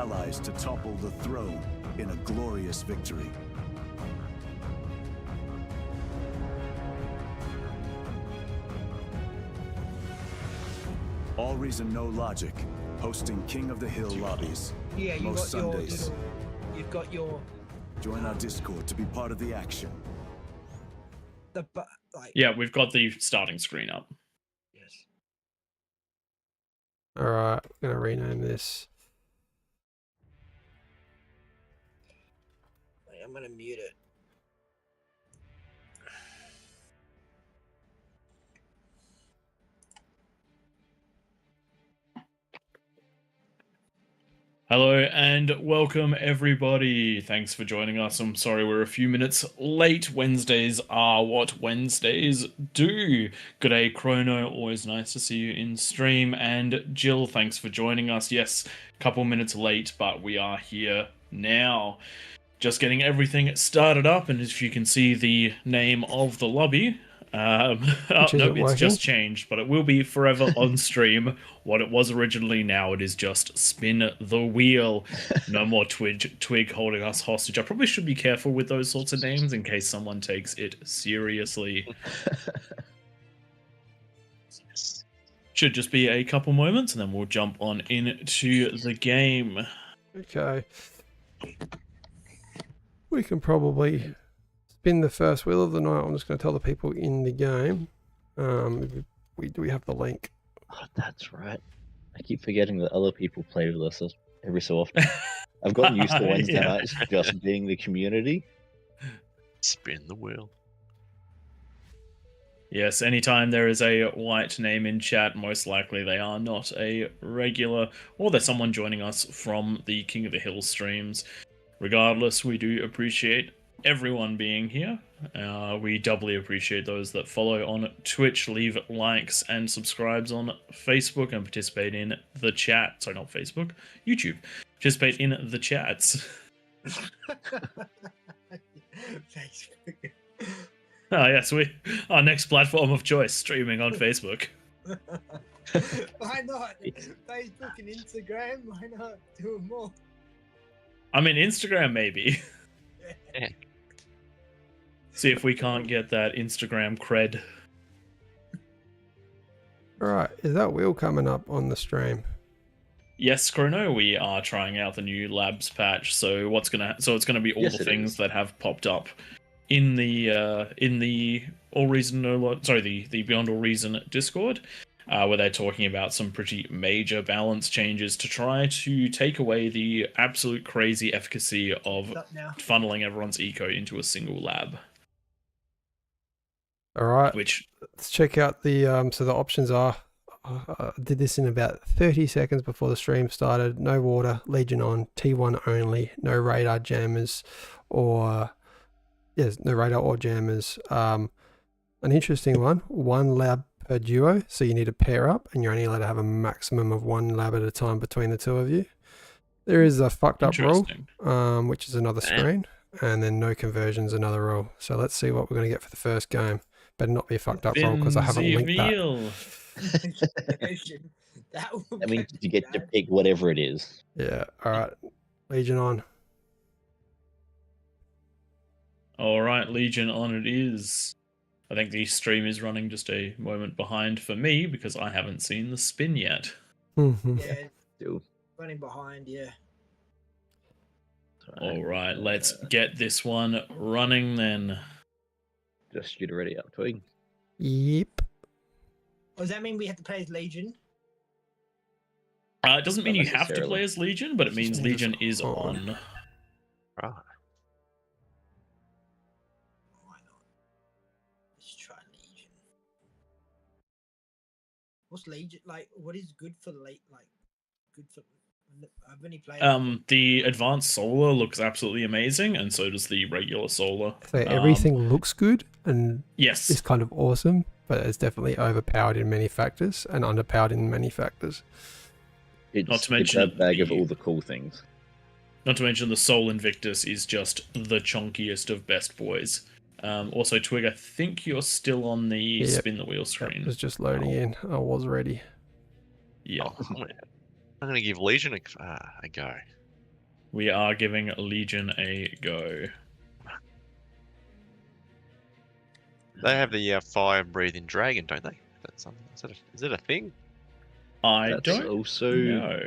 allies to topple the throne in a glorious victory. All Reason No Logic, hosting King of the Hill lobbies. Yeah, you most got Sundays. you've got your Join our Discord to be part of the action. Yeah, we've got the starting screen up. Yes. All right, I'm gonna rename this. Wait, I'm gonna mute it. Hello and welcome everybody. Thanks for joining us. I'm sorry we're a few minutes late. Wednesdays are what Wednesdays do. G'day Chrono, always nice to see you in stream. And Jill, thanks for joining us. Yes, a couple minutes late, but we are here now. Just getting everything started up, and if you can see the name of the lobby, no, it's just changed, but it will be forever on stream. What it was originally, now it is just spin the wheel. No more Twig holding us hostage. I probably should be careful with those sorts of names in case someone takes it seriously. Should just be a couple moments, and then we'll jump on into the game. Okay. We can probably spin the first wheel of the night. I'm just going to tell the people in the game. We have the link. Oh, that's right. I keep forgetting that other people play with us every so often. I've gotten used to Wednesday nights just being the community. Spin the wheel. Yes, anytime there is a white name in chat, most likely they are not a regular, or they're someone joining us from the King of the Hill streams. Regardless, we do appreciate everyone being here. We doubly appreciate those that follow on Twitch, leave likes and subscribes on Facebook, and participate in the chat. Sorry, not Facebook, YouTube. Participate in the chats. Facebook. Oh yes, our next platform of choice, streaming on Facebook. Why not? Facebook and Instagram, why not do more? I mean, Instagram maybe. Yeah. See if we can't get that Instagram cred. Alright, is that wheel coming up on the stream? Yes, Chrono, we are trying out the new labs patch. So it's gonna be all the things that have popped up in the the Beyond All Reason Discord, where they're talking about some pretty major balance changes to try to take away the absolute crazy efficacy of funneling everyone's eco into a single lab. All right, which let's check out the so the options are. I did this in about 30 seconds before the stream started. No water, Legion on, T1 only, no radar jammers, or no radar or jammers. An interesting one lab per duo, so you need to pair up, and you're only allowed to have a maximum of one lab at a time between the two of you. There is a fucked up rule, which is another screen, and then no conversions, another rule. So let's see what we're going to get for the first game. Better not be a fucked up roll because I haven't linked that. I mean, you get to pick whatever it is. Yeah. All right. Legion on. All right, Legion on it is. I think the stream is running just a moment behind for me because I haven't seen the spin yet. Yeah, running behind, yeah. All right, let's get this one running then. Just shoot already up, Twig. Yep. Oh, does that mean we have to play as Legion? It doesn't mean you have to play as Legion, but it means Legion is on. Right. Why not? Let's try Legion. What's Legion like? What is good for good for? I've only played. The advanced solar looks absolutely amazing, and so does the regular solar. So everything looks good, and yes, it's kind of awesome, but it's definitely overpowered in many factors and underpowered in many factors. Not to mention that bag of all the cool things. Not to mention the Soul Invictus is just the chonkiest of best boys. Also, Twig, I think you're still on the spin the wheel screen. It was just loading in. I was ready. Yeah. I'm going to give Legion a go. We are giving Legion a go. They have the fire-breathing dragon, don't they? That's something. Is it a thing? I That's don't also. know.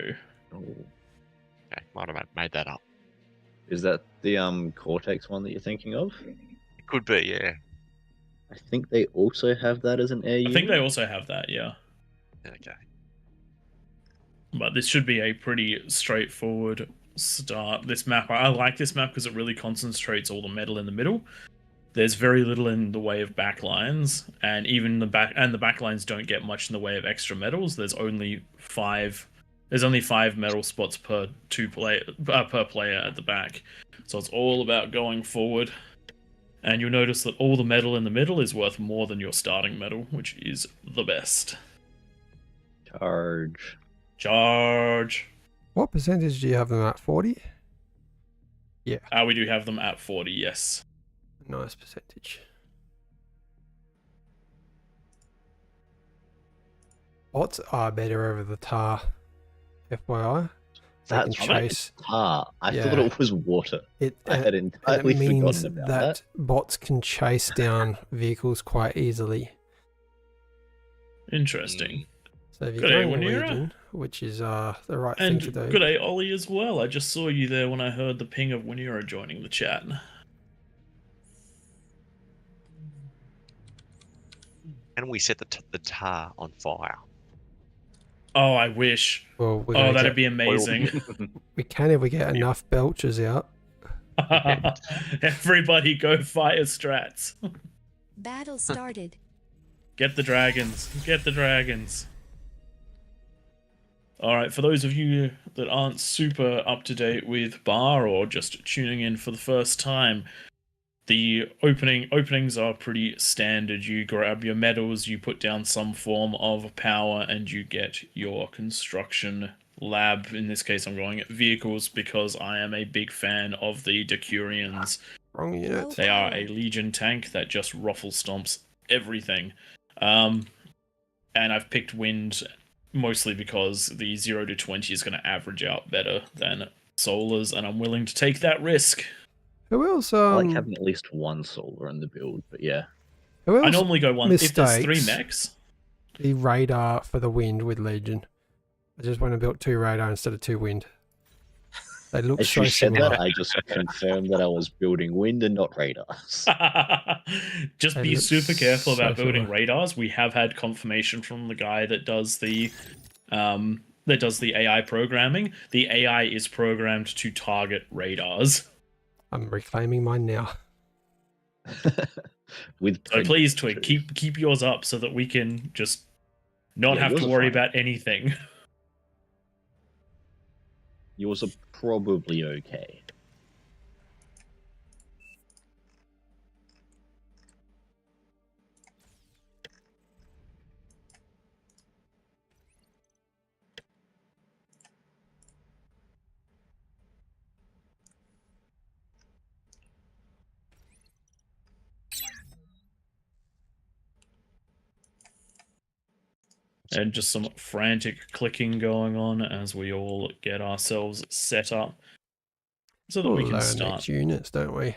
Oh, Okay, might have made that up. is that the Cortex one that you're thinking of? It could be, yeah. I think they also have that as an air I unit. think they also have that, yeah. Okay. But this should be a pretty straightforward start. This map, I like this map because it really concentrates all the metal in the middle. There's very little in the way of backlines, and even the backlines don't get much in the way of extra metals. There's only 5 metal spots per player at the back. So it's all about going forward. And you'll notice that all the metal in the middle is worth more than your starting metal, which is the best. Charge. Charge. What percentage do you have them at? 40? Yeah, We do have them at 40, yes. nice percentage. Bots are better over the tar, FYI. They can That's chase. I Yeah. thought it was water. It, I had and entirely it means forgotten about that that. bots can chase down vehicles quite easily. Interesting. So if you're Good day, going Wanira. Legion, which is the right And thing to do. good day, Ollie, as well. I just saw you there when I heard the ping of Wanira joining the chat. Can we set the tar on fire? Oh, I wish. Well, we're Oh, gonna that'd get, be amazing. we can if we get enough belchers out. Everybody go fire strats. Battle started. Get the dragons. Get the dragons. Alright, for those of you that aren't super up to date with Bar or just tuning in for the first time, the openings are pretty standard. You grab your medals, you put down some form of power, and you get your construction lab. In this case, I'm going at vehicles because I am a big fan of the Decurions. Wrong unit. They are a Legion tank that just ruffle stomps everything. And I've picked wind mostly because the 0 to 20 is going to average out better than solars, and I'm willing to take that risk. Who else? I like having at least one solar in the build, but yeah. Who else I normally go one if there's 3 mistakes mechs. the radar for the wind with Legion? I just went and built 2 radar instead of 2 wind. They look As so you said similar. that, I just confirmed that I was building wind and not radars. Just They be look super careful so about building similar. radars. We have had confirmation from the guy that does the AI programming. The AI is programmed to target radars. I'm reclaiming mine now. With So please, Twig, too. keep yours up so that we can just not Yeah, have yours to are worry fine. about anything. Yours are probably okay. And just some frantic clicking going on as we all get ourselves set up so that we can Learn start. next units, don't we?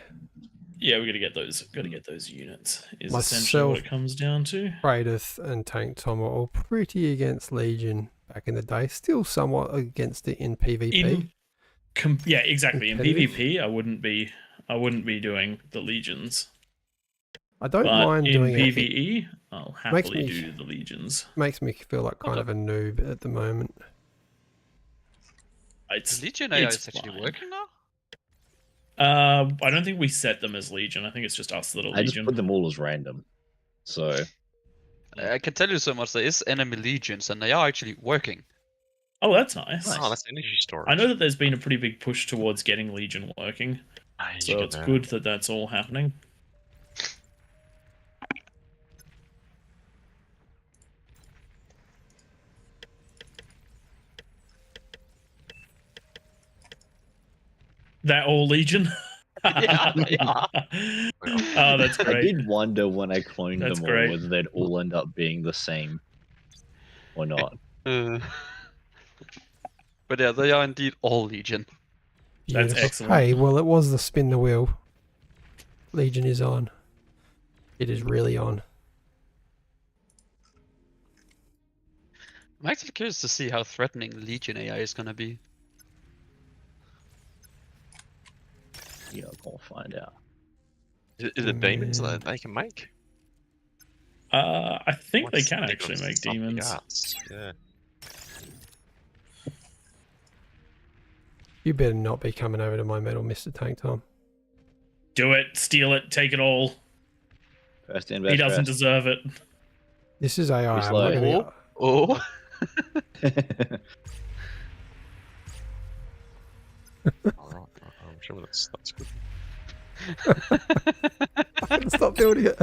Yeah, we got to get those units. Is essentially what Myself- it comes down to. Praedyth and Tank Tom are all pretty against Legion back in the day. Still somewhat against it in PvP. Yeah, exactly. In Competitive. PvP, I wouldn't be doing the legions. I don't But mind in doing it. It PvE, I'll Makes happily me- do the legions. makes me feel like kind of a noob at the moment. It's Legion AI it's is actually fine. working now? I don't think we set them as Legion. I think it's just us that are I just Legion. put them all as random. So I can tell you so much. There is enemy legions, and they are actually working. Oh, that's nice. Oh, that's energy storage. I know that there's been a pretty big push towards getting Legion working, so it's good that that's all happening. That all Legion? Yeah, they are. Oh, that's I great. did wonder when I cloned That's them great. all whether they'd all end up being the same or not. But yeah, they are indeed all legion. That's Beautiful. excellent. Hey, well, it was the spin the wheel. Legion is on. It is really on. I'm actually curious to see how threatening Legion AI is gonna be. Yeah, we'll find out. Is it demons that they can make? I think they What's can the actually make something demons. else? Yeah. You better not be coming over to my metal, Mr. Tank Tom. Do it, steal it, take it all. First in, He best doesn't dressed. deserve it. This is AI. I'm slow. not gonna... Oh, Alright, I'm sure that's good. Stop building it.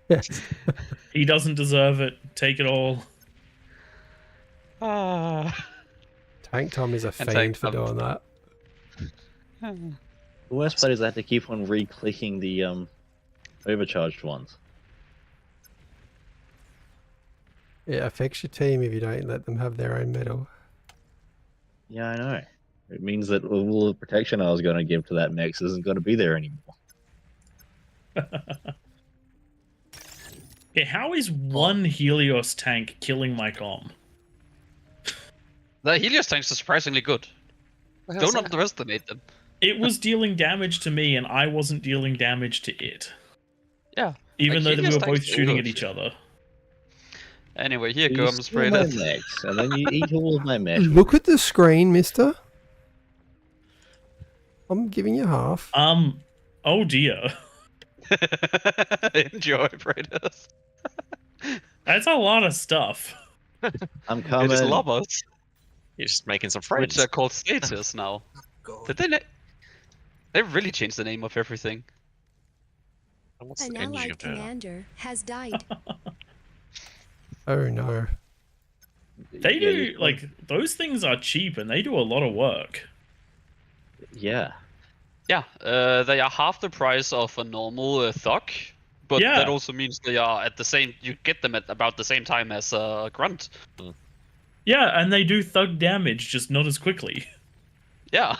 Yes. He doesn't deserve it. Take it all. Tank Tom is a And fiend Tank for Tom. doing that. The worst part is I have to keep on re-clicking the overcharged ones. It affects your team if you don't let them have their own metal. Yeah, I know. It means that all the protection I was going to give to that mech isn't going to be there anymore. Yeah, how is one Helios tank killing my comm? the Helios tanks are surprisingly good. Don't underestimate them. It was dealing damage to me, and I wasn't dealing damage to it. Yeah. Even though Like, we Helios were both tanks are shooting good. at each other. Anyway, here You comes steal my Brayden. mechs, and then you eat all of my mesh. Look at the screen, mister. I'm giving you half. Oh dear. Enjoy, Brayden. That's a lot of stuff. I'm It coming. is lovers, You're just making some friends. which are called status now. God. Did they? They really changed the name of everything. And what's An the engine allied of that? commander has died. Oh no. They Yeah, do, you- like, those things are cheap and they do a lot of work. Yeah. Yeah, they are half the price of a normal thug, but Yeah. that also means they are at the same. You get them at about the same time as a grunt. Yeah, and they do thug damage, just not as quickly. Yeah,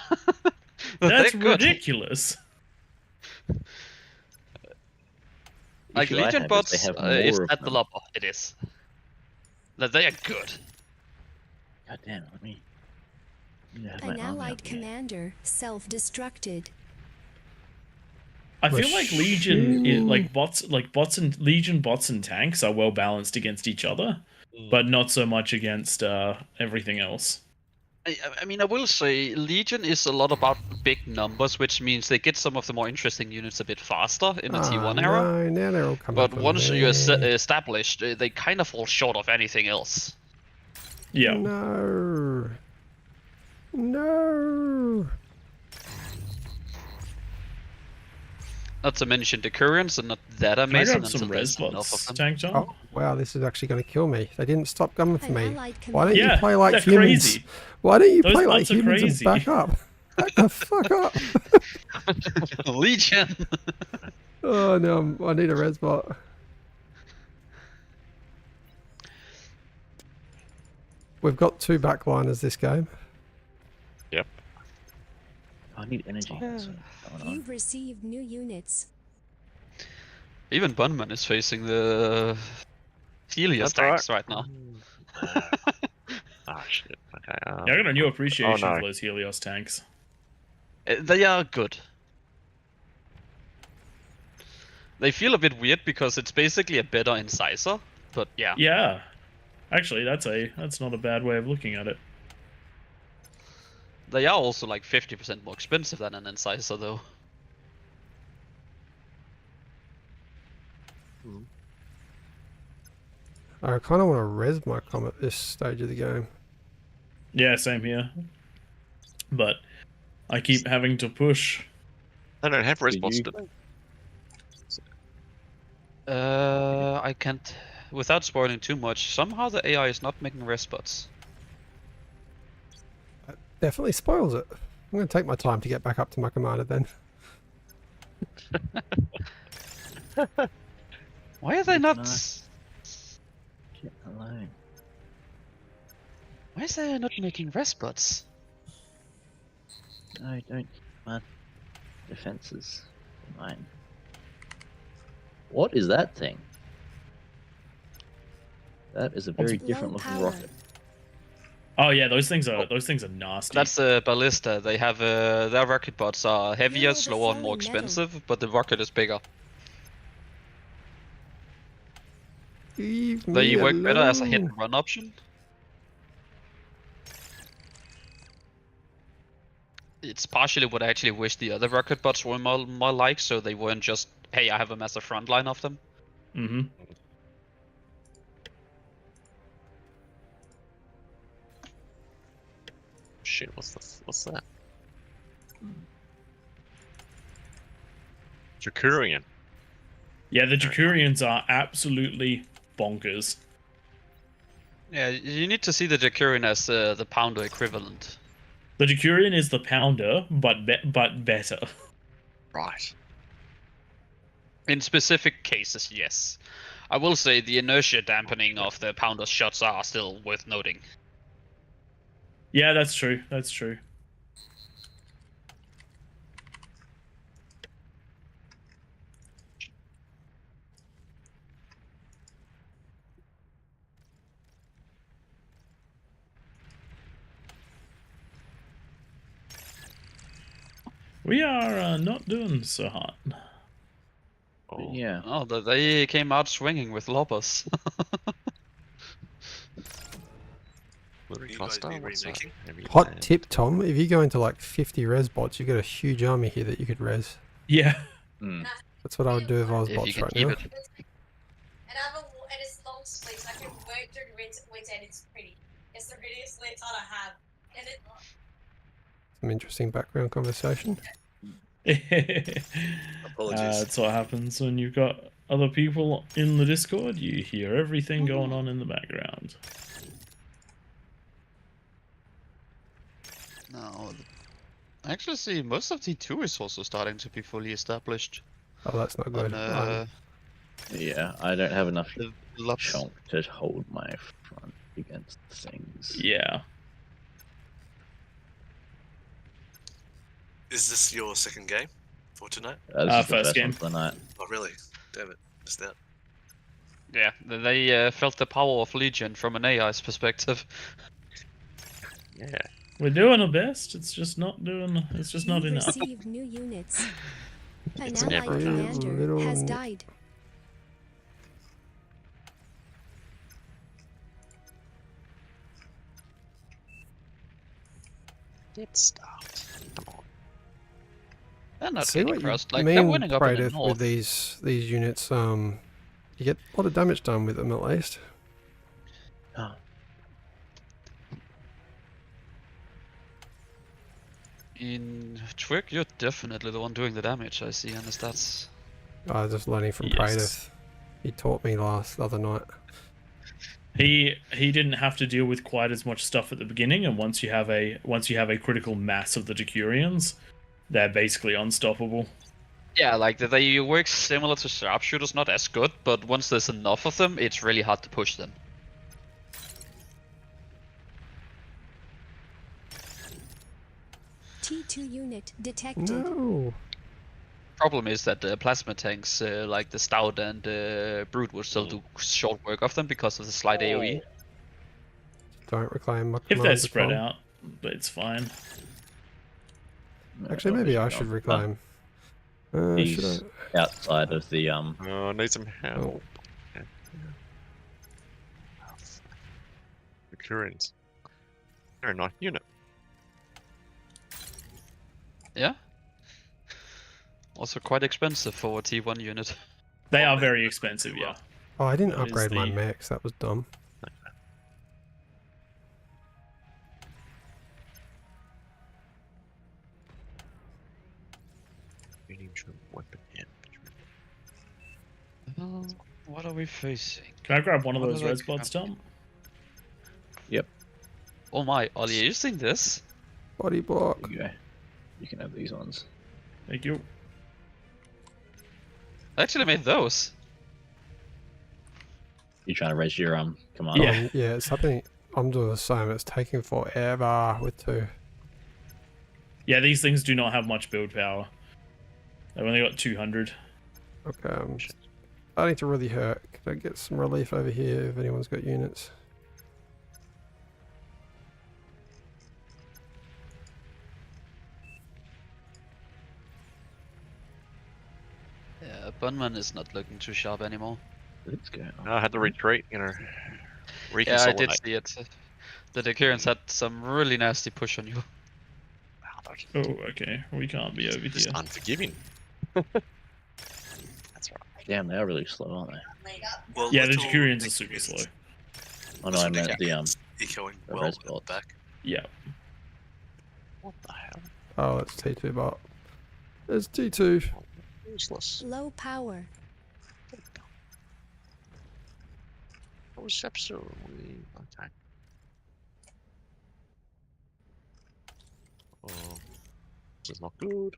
That's they're good. ridiculous. Like Issue I Legion have is bots they have is more of at the them. lobber. It is. Like, they are good. God damn, let me have An my army allied up here. commander self-destructed. I feel like Legion, bots and Legion bots and tanks are well balanced against each other, but not so much against everything else. I mean, I will say Legion is a lot about big numbers, which means they get some of the more interesting units a bit faster in the T1 era. No, now they're all coming But from once there. you're established, they kind of fall short of anything else. Yeah. No. No. Not to mention the currents and not that Can I amazing grab some until res there's enough bots, of them. Tank Tom? Oh, wow, this is actually going to kill me. They didn't stop coming for An me. allied Why don't commander. Yeah, you play like they're humans? crazy. Why don't you Those play like bots are humans and crazy. back up? Back the fuck up. Legion! Oh no, I need a res bot. We've got 2 backliners this game. Yep. I need energy. That's what's going on. You've received new units. Even Bunman is facing the Helios That's tanks right now. Ah, shit. Okay. Yeah, I got a new appreciation Oh, no. for those Helios tanks. They are good. They feel a bit weird because it's basically a better incisor, but yeah. Yeah. Actually, that's not a bad way of looking at it. They are also like 50% more expensive than an incisor though. I kind of want to res my comm at this stage of the game. Yeah, same here. But I keep having to push. They don't have res Do bots, you- do they? I can't, without spoiling too much, somehow the AI is not making respots. That definitely spoils it. I'm going to take my time to get back up to my commander then. Why are they not... Nice. Get alone. Why is they not making respots? No, don't. My defenses are mine. What is that thing? That is a very Low different looking power. rocket. Oh yeah, those things are nasty. That's a ballista. They have their rocket bots are heavier, Hero slower, and more overflowing metal. expensive, but the rocket is bigger. Leave They me work better as a hit alone. and run option. It's partially what I actually wish the other rocket bots were more like, so they weren't just, hey, I have a massive front line of them. Mm-hmm. Shit, what's that? Jacurian. Yeah, the Jacurians are absolutely bonkers. Yeah, you need to see the Jacurian as the pounder equivalent. The Jacurian is the pounder, but better. Right. In specific cases, yes. I will say the inertia dampening of the pounder's shots are still worth noting. Yeah, that's true. That's true. We are not doing so hot. Oh, Yeah. Oh, they came out swinging with lobbers. Lurie You guys Costa, be what's that? remaking? Heavy Hot land. tip, Tom. If you go into like 50 res bots, you've got a huge army here that you could res. Yeah. Hmm. That's what I would do if I was If you bots can right keep now. it. And it's long sleeves, so I can work during winter and it's pretty. It's the prettiest sleeves I have. And it, Some interesting background conversation. Apologies. That's what happens when you've got other people in the Discord. You hear everything going on in the background. No, I actually see most of T2 is also starting to be fully established. Oh, that's not good. On, Yeah, I don't have enough the lots. chunk to hold my front against things. Yeah. Is this your second game for tonight? This is the First first game. one for the night. Oh, really? Damn it. Missed out. Yeah, they felt the power of Legion from an AI's perspective. Yeah. We're doing our best. It's just not doing. It's just not You've enough. received new units. An It's allied never enough. commander Little- has died. Get stopped. Come on. They're not See getting what you crushed. Like they're mean, winning up in the Praetor, north. with these units. You get a lot of damage done with them at least. In Twig, you're definitely the one doing the damage. I see on the stats. I was just learning from Yes. Praetor. He taught me the other night. He didn't have to deal with quite as much stuff at the beginning, and once you have a critical mass of the Jacurians, they're basically unstoppable. Yeah, like they work similar to sharpshooters, not as good, but once there's enough of them, it's really hard to push them. T2 unit detected. No. Problem is that the plasma tanks, like the Stout and Brute, will still do short work of them because of the slight AoE. Don't reclaim my If they're commands, spread Tom. out, it's fine. Actually, maybe I should reclaim. Should He's I? outside of the Oh, I need some help. Oh. The Jacurians. They're a nice unit. Yeah. Also quite expensive for a T1 unit. They are very expensive, yeah. Oh, I didn't That is upgrade my the- mechs. That was dumb. Medium weapon infantry. What are we facing? Can I grab one of What those are res they bots, Tom? Oh my, are you using this? Body block. There you go. You can have these ones. Thank you. I actually made those. You trying to raise your command? Yeah. Yeah, it's something. I'm doing the same. It's taking forever with two. Yeah, these things do not have much build power. They've only got 200. Okay, I'm starting to really hurt. Can I get some relief over here if anyone's got units? Yeah, Bunman is not looking too sharp anymore. Let's go. I had to retreat, you know. Yeah, I did Reconsolidate. see it. The Decurions had some really nasty push on you. Oh, okay. We can't be over Just here. unforgiving. That's right. Damn, they are really slow, aren't they? Leg up. Well, Yeah, the little Jacurians are Nick super is slow. Oh no, I little meant Nick the is echoing the well res at the bots. back. Yeah. What the hell? Oh, it's T2 bot. There's T2. Useless. Low power. Reception. Okay. Oh, this is not good.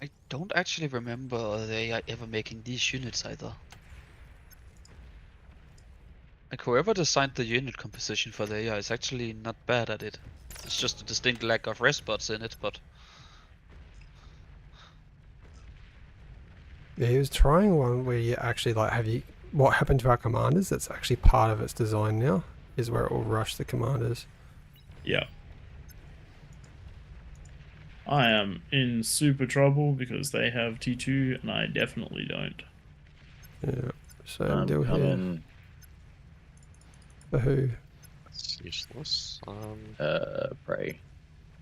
I don't actually remember they are ever making these units either. Like whoever designed the unit composition for the AI is actually not bad at it. It's just a distinct lack of res spots in it, but Yeah, he was trying one where you actually like have you. What happened to our commanders? That's actually part of its design now. Is where it will rush the commanders. Yeah. I am in super trouble because they have T2 and I definitely don't. Yeah. Same deal here. Coming. For who? That's useless. Pray.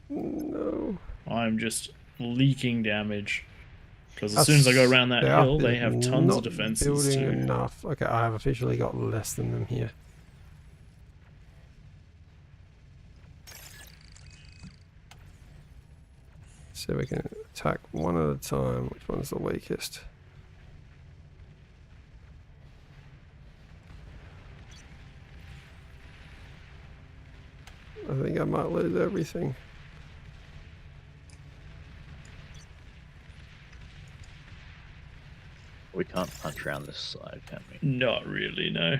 No. I'm just leaking damage. Because as soon as I go around that hill, they have tons of defenses building too. enough. Okay, I have officially got less than them here. So we can attack one at a time. Which one's the weakest? I think I might lose everything. We can't punch around this side, can we? Not really, no.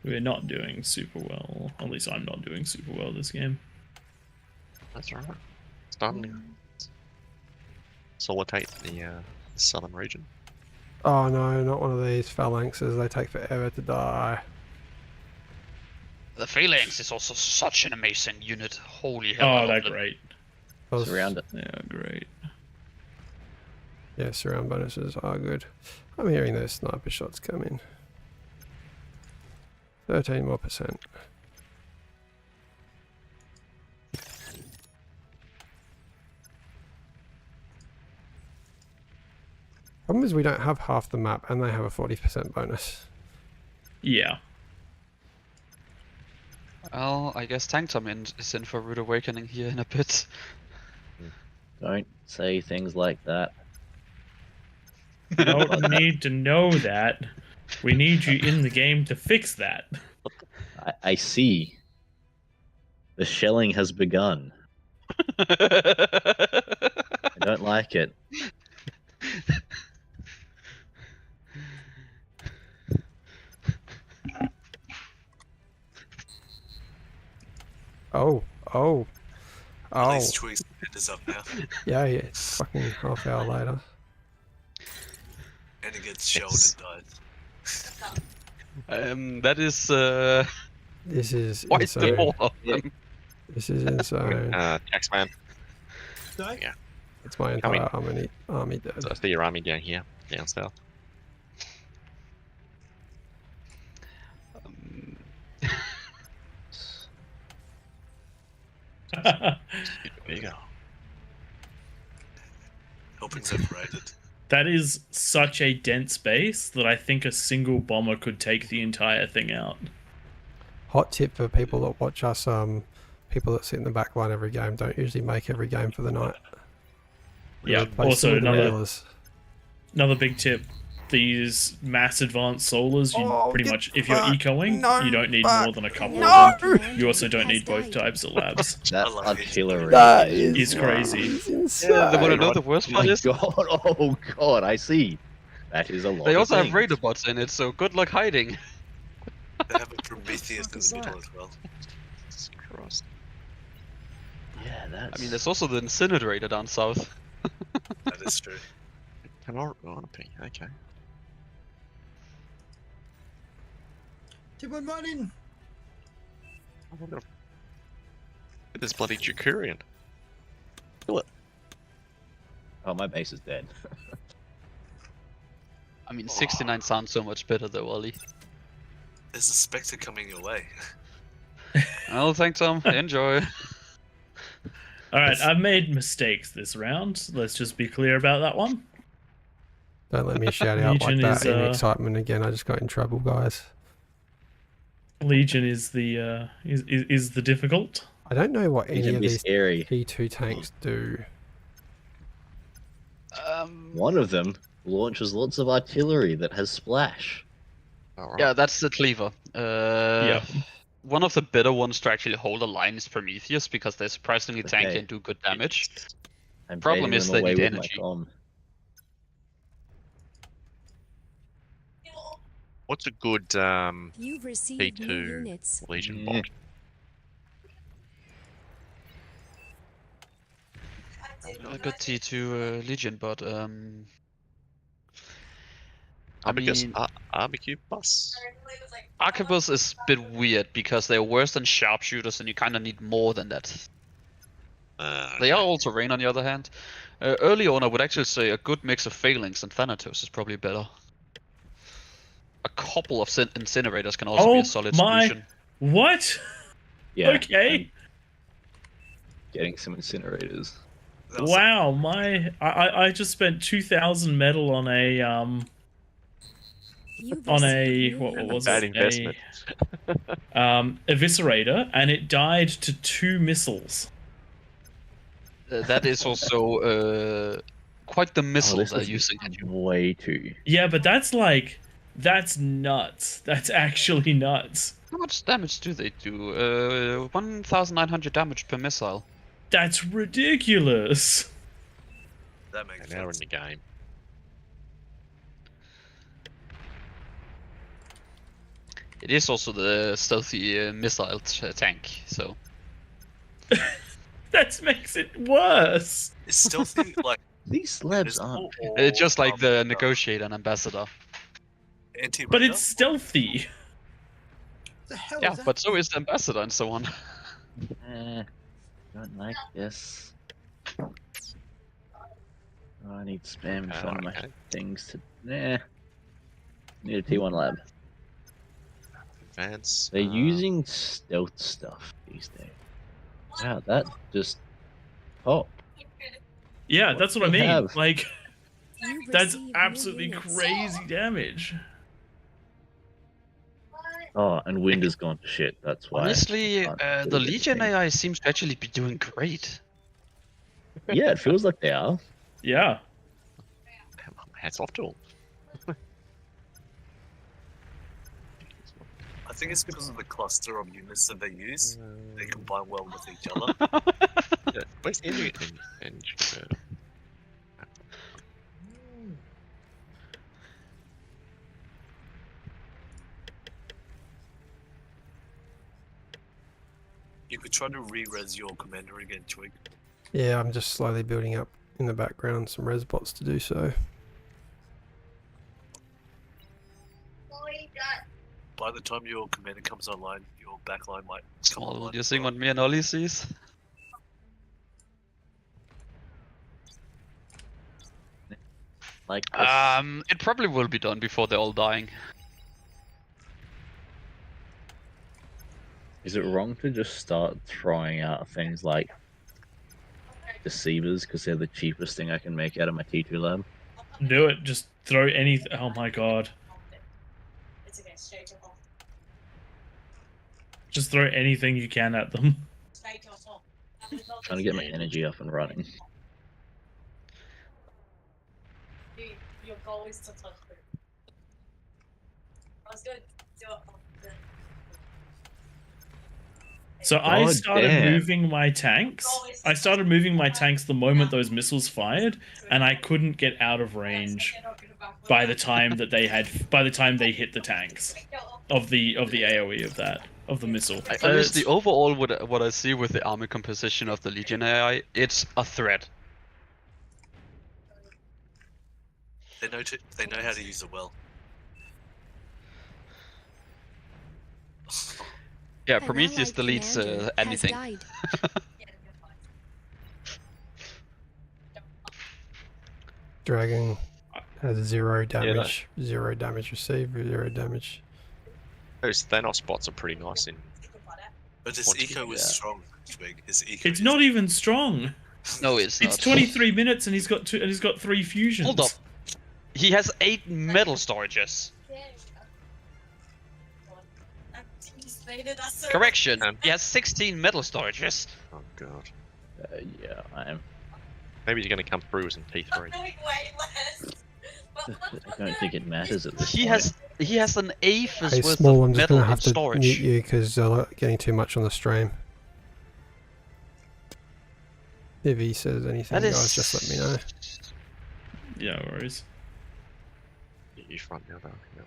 We're not doing super well. At least I'm not doing super well this game. That's right. Starting to consolidate the southern region. Oh no, not one of these phalanxes. They take forever to die. the Phalanx is also such an amazing unit. Holy hell! I Oh, love they're it. great. Surround it. They are great. Yeah, surround bonuses are good. I'm hearing those sniper shots come in. 13% more. Problem is we don't have half the map and they have a 40% bonus. Yeah. Well, I guess Tank Tom is in for a rude awakening here in a bit. Don't say things like that. You don't need to know that. We need you in the game to fix that. I see. The shelling has begun. I don't like it. Oh. At least Tweak's head is up now. Yeah, it's fucking half hour later. And it gets shelled and dies. That is This is quite insane. all of them. This is insane. Taxman. Sorry? Yeah. It's my Coming. entire army dead. So I see your army down here, down south. There you go. Helpings overrated. That is such a dense base that I think a single bomber could take the entire thing out. Hot tip for people that watch us, people that sit in the back line every game don't usually make every game for the night. Yeah, Play also some of the another regulars. another big tip these mass advanced solars, you Oh, pretty get much, if you're fucked. ecoing, No, you don't need fuck. more than a couple No! of them. You also don't need both types of labs. That love it. artillery That It's crazy. is insane. Yeah, wanna know the worst Oh part my is god! Oh god! I see. That is a lot. they of also have things. raider bots in it, so good luck hiding. They have a Prometheus in the middle as well. Jesus Christ. Yeah, that's. I mean, there's also the incinerator down south. That is true. Can I run a ping? Okay. Keep on running. I'm gonna... This bloody Jukurian. Kill it. Oh, my base is dead. I mean, 69 sounds so much better though, Ollie. There's a Spectre coming your way. Well, thanks, Tom. Enjoy. Alright, I've made mistakes this round. Let's just be clear about that one. Don't let me shout out like Legion that is, in excitement again. I just got in trouble, guys. Legion is the is the difficult. I don't know what any Legion of be these scary. T2 tanks do. One of them launches lots of artillery that has splash. Alright. Yeah, that's the cleaver. Yeah. One of the better ones to actually hold a line is Prometheus because they're surprisingly tanky Okay. and do good damage. I'm Problem baiting is them they away need with my energy. comm. What's a good You've received new P2 units. Legion Yeah. bot? A good T2 Legion, but Armicus, mean- Barbecue Bus? Arquebus is a bit weird because they're worse than sharpshooters and you kind of need more than that. They are all terrain on the other hand. Early on I would actually say a good mix of Phalanx and Thanatos is probably better. A couple of incinerators can also be a solid solution. What? Yeah. Okay. I'm getting some incinerators. Wow, I just spent 2,000 metal on a You've on received a new what was Bad it? investment. Eviscerator, and it died to 2 missiles. That is also quite the missile this they're is using. way too. Yeah, but that's nuts. That's actually nuts. How much damage do they do? 1,900 damage per missile. That's ridiculous. That makes An hour in sense. the game. It is also the stealthy missile tank, so... That makes it worse. It's stealthy, like These slabs aren't. It's just like the Negotiator and Ambassador. anti. But it's stealthy. The hell Yeah, is that? but so is the Ambassador and so on. Don't like this. Oh, I need spam in front of my okay. things to. Nah. Need a T1 lab. Advance. They're using stealth stuff these days. Wow, that just popped. Yeah, that's what I do you mean. have? Like, You've that's received new absolutely units. crazy damage. Oh, and wind has gone to shit. That's why. Honestly, can't the do Legion anything. AI seems to actually be doing great. Yeah, it feels like they are. Yeah. Hats off to them. I think it's because of the cluster of units that they use. They combine well with each other. Yeah, where's the engine? You could try to re-res your commander again, Twig. Yeah, I'm just slowly building up in the background some res bots to do so. By the time your commander comes online, your backline might come Well, online. you as seeing well. what me and Ollie sees? Like this. It probably will be done before they're all dying. Is it wrong to just start throwing out things like deceivers because they're the cheapest thing I can make out of my T2 lab? Do it. Just throw anything. Oh my god. It's okay, straight to home. Just throw anything you can at them. Straight to home. Trying to get my energy up and running. Your goal is to touch her. I was going to do it on the... So I God started damn. moving my tanks. I started moving my tanks the moment those missiles fired, and I couldn't get out of range by the time that they hit the tanks of the AOE of the missile. Honestly, overall, what I see with the army composition of the Legion AI, it's a threat. They know how to use it well. Yeah, An Prometheus allied deletes commander has anything. died. Dragon has 0 damage, 0 damage received, 0 damage. Those Thanos spots are pretty nice in. But his Once you eco get is that. strong, Twig. His eco It's is... not even strong. No, it's not. It's 23 minutes and he's got 3 fusions. Hold up. He has 8 metal storages. Correction. He has 16 metal storages. Oh god. Yeah, I am. Maybe he's gonna come through with some T3. I don't think it matters at this He point. has an Aphis Hey, worth Small, of I'm just going metal to have in to storage. mute you because they're getting too much on the stream. If he says anything, That is... guys, just let me know. Yeah, no worries. You front now, though. Yeah.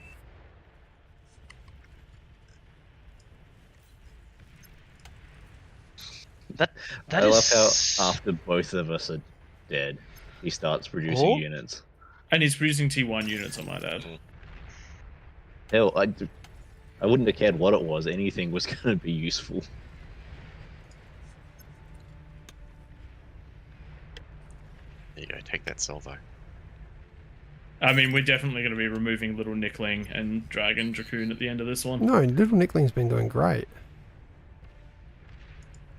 That I is... love how after both of us are dead, he starts producing Oh? units. And he's producing T1 units, I might add. Hell, I wouldn't have cared what it was. Anything was going to be useful. There you go, take that salvo. I mean, we're definitely going to be removing Little Nickling and Dragon Dracoon at the end of this one. No, Little Nickling's been doing great.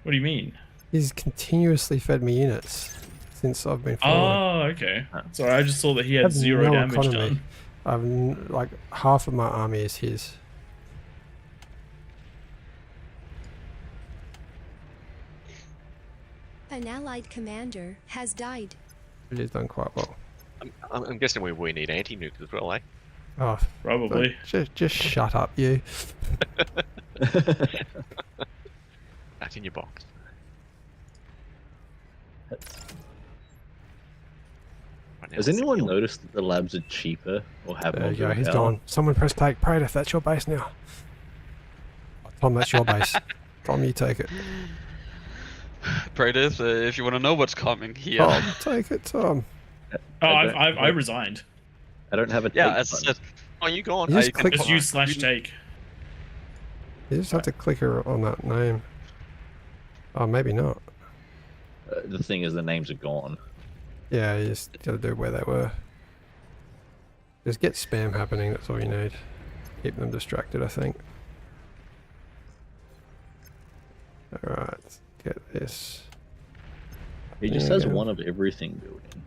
What do you mean? He's continuously fed me units since I've been following. Oh, okay. Sorry, I just saw that he I had have 0 no damage economy. done. Like half of my army is his. An allied commander has died. He's done quite well. I'm guessing we need anti-nuke as well, eh? Oh, Probably. Just shut up, you. Back in your box. Right now, Has it's anyone the- noticed that the labs are cheaper or have There more you go. good He's power? gone. Someone press take. Praetor, that's your base now. Tom, that's your base. Tom, you take it. Praetor, if you want to know what's coming here. Tom, take it, Tom. Oh, I don't- I resigned. I don't have a Yeah, take as I button. said, Oh, you gone? You just you can click- Just fine. use /take. You just have to click her on that name. Oh, maybe not. The thing is, the names are gone. Yeah, you just gotta do where they were. Just get spam happening, that's all you need. Keep them distracted, I think. Alright, get this. He just There has you go. one of everything built in.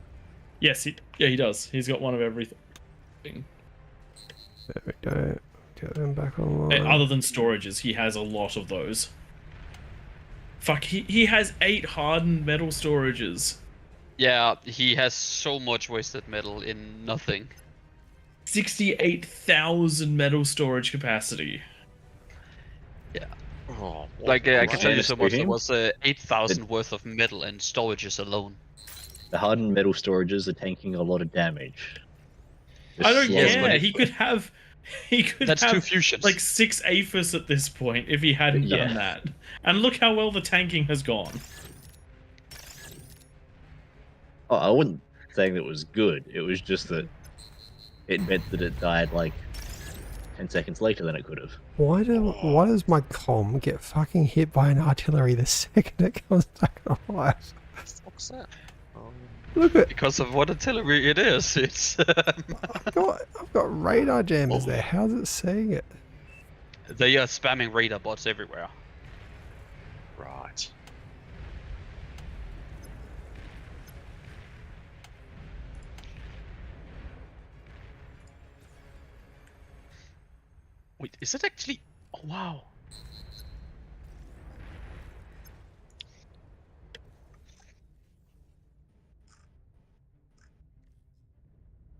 Yes, he does. He's got one of everything. There we go. Get them back online. Other than storages, he has a lot of those. Fuck, he has 8 hardened metal storages. yeah, he has so much wasted metal in nothing. 68,000 metal storage capacity. Oh, Like, I can tell you so much, there Him? was 8,000 worth of metal in storages alone. The hardened metal storages are tanking a lot of damage. I don't Yes, care. but He could have That's 2 have fusions. like 6 Aphis at this point if he hadn't Yeah. done that. And look how well the tanking has gone. Oh, I wasn't saying that it was good. It was just that it meant that it died like 10 seconds later than it could have. Why does my comm get fucking hit by an artillery the second it comes back alive? What's that? Look at Because of what artillery it is, it's... I've got radar jammers there. How's it seeing it? they are spamming radar bots everywhere. Right. Wait, is it actually... Oh, wow.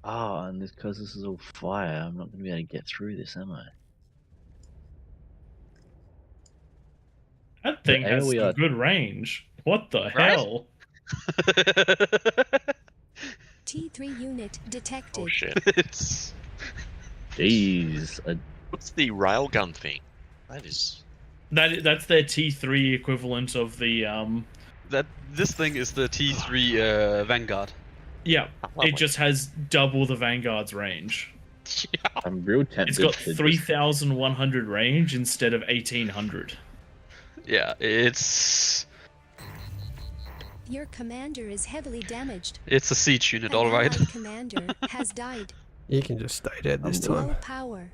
Oh, and because this is all fire, I'm not going to be able to get through this, am I? That thing has AoE some are- good range. What the Right? hell? T3 unit Oh detected. shit. It's Jeez. What's the railgun thing? That is. That's their T3 equivalent of the this thing is the T3 Vanguard. Yeah, lovely. it just has double the Vanguard's range. I'm real tempted. It's got to just- 3,100 range instead of 1,800. Yeah, it's Your commander is heavily damaged. a siege unit, An all right. allied commander has died. You can just stay dead this Low time. power.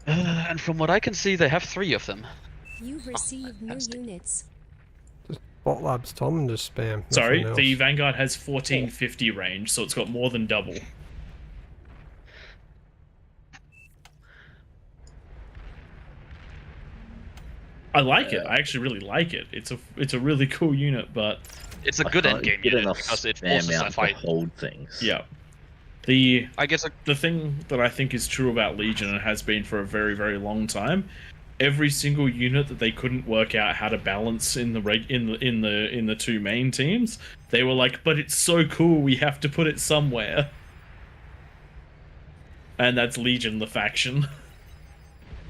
And from what I can see, they have 3 of them. You've received new units. Bot labs Tom and just spam. Sorry, nothing else. the Vanguard has 1,450 range, so it's got more than double. I like it. I actually really like it. It's a really cool unit, but It's a I good can't endgame get unit enough because it spam forces out a to fight. hold things. yeah. I guess The thing that I think is true about Legion and has been for a very, very long time, every single unit that they couldn't work out how to balance in the two main teams, they were like, "But it's so cool, we have to put it somewhere." And that's Legion, the faction.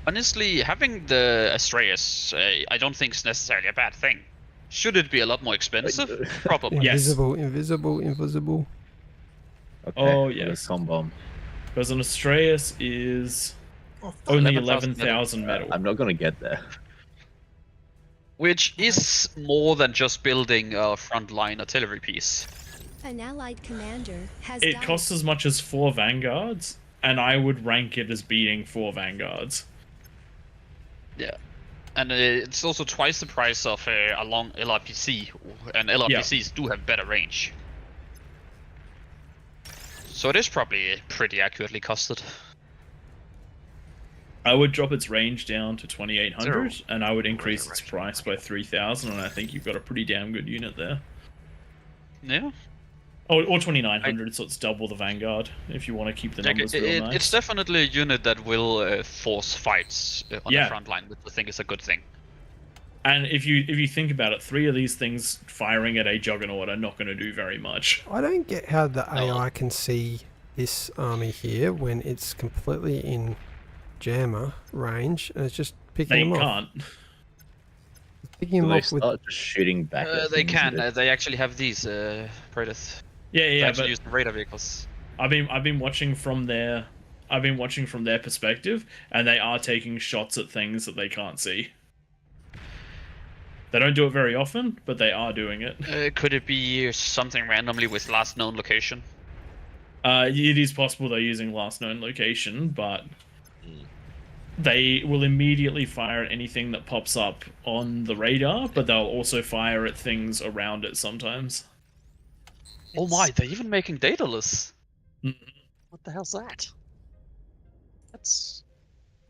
honestly, having the Astraeus, I don't think is necessarily a bad thing. Should it be a lot more expensive? Probably. Yes. Invisible. Okay, Oh, well, yes. Com bomb. Because an Astraeus is Oh, fuck. only 11,000 11,000 metal. I'm not going to get there. Which is more than just building a frontline artillery piece. An allied commander has It died. costs as much as 4 Vanguards, and I would rank it as beating 4 Vanguards. Yeah. And it's also twice the price of a long LRPC, and LRPCs do have better range. So it is probably pretty accurately costed. I would drop its range down to 2,800, Zero. and I would increase Range. its price by 3,000, and I think you've got a pretty damn good unit there. Yeah. Oh, or 2,900, so it's double the Vanguard, if you want to keep the Like, numbers real nice. It's definitely a unit that will force fights on Yeah. the front line, which I think is a good thing. And if you think about it, 3 of these things firing at a Juggernaut are not going to do very much. I don't get how the AI can see this army here when it's completely in jammer range and it's just picking They them off. can't. Picking Do them they off with start just shooting back at They things can. that- They actually have these Predators. Yeah, They yeah, actually but use the radar vehicles. I've been watching from their perspective, and they are taking shots at things that they can't see. They don't do it very often, but they are doing it. Could it be something randomly with last known location? It is possible they're using last known location, but they will immediately fire at anything that pops up on the radar, but they'll also fire at things around it sometimes. Oh my, they're even making dataless. What the hell's that? That's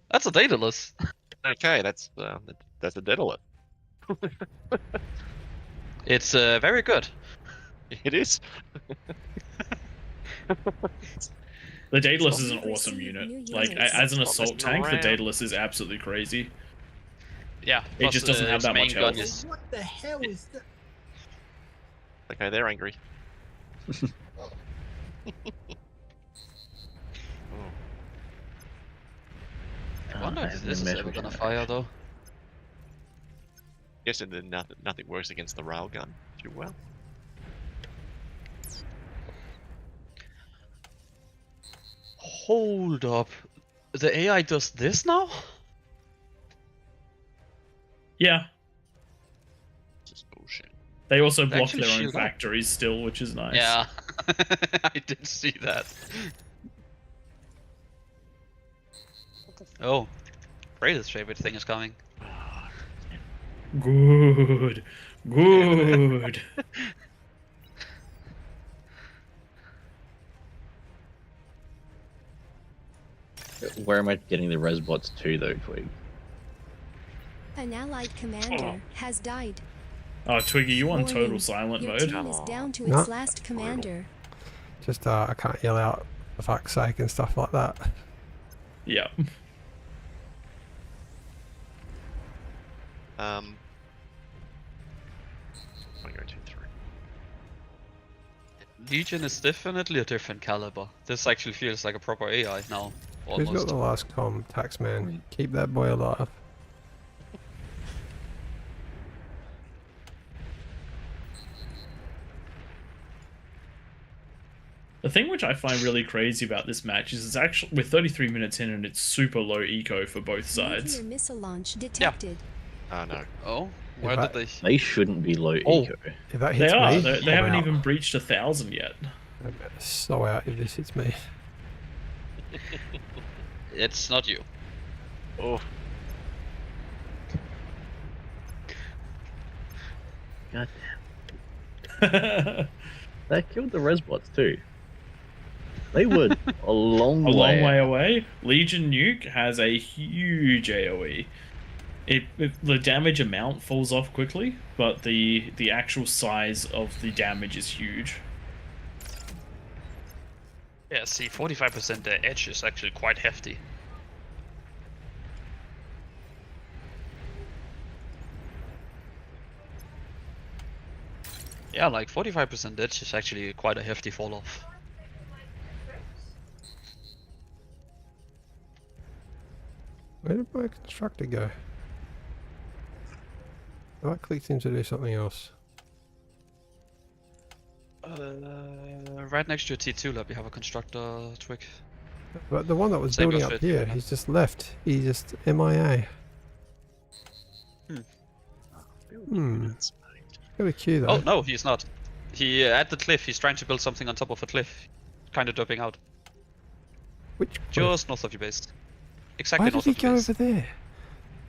That's a dataless. okay. That's a Daedalus. It's very good. It is. The Daedalus is You've an awesome received unit. new Like, units. as an Stop assault messing tank, the around. Daedalus is absolutely crazy. Yeah. It just doesn't have that much health. Is, What the hell is that? Okay, they're angry. I wonder I if have this no is ever metal gonna generation. fire though. Yes, and then nothing works against the railgun too well. Hold up. The AI does this now? Yeah. This is bullshit. They also They block actually their own shoot up. factories still, which is nice. Yeah. I did see that. Oh. Raider's favorite thing is coming. Good. Good. Where am I getting the resbots to though, Twig? An allied commander has died. Oh, Twiggy, you on total Warning, silent your mode? team is down to No. its last commander. Just I can't yell out for fuck's sake and stuff like that. Yeah. I'm going 2, 3. Legion is definitely a different caliber. This actually feels like a proper AI now. Who's got Almost. the last comm? Taxman. Keep that boy alive. The thing which I find really crazy about this match is it's actually we're 33 minutes in and it's super low eco for both sides. Nuclear missile launch detected. Oh no. Oh, where that- did They shouldn't be low Oh. eco. If that They hits are. me, They I'm haven't out. even breached 1,000 yet. I'm so out if this hits me. It's not you. Oh. God damn. They killed the resbots too. They were a long A long way. way away. Legion Nuke has a huge AoE. The damage amount falls off quickly, but the actual size of the damage is huge. Yeah, see, 45% the edge is actually quite hefty. Yeah, like 45% edge is actually quite a hefty fall off. Where did my constructor go? Oh, I clicked him to do something else. Right next to your T2 lab, you have a constructor twig. But the one that was Same building goes up for here, Athena. he's just left. He's just MIA. Got a queue though. Oh no, he's not. He at the cliff. He's trying to build something on top of a cliff, kind of dropping out. Which cliff? Just north of your base. Exactly Why did north he of your go base. over there?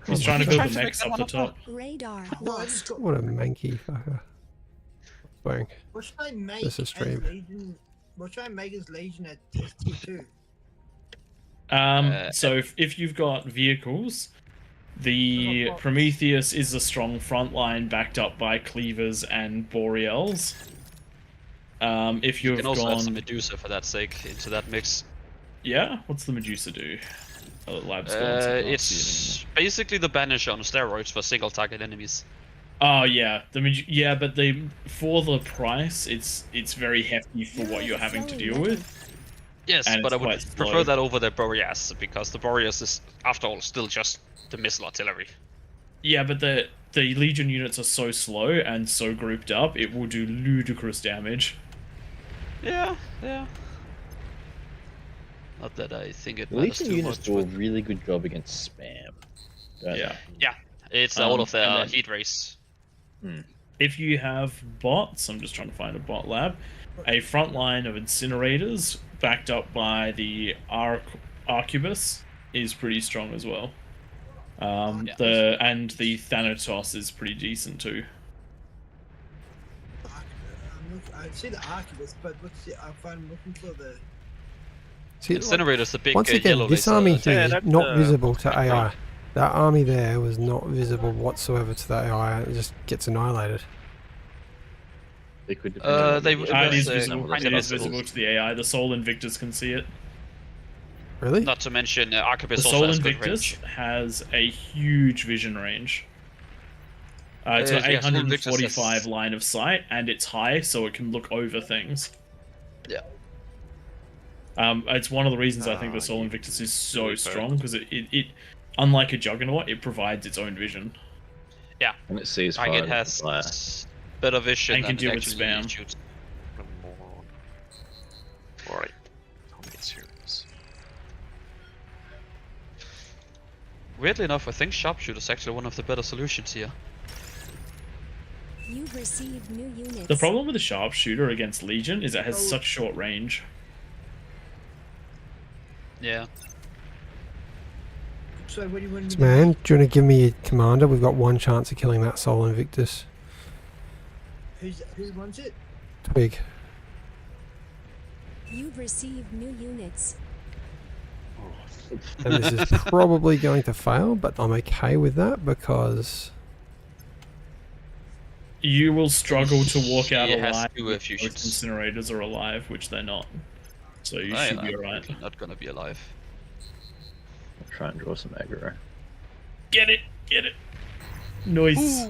He's Oh, trying to my build God. the next up the top. Radar No, I lost. just got. What a manky fucker. Bang. What should I make This is as stream. Legion? What should I make as Legion at ST2? So if you've got vehicles, the Prometheus is a strong front line backed up by Cleavers and Boreals. If You you've can also add some gone, Medusa for that sake into that mix. yeah, what's the Medusa do? Oh, Lab's gone, so I can't see It's basically the Banisher on steroids for single target enemies. it anymore. Oh yeah, yeah, but for the price, it's very hefty for what you're having to deal with. Yes, And but it's I would quite slow. prefer that over the Boreas because the Boreas is, after all, still just the missile artillery. Yeah, but the Legion units are so slow and so grouped up, it will do ludicrous damage. Yeah, yeah. Not that I think it The matters Legion too units much. do a But really good job against spam. don't Yeah. yeah, it's all of and their then- heat race. If you have bots, I'm just trying to find a bot lab, a front line of incinerators backed up by the Arquebus is pretty strong as well. The Thanatos is pretty decent too. I see the Archivist, but what's the? I'm looking for the. See, Incinerator's the big once again, yellow this laser. army here Yeah, is that's, not visible to AI. That army there was not visible whatsoever to the AI. It just gets annihilated. They could It It is was, visible. kind It of is visible to the AI. The Soul Invictus can see it. Really? Not to mention Arquebus The also Soul has good Invictus range. has a huge vision range. It's got Yeah, Soul Invictus 845 has- line of sight, and it's high, so it can look over things. Yeah. It's one of the reasons I think the Soul Invictus is so strong, because it unlike a Juggernaut, it provides its own vision. Yeah, And it sees fire. Target has better vision And can and deal it with actually spam. shoots. Alright. How many serious? Weirdly enough, I think sharpshooter is actually one of the better solutions here. You've received new units. The problem with the Sharpshooter against Legion is it has such short range. Yeah. So what do you want to do? Man, do you want to give me a commander? We've got one chance of killing that Soul Invictus. Who wants it? Twig. You've received new units. And this is probably going to fail, but I'm okay with that because You will struggle to walk out He has alive. two If fusions. both incinerators are alive, which they're not. So you I should be am alright. really not gonna be alive. I'll try and draw some aggro. Get it! Get it! Nice.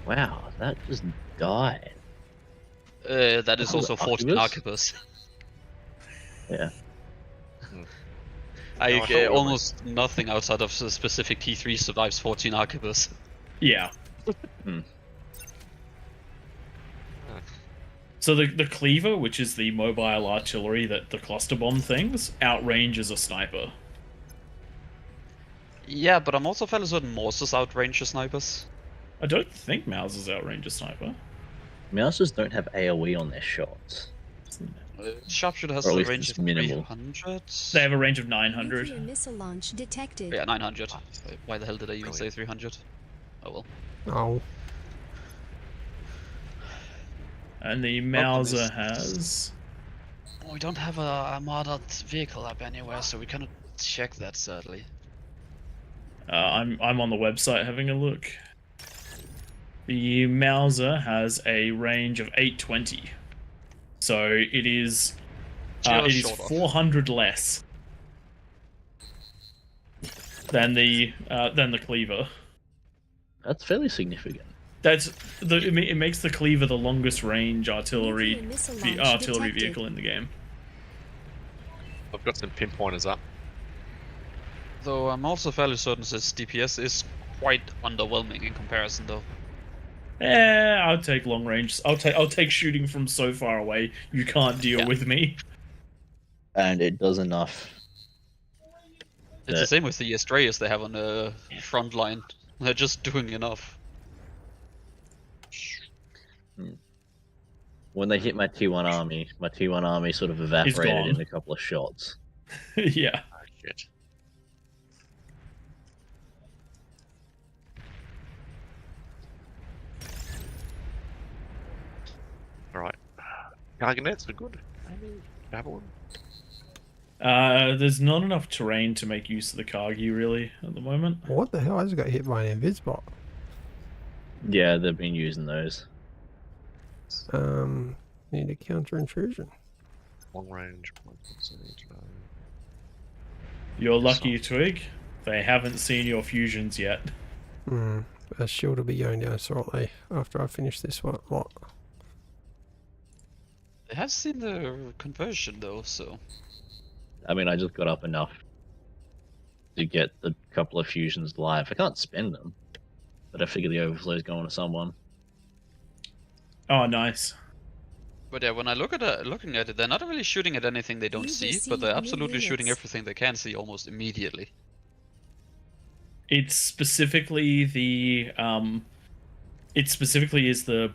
Wow, that just died. That is Oh, also 14 Arquebus? arquebus. Yeah. I No, I thought we were almost nothing outside of the specific T3 survives 14 arquebus. Yeah. Hmm. So the cleaver, which is the mobile artillery that the cluster bomb things, outranges a sniper. Yeah, but I'm also fairly certain Morses outrange the snipers. I don't think Mauser's outrange a sniper. Mousers don't have AoE on their shots. Sharpshooter has Or at a least range it's of minimal. 300. They have a range of 900. Nuclear missile launch detected. Yeah, 900. Why the hell did I even say 300? Oh well. Oh. And the Mauser has... Oh, we don't have a armored vehicle up anywhere, so we cannot check that, sadly. I'm on the website having a look. The Mauser has a range of 820. So it is... it is 400 less than the cleaver. That's fairly significant. That's it makes the cleaver the longest range artillery Nuclear missile launch detected. vehicle in the game. I've got some pinpointers up. Though I'm also fairly certain this DPS is quite underwhelming in comparison, though. I'll take long range. I'll take shooting from so far away. You can't deal with me. And it does enough. It's the same with the Astraeus they have on the front line. They're just doing enough. When they hit my T1 army sort of evaporated gone. in a couple of shots. Yeah. Oh, shit. Alright. Cargonets are good. Babylon. There's not enough terrain to make use of the Kargi really at the moment. What the hell? I just got hit by an invis bot. Yeah, they've been using those. Need a counter intrusion. Long range. You're lucky, Twig. They haven't seen your fusions yet. A shield will be going down shortly after I finish this one. What? They have seen the conversion, though, so... I mean, I just got up enough to get the couple of fusions live. I can't spend them, but I figure the overflow's going to someone. Oh, nice. But yeah, when I looking at it, they're not really shooting at anything they don't You've see, received but they're new absolutely shooting units. everything they can see almost immediately. It's specifically the it specifically is the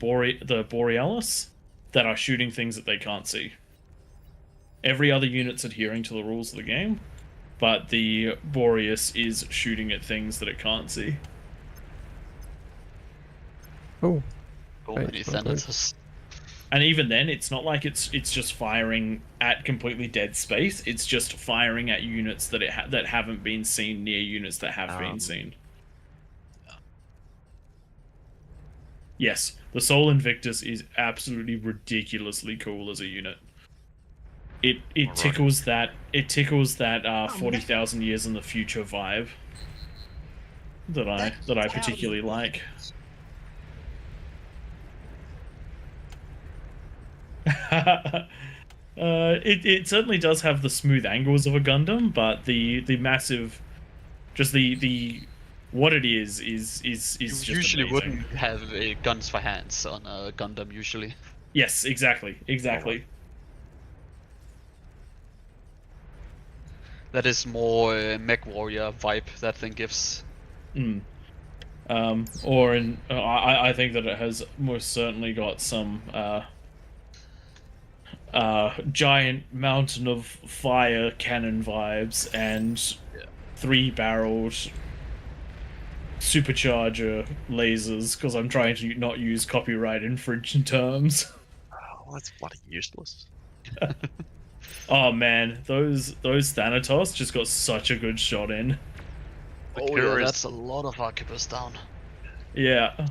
Borealis that are shooting things that they can't see. Every other unit's adhering to the rules of the game, but the Boreas is shooting at things that it can't see. Oh. So Right, many okay. senators. And even then, it's not like it's just firing at completely dead space. It's just firing at units that that haven't been seen near units that have been seen. Yes, the Sol Invictus is absolutely ridiculously cool as a unit. It tickles that 40,000 years in the future vibe that I particularly like. It certainly does have the smooth angles of a Gundam, but the massive, just the what it is just usually amazing. wouldn't have guns for hands on a Gundam usually. Yes, exactly. That is more mech warrior vibe that thing gives. Or in I think that it has most certainly got some giant mountain of fire cannon vibes and 3-barreled supercharger lasers, because I'm trying to not use copyright infringement terms. Oh, that's bloody useless. Oh man, those Thanatos just got such a good shot in. Oh yeah, that's a lot of arquebus down. Yeah.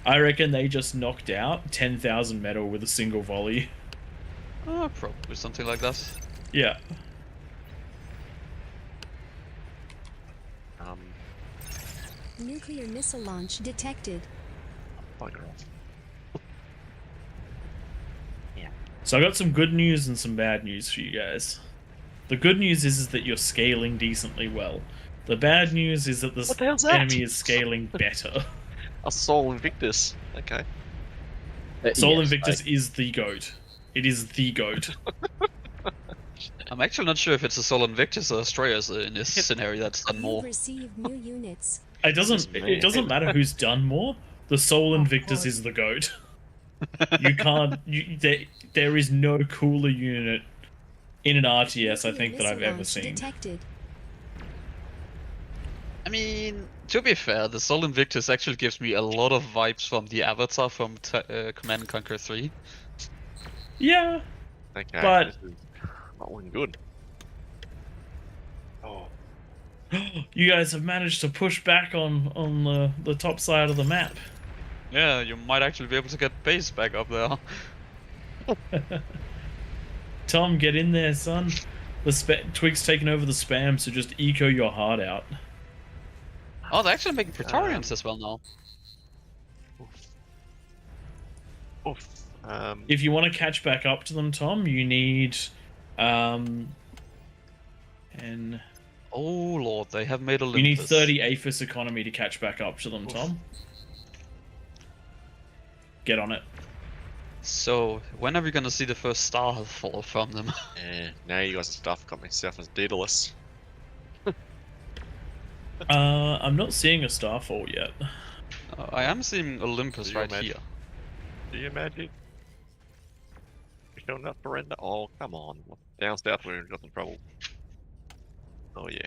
I reckon they just knocked out 10,000 metal with a single volley. Probably something like that. Yeah. Nuclear missile launch detected. Bugger off. So I got some good news and some bad news for you guys. The good news is that you're scaling decently well. The bad news is that What the hell's that? enemy is scaling better. A Soul Invictus. Okay. Soul Yes, Invictus is the GOAT. It is the GOAT. I'm actually not sure if it's a Sol Invictus or Astraeus in this scenario that's done You've more. received new units. It doesn't matter who's done more. The Soul Invictus is the GOAT. You can't. There is no cooler unit in an RTS I think that I've ever seen. Detected. I mean, to be fair, the Sol Invictus actually gives me a lot of vibes from the Avatar from Command & Conquer 3. Yeah. Okay. But this is not looking good. Oh. you guys have managed to push back on the top side of the map. Yeah, you might actually be able to get base back up there. Tom, get in there, son. The Twig's taking over the spam, so just eco your heart out. Oh, they're actually making Praetorians as well now. Oof. If you want to catch back up to them, Tom, you need and oh lord, they have made Olympus. you need 30 APHIS economy to catch back up to them, Tom. Get on it. So, when are we gonna see the first star fall from them? Now you guys stuff got myself as Daedalus. I'm not seeing a starfall yet. I am seeing Olympus right here. Do you imagine? You showing up for render? Oh, come on. Down south we're in some trouble. Oh yeah.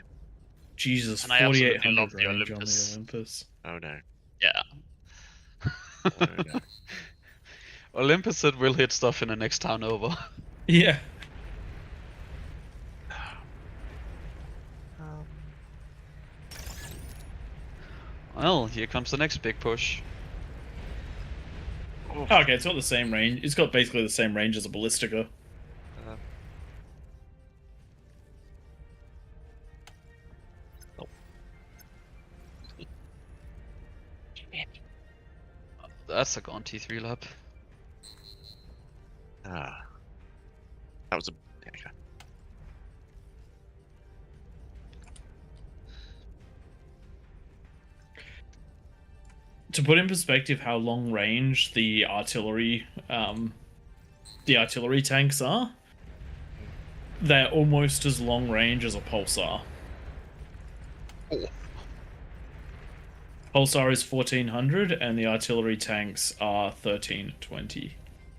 Jesus, And I absolutely 4,800 love the range on the Olympus. Olympus. Oh no. Yeah. Oh no. Olympus said we'll hit stuff in the next town over. Yeah. Well, here comes the next big push. Okay, it's got the same range. It's got basically the same range as a Ballistica. That's a gone T3 lap. That was a... Okay. To put in perspective how long range the artillery tanks are, they're almost as long range as a pulsar. Oh. Pulsar is 1400 and the artillery tanks are 1320.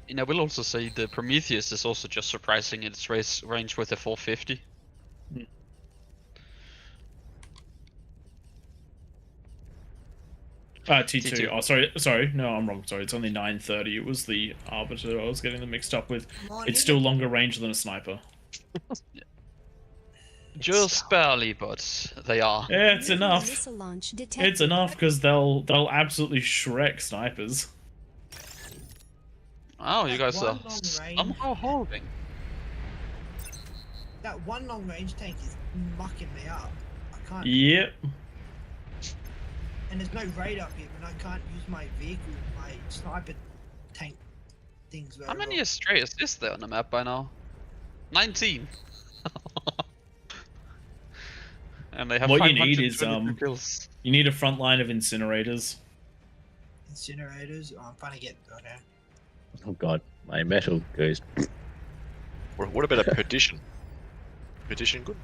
And I will also say the Prometheus is also just surprising in its range with a 450. T2. Oh, sorry. No, I'm wrong. Sorry, it's only 930. It was the Arbiter I was getting them mixed up with. It's still longer range than a sniper. Just barely, but they are. Yeah, it's enough. Missile launch detected. It's enough because they'll absolutely shrek snipers. Oh, you guys One are long range. somehow holding. That one long range tank is mucking me up. I can't. Yep. And there's no radar here, and I can't use my vehicle, my sniper tank things very How many well. Astraeus is there on the map by now? 19. And they have What you need is 522 kills. you need a front line of incinerators. Incinerators? Oh, I'm trying to get... Okay. Oh god, my metal goes. What about a Perdition? Perdition good?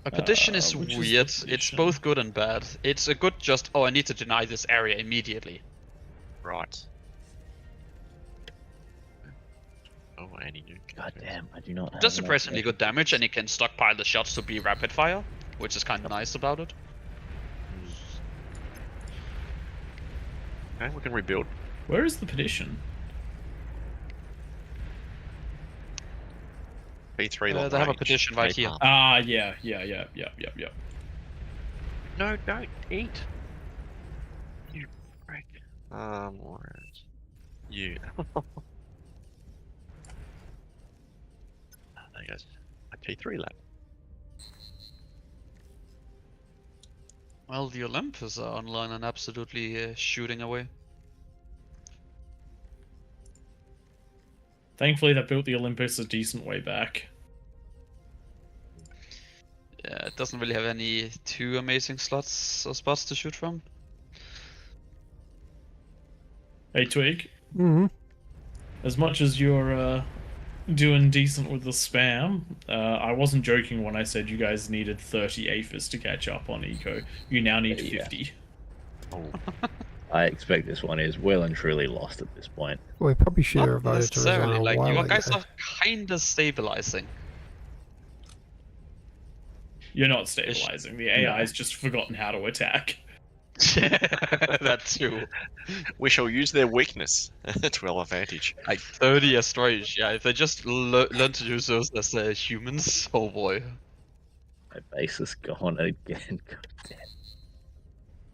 A petition is which is weird. the It's petition? both good and bad. It's a good just, oh, I need to deny this area immediately. Right. Oh, Annie Nuke. God damn, I do not. It have does enough surprisingly metal. good damage, and you can stockpile the shots to be rapid fire, which is kind of nice about it. Okay, we can rebuild. Where is the petition? P3 long they have a range, petition right here. napalm. Ah, yeah. No, don't eat. You prick. Whereas you. There goes a T3 lab. Well, the Olympus are online and absolutely shooting away. Thankfully, they built the Olympus a decent way back. Yeah, it doesn't really have any too amazing slots or spots to shoot from. Hey, Twig. Mm-hmm. As much as you're doing decent with the spam, I wasn't joking when I said you guys needed 30 APHIS to catch up on Eco. You now need 50. Oh. I expect this one is well and truly lost at this point. Well, we probably should Not have voted to resign necessarily, a like, while you ago. guys are kinda stabilizing. You're not stabilizing. The AI's just forgotten how to attack. That too. We shall use their weakness to our advantage. Like 30 astrology, yeah, if they just learn to use those as humans, oh boy. My base is gone again.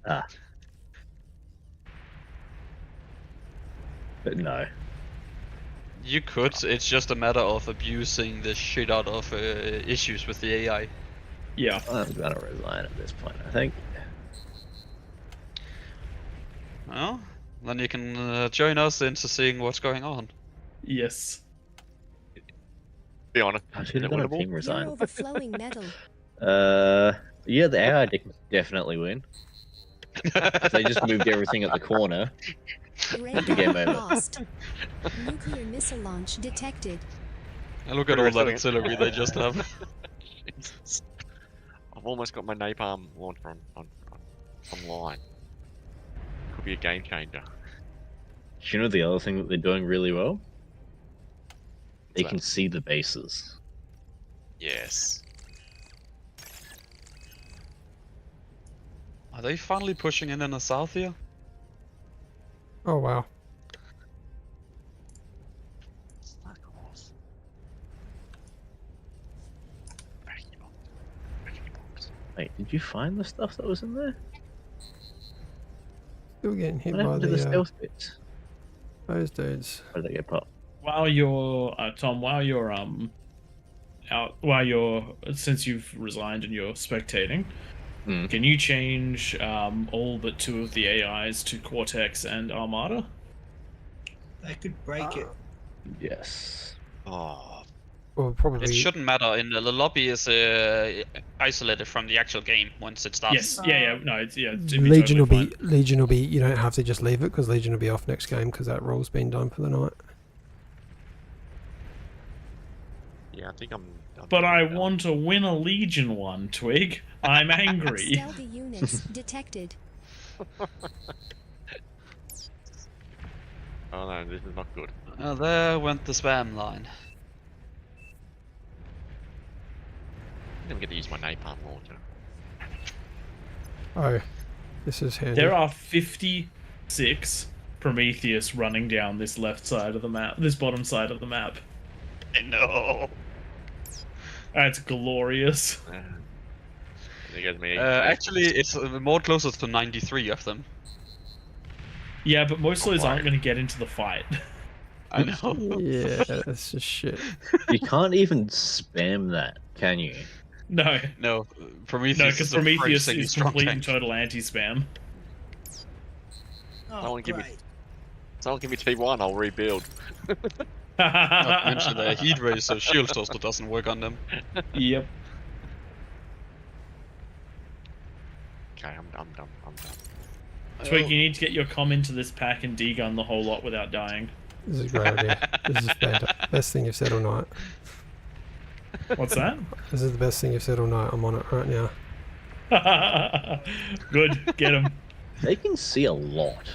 Ah. But no. You could, it's just a matter of abusing the shit out of issues with the AI. Yeah. I'm gonna resign at this point, I think. Well, then you can join us into seeing what's going on. Yes. Be honest. I should have done a team You're resign. overflowing metal. Yeah, the AI definitely win. If they just moved everything at the corner. Radar Game over. lost. Nuclear missile launch detected. And look at all that artillery they just have. Jesus. I've almost got my napalm launcher online. Could be a game changer. Do you know the other thing that they're doing really well? They can see the bases. Yes. Are they finally pushing in the south here? Oh, wow. Fuck off. Wait, did you find the stuff that was in there? Still getting hit What by happened to the the stealth bits? those dudes. Where did they get popped? While you're Tom, while you're since you've resigned and you're spectating, can you change all but 2 of the AIs to Cortex and Armada? I could break it. Yes. Oh, Well, probably. It shouldn't matter. In the lobby is isolated from the actual game once it starts. Yes. Yeah. No. It'd be Legion totally will be Legion will be. You don't have to just leave it because Legion will be off next game because that role's been done for the night. yeah, I think I'm But I want to win a Legion one, Twig. I'm angry. Stealthy units detected. Oh no, this is not good. There went the spam line. I didn't get to use my napalm launcher. Oh, this is handy. There are 56 Prometheus running down this left side of the map, this bottom side of the map. I know. That's glorious. There goes me. Actually, it's more closer to 93 of them. Yeah, but most of those aren't going to get into the fight. I know. Yeah, that's just shit. You can't even spam that, can you? No. No, Prometheus. No, because is a Prometheus pretty is strong complete tank. and total anti-spam. Oh, Someone give me- great. Someone give me T1, I'll rebuild. Not to mention the heat ray, so shield toaster doesn't work on them. Yep. Okay, I'm done. Twig, you need to get your comm into this pack and degun the whole lot without dying. This is a great idea. This is fantastic. Best thing you've said all night. What's that? This is the best thing you've said all night. I'm on it right now. Good, get him. They can see a lot.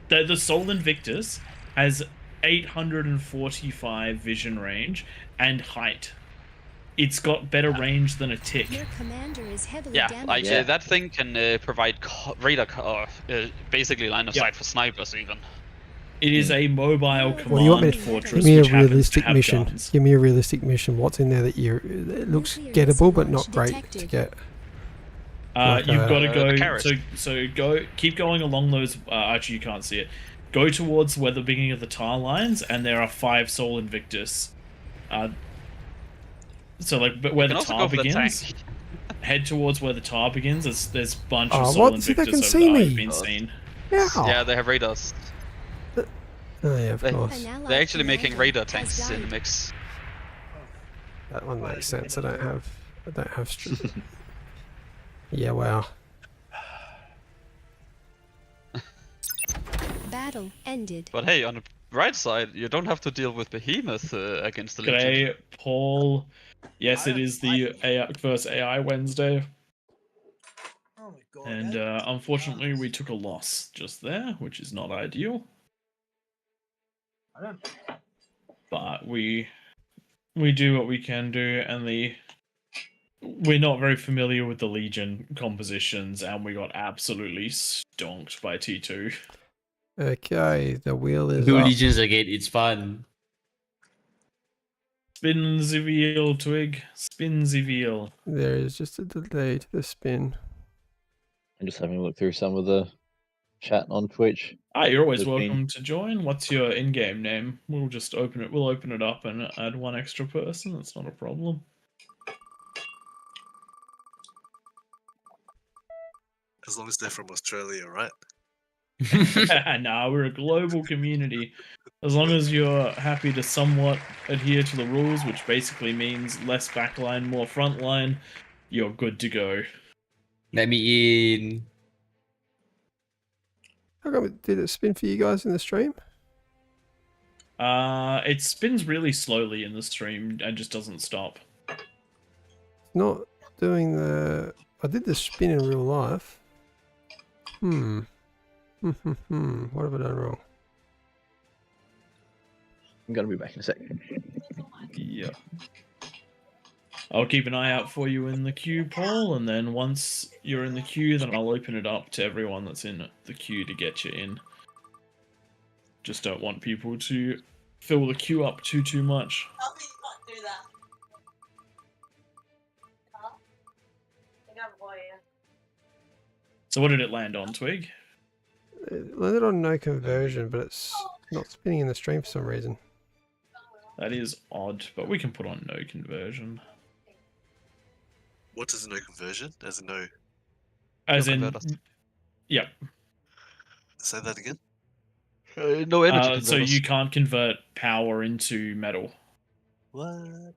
The Sol Invictus has 845 vision range and height. It's got better range than a tick. Your commander is heavily Yeah, damaged. like Yeah. that thing can provide radar, basically line of Yep. sight for snipers even. It is a mobile What do you want me command to fortress. give me a which happens to realistic have mission? guns. Give me a realistic mission. What's in there that it looks gettable but not great to get? Like You've got to the go. carrot. So keep going along those. Actually, you can't see it. Go towards where the beginning of the tar lines, and there are 5 Soul Invictus. So like, but where You the can also tar go for the begins, tank. head towards where the tar begins. There's a bunch Oh, of Soul what? See, they Invictus can over see there. me. I've been seen. How? Yeah, they have radars. Oh yeah, of They- course. They're actually making radar tanks in the mix. That one makes sense. I don't have. Yeah, wow. Battle ended. But hey, on the right side, you don't have to deal with Behemoth against the Legion. G'day, Paul. Yes, it is the first AI Wednesday, Oh my god. and unfortunately, we took a loss just there, which is not ideal. I don't. But we do what we can do, and we're not very familiar with the Legion compositions, and we got absolutely stonked by T2. Okay, the wheel is Do up. Legions again, it's fun. Spin the wheel, Twig. Spin the wheel. There is just a delay to the spin. I'm just having a look through some of the chat on Twitch. You're always There's been- welcome to join. What's your in-game name? We'll just open it. We'll open it up and add one extra person. That's not a problem. As long as they're from Australia, right? Nah, we're a global community. As long as you're happy to somewhat adhere to the rules, which basically means less backline, more frontline, you're good to go. Let me in. How come did it spin for you guys in the stream? It spins really slowly in the stream and just doesn't stop. Not doing the. I did the spin in real life. What have I done wrong? I'm gonna be back in a second. Yeah. I'll keep an eye out for you in the queue, Paul, and then once you're in the queue, then I'll open it up to everyone that's in the queue to get you in. Just don't want people to fill the queue up too much. Help me not do that. Huh? I got a boy, yeah. So what did it land on, Twig? It landed on no conversion, but it's not spinning in the stream for some reason. That is odd, but we can put on no conversion. What is no conversion? As in no. As No in, converters. yep. Say that again. No energy. So you can't convert power into metal. What?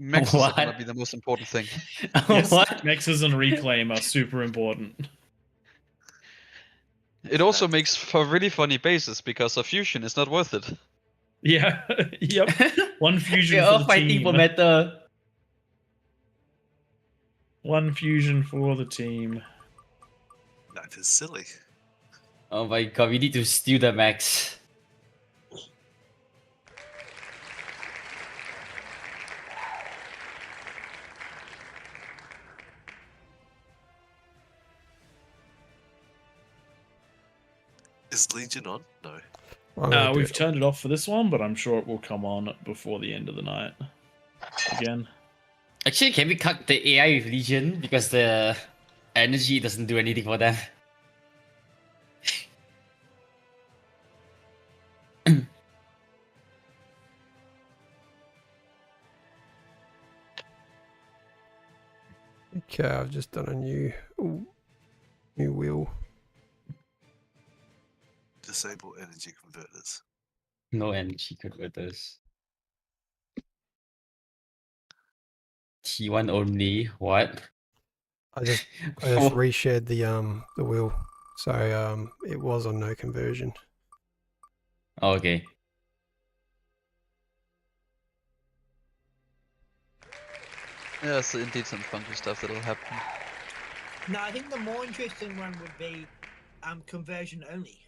Mexes are What? gonna be the most important thing. Yes, What? Mexes and reclaim are super important. It also makes for really funny bases because a fusion is not worth it. Yeah, yep. One fusion We're for all the fighting team. for metal. One fusion for the team. That is silly. Oh my god, we need to steal the max. Is Legion on? No. I'm gonna do We've it. turned it off for this one, but I'm sure it will come on before the end of the night. Again. Actually, can we cut the AI with Legion? Because the energy doesn't do anything for them. Okay, I've just done a new wheel. Disable energy converters. No energy converters. T1 only. What? I just reshared the wheel, so it was on no conversion. Oh, okay. Yeah, so indeed some funky stuff that'll happen. No, I think the more interesting one would be conversion only.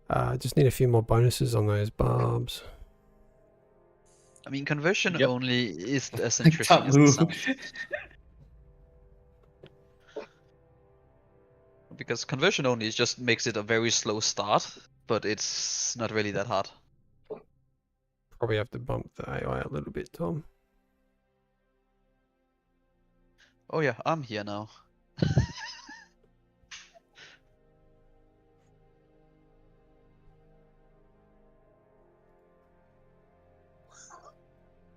I just need a few more bonuses on those barbs. I mean, conversion Yep. only is as interesting as it Taboo. sounds. Because conversion only just makes it a very slow start, but it's not really that hard. Probably have to bump the AI a little bit, Tom. Oh yeah, I'm here now.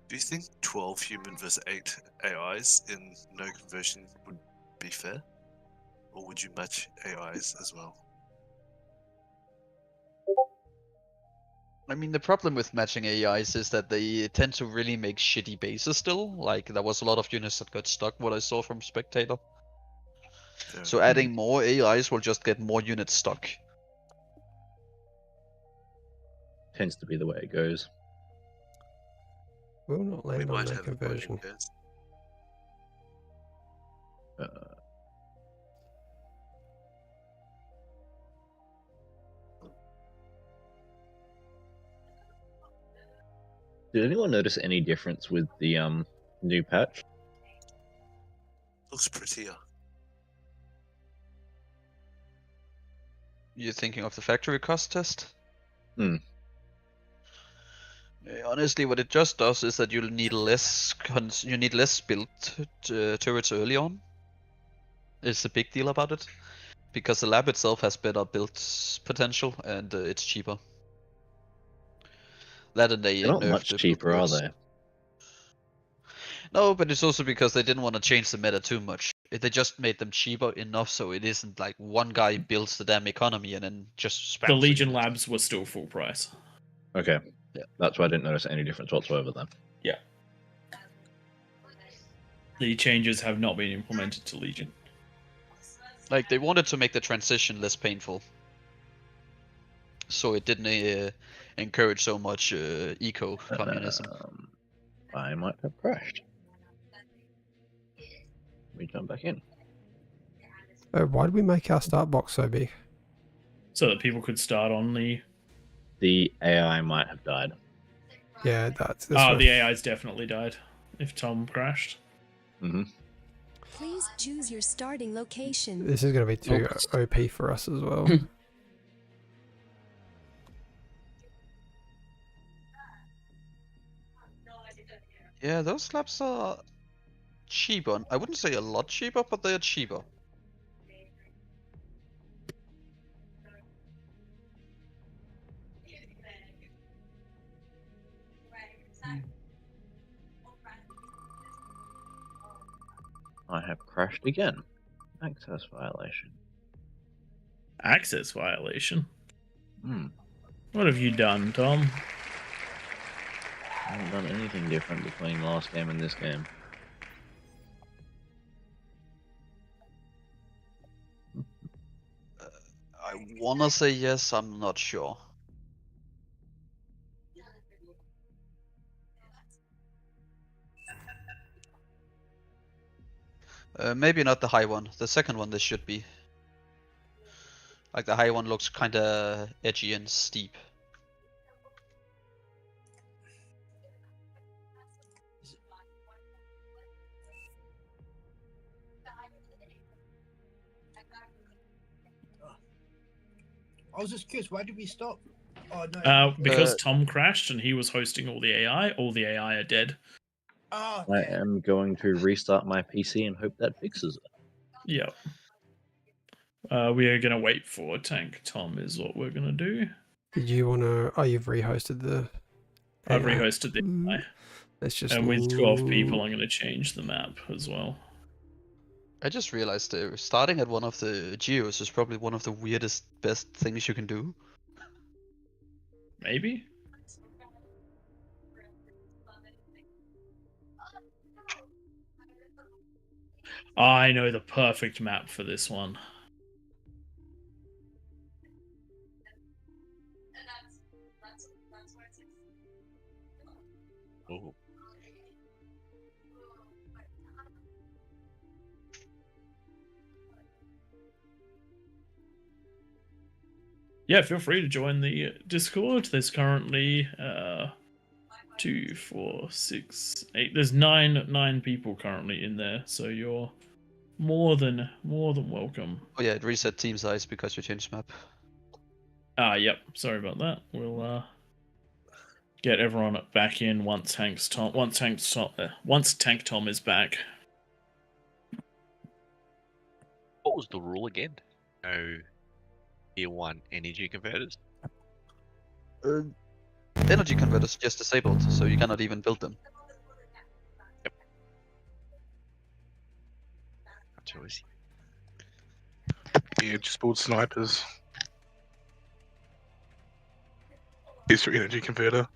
Do you think 12 human versus 8 AIs in no conversion would be fair? Or would you match AIs as well? I mean, the problem with matching AIs is that they tend to really make shitty bases still. Like, there was a lot of units that got stuck, what I saw from Spectator. Yeah. So adding more AIs will just get more units stuck. Tends to be the way it goes. Will not We land on might no have conversion. case. Did anyone notice any difference with the new patch? Looks prettier. You're thinking of the factory cost test? Hmm. Honestly, what it just does is that you'll need less built turrets early on. It's a big deal about it, because the lab itself has better build potential and it's cheaper. That and they They're not nerfed much the cheaper, are turrets. they? No, but it's also because they didn't want to change the meta too much. They just made them cheaper enough so it isn't like one guy builds the damn economy and then just spams The it. Legion labs were still full price. Okay. Yeah. That's why I didn't notice any difference whatsoever then. Yeah. The changes have not been implemented to Legion. Like, they wanted to make the transition less painful. So it didn't encourage so much eco-communism. I might have crashed. We jump back in. Oh, why did we make our start box so big? So that people could start on the... The AI might have died. Yeah, that's this Oh, one. the AI's definitely died if Tom crashed. Mm-hmm. Please choose your starting location. This is going to be too OP for us as well. Yeah, those slabs are cheaper. I wouldn't say a lot cheaper, but they are cheaper. I have crashed again. Access violation. Access violation? Hmm. What have you done, Tom? I haven't done anything different between last game and this game. I wanna say yes, I'm not sure. Maybe not the high one. The second one, this should be. Like, the high one looks kinda edgy and steep. I was just curious, why did we stop? Oh no. Because Tom crashed and he was hosting all the AI. All the AI are dead. Oh, I am going to restart my PC and hope that fixes it. Yep. We are going to wait for Tank Tom is what we're going to do. Did you want to... Oh, you've rehosted the... I've rehosted the AI. Let's just... And with 12 people, I'm going to change the map as well. I just realized starting at one of the geos is probably one of the weirdest, best things you can do. Maybe? I know the perfect map for this one. Oh. Yeah, feel free to join the Discord. There's currently 2, 4, 6, 8. There's nine people currently in there, so you're more than welcome. Oh yeah, it reset team size because you changed map. Yep. Sorry about that. We'll get everyone back in once Tank Tom is back. What was the rule again? No tier 1 energy converters. Energy converters just disabled, so you cannot even build them. Choice. Yeah, just build snipers. Is your energy converter?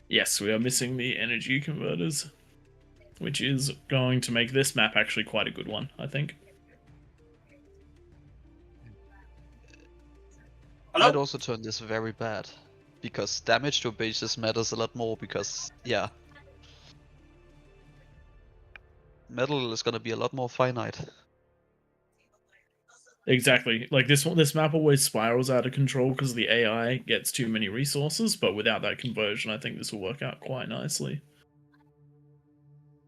Yes, we are missing the energy converters, which is going to make this map actually quite a good one, I think. I'd also turn this very bad, because damage to bases matters a lot more, because, yeah. Metal is gonna be a lot more finite. Exactly. Like this map always spirals out of control because the AI gets too many resources, but without that conversion, I think this will work out quite nicely.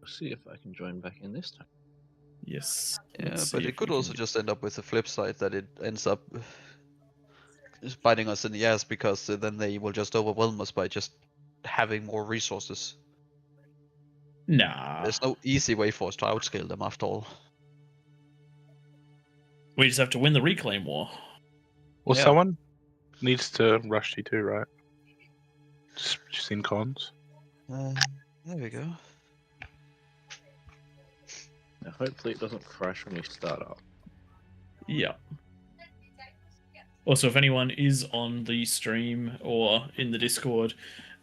Let's see if I can join back in this time. Yes. Yeah, but it could also just end up with the flip side, that it ends up just biting us in the ass, because then they will just overwhelm us by just having more resources. Nah. There's no easy way for us to outscale them after all. We just have to win the reclaim war. Well, Yeah. someone needs to rush T2, right? Just in cons. There we go. Now, hopefully it doesn't crash when we start up. Yeah. Also, if anyone is on the stream or in the Discord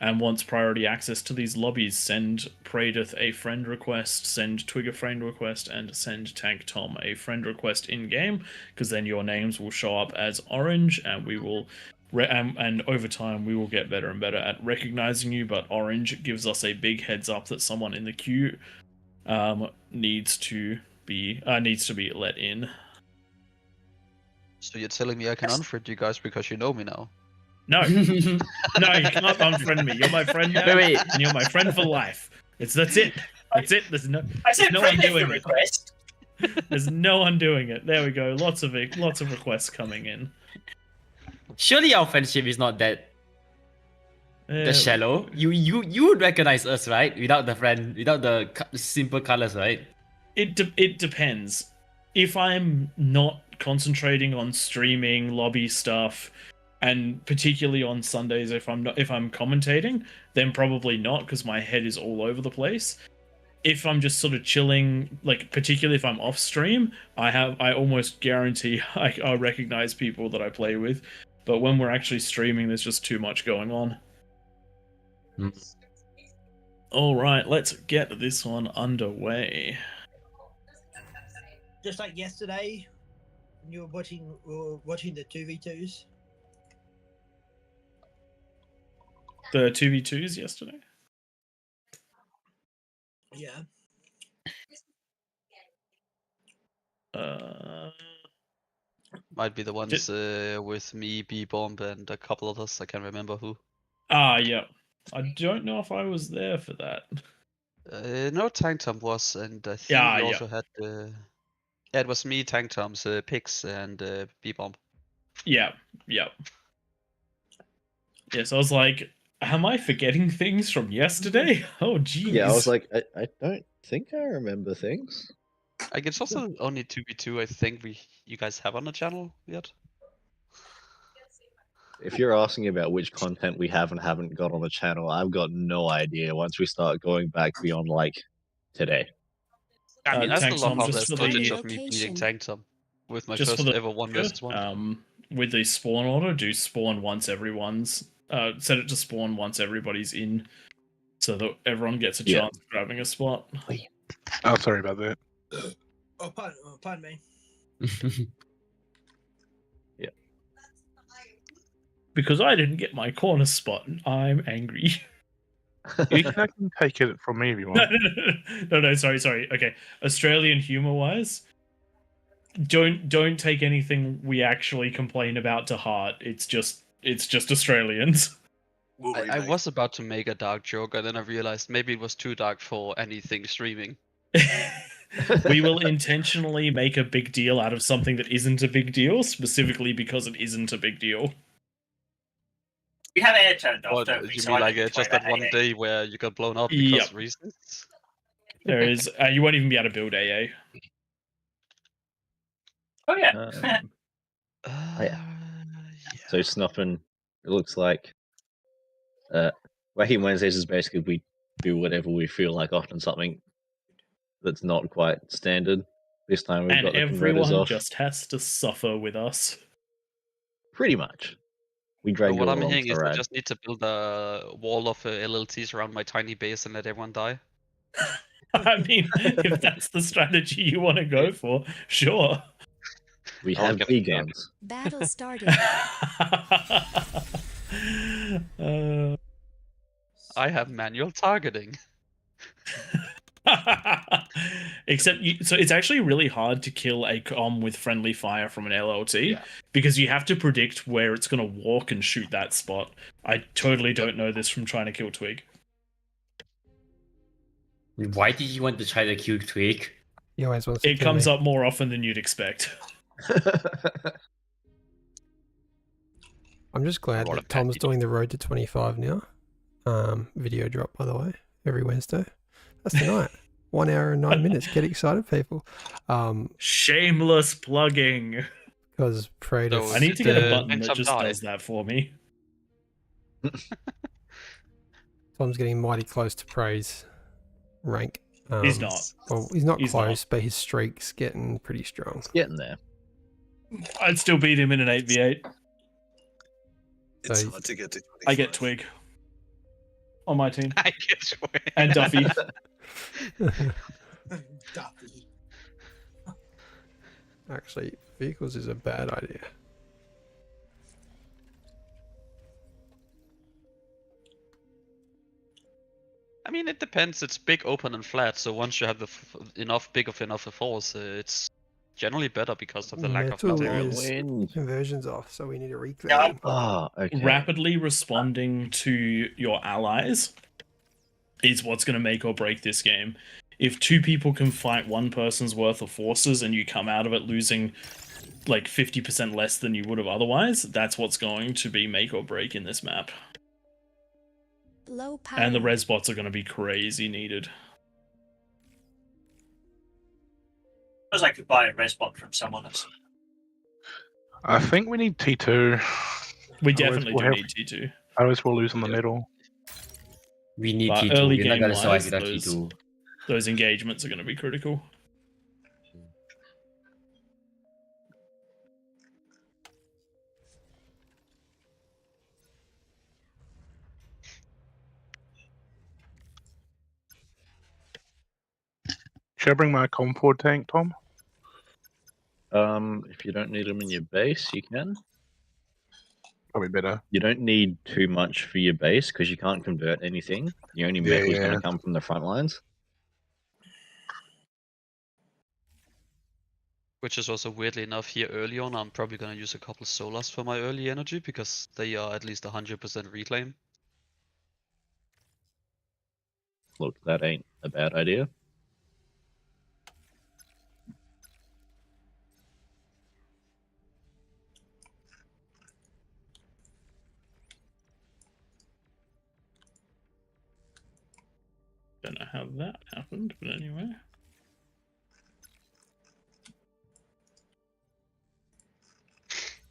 and wants priority access to these lobbies, send Pradith a friend request, send Twig a friend request, and send Tank Tom a friend request in-game, because then your names will show up as orange, and we will... and over time, we will get better and better at recognizing you, but orange gives us a big heads up that someone in the queue needs to be let in. So you're telling me I can unfriend you guys because you know me now? No. No, you cannot unfriend me. You're my friend now, Wait. and you're my friend for life. That's it. That's it. There's no friend undoing it. request. There's no undoing it. There we go. Lots of requests coming in. Surely our friendship is not that There shallow. You would recognize us, right? Without the simple colors, right? It depends. If I'm not concentrating on streaming lobby stuff, and particularly on Sundays if I'm commentating, then probably not, because my head is all over the place. If I'm just sort of chilling, like particularly if I'm off stream, I almost guarantee I recognize people that I play with. But when we're actually streaming, there's just too much going on. All right, let's get this one underway. Just like yesterday, when you were watching the 2v2s. The 2v2s yesterday? Yeah. Might be the ones with me, B-Bomb, and a couple others. I can't remember who. Yeah. I don't know if I was there for that. No, Tank Tom was, and I think we also had yeah, it was me, Tank Tom's, Pix, and B-Bomb. Yeah. Yes, I was like, am I forgetting things from yesterday? Oh, geez. Yeah, I was like, I don't think I remember things. Like, it's also only 2v2, I think you guys have on the channel yet. If you're asking about which content we have and haven't got on the channel, I've got no idea once we start going back beyond, like, today. I mean, I still love how there's for footage the of me beating Tank Tom with my just first for the ever 1v1. With the spawn order, do spawn once everyone's set it to spawn once everybody's in, so that everyone gets a chance of grabbing a spot. Oh, sorry about that. Oh, pardon me. Yeah. Because I didn't get my corner spot, I'm angry. You can take it from me if you want. No, sorry. Okay, Australian humor-wise, don't take anything we actually complain about to heart. It's just Australians. I was about to make a dark joke, and then I realized maybe it was too dark for anything streaming. We will intentionally make a big deal out of something that isn't a big deal, specifically because it isn't a big deal. We have air turned off, What, don't we? you So mean I like don't need to worry just that about one AA. day where you got blown up because Yep. reasons? There is. You won't even be able to build AA. Oh yeah. Yeah. So Snuffin, it looks like Wacky Wednesdays is basically we do whatever we feel like, often something that's not quite standard. This time we've And got the converters everyone off. just has to suffer with us. Pretty much. We drag What you I'm along hearing for is the I ride. just need to build a wall of LLTs around my tiny base and let everyone die. I mean, if that's the strategy you want to go for, sure. We I was have gonna big say- guns. Battle started. I have manual targeting. Except, so it's actually really hard to kill a comm with friendly fire from an LLT Yeah. because you have to predict where it's going to walk and shoot that spot. I totally don't know this from trying to kill Twig. Why did you want to try to kill Twig? He always wants to It kill comes me. up more often than you'd expect. I'm just glad What a that Tom's package. doing the road to 25 now. Video drop, by the way, every Wednesday. That's tonight. 1 hour and 9 minutes. Get excited, people. Shameless plugging. Because Praetor. I need to get a button Thanks, that I'm just die. does that for me. Tom's getting mighty close to Praise rank. He's not. Well, he's not He's close, but his streak's getting pretty strong. Getting there. I'd still beat him in an 8v8. It's So- hard to get to 25. I get Twig on my team. I guess. And Duffy. Duffy. Actually, vehicles is a bad idea. I mean, it depends. It's big, open, and flat. So once you have the big of enough force, it's generally better because of the lack of Metal material. is Wind. conversions off, so we need to reclaim. Yeah, Ah, okay. Rapidly responding to your allies is what's going to make or break this game. If two people can fight one person's worth of forces and you come out of it losing like 50% less than you would have otherwise, that's what's going to be make or break in this map. Low power. And the res bots are going to be crazy needed. Suppose I could buy a res bot from someone else. I think we need T2. We Otherwise definitely we'll do have- need T2. Otherwise we'll lose in the middle. We need But T2. early We're not game gonna survive wise, without those- T2. Those engagements are going to be critical. Should I bring my Comfort tank, Tom? If you don't need them in your base, you can. Probably better. You don't need too much for your base because you can't convert anything. The only Yeah, metal is going yeah. to come from the front lines. Which is also weirdly enough here early on, I'm probably gonna use a couple solars for my early energy because they are at least 100% reclaim. Look, that ain't a bad idea. Don't know how that happened, but anyway.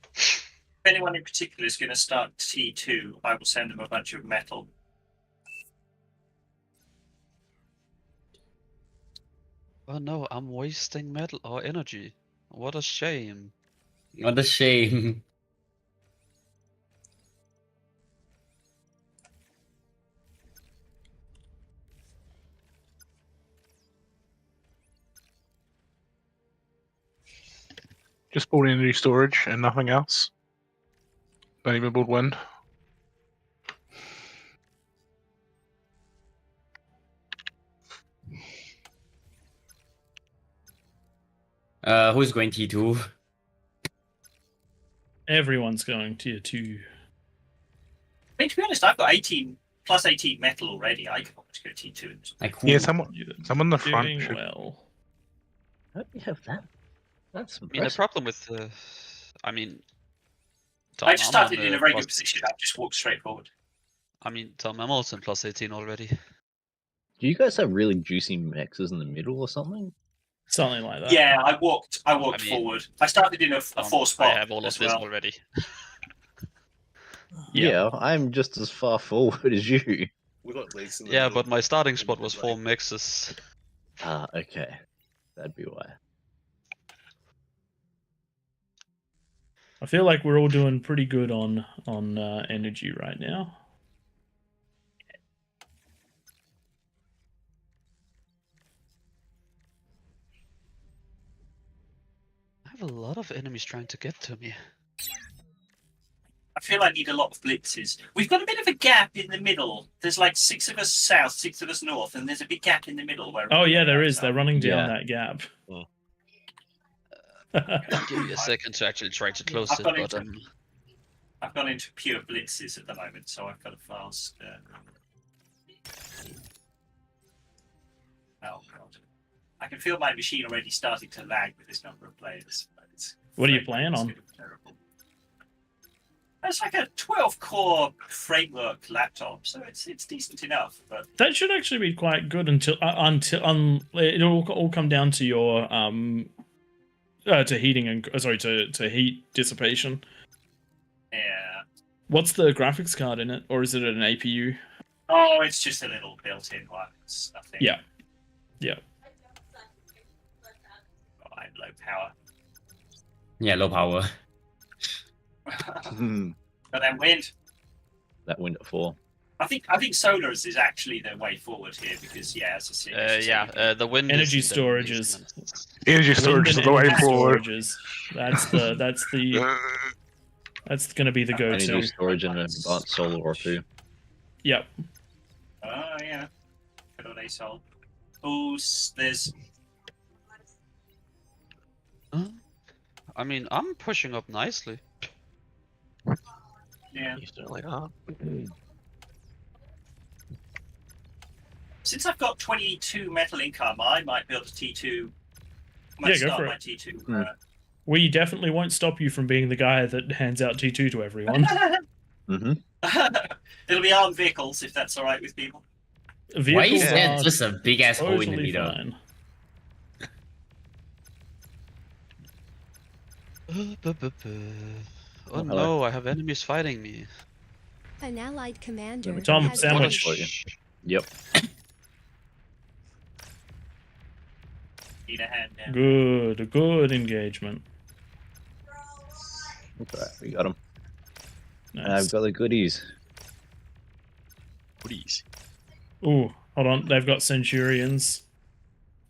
If anyone in particular is going to start T2, I will send them a bunch of metal. Oh no, I'm wasting metal or energy. What a shame. What a shame. Just build energy storage and nothing else. Don't even build wind. Who's going T2? Everyone's going tier 2. I mean, to be honest, I've got 18 plus 18 metal already. I could almost go T2 in this. Like Yeah, someone in the front Doing should. well. How do you have that? That's I mean, the impressive. problem with I mean, I just Tom, I'm started on, in a very plus- good position. I just walked straight forward. I mean, Tom, I'm also in plus 18 already. Do you guys have really juicy mexes in the middle or something? Something like that. Yeah, I walked I mean, forward. I started in a Tom, 4 spot I have all of as this well. already. Yeah, I'm just as far forward as you. We got legs in the Yeah, middle. but my starting spot was Like- 4 mixes. Ah, okay. That'd be why. I feel like we're all doing pretty good on energy right now. I have a lot of enemies trying to get to me. I feel I need a lot of blitzes. We've got a bit of a gap in the middle. There's like 6 of us south, 6 of us north, and there's a big gap in the middle where. Oh yeah, there is. They're running down that gap. Give me a second to actually try to close I've it, gone but into- I've gone into pure blitzes at the moment, so I've got a fast. Oh god, I can feel my machine already starting to lag with this number of players. What are you playing on? Terrible. It's like a 12-core framework laptop, so it's decent enough. But That should actually be quite good until it'll all come down to your to heating and to heat dissipation. yeah, What's the graphics card in it, or is it an APU? oh, it's just a little built-in one. It's nothing. Yeah, yeah. Oh, I'm low power. Yeah, low power. But then wind. That wind at 4. I think solar is actually the way forward here because as I see. the wind Energy is storage is Energy storage is the way forward. That's going to be the go-to. Energy storage and advanced solar or 2. Yep. Oh yeah. Good old ASOL. Oh, there's. I mean, I'm pushing up nicely. Yeah. You certainly are. Since I've got 22 metal income, I might build a T2. I might Yeah, go start for my it. T2. We definitely won't stop you from being the guy that hands out T2 to everyone. It'll be armed vehicles if that's all right with people. Why is Vehicles there are just a big ass hole in the totally middle? fine. Oh no, I have enemies fighting me. An allied commander Tom, has sandwich. Yep. Need a hand down. Good engagement. Okay, we got him. And Nice. I've got the goodies. Goodies. Ooh, hold on. They've got Centurions.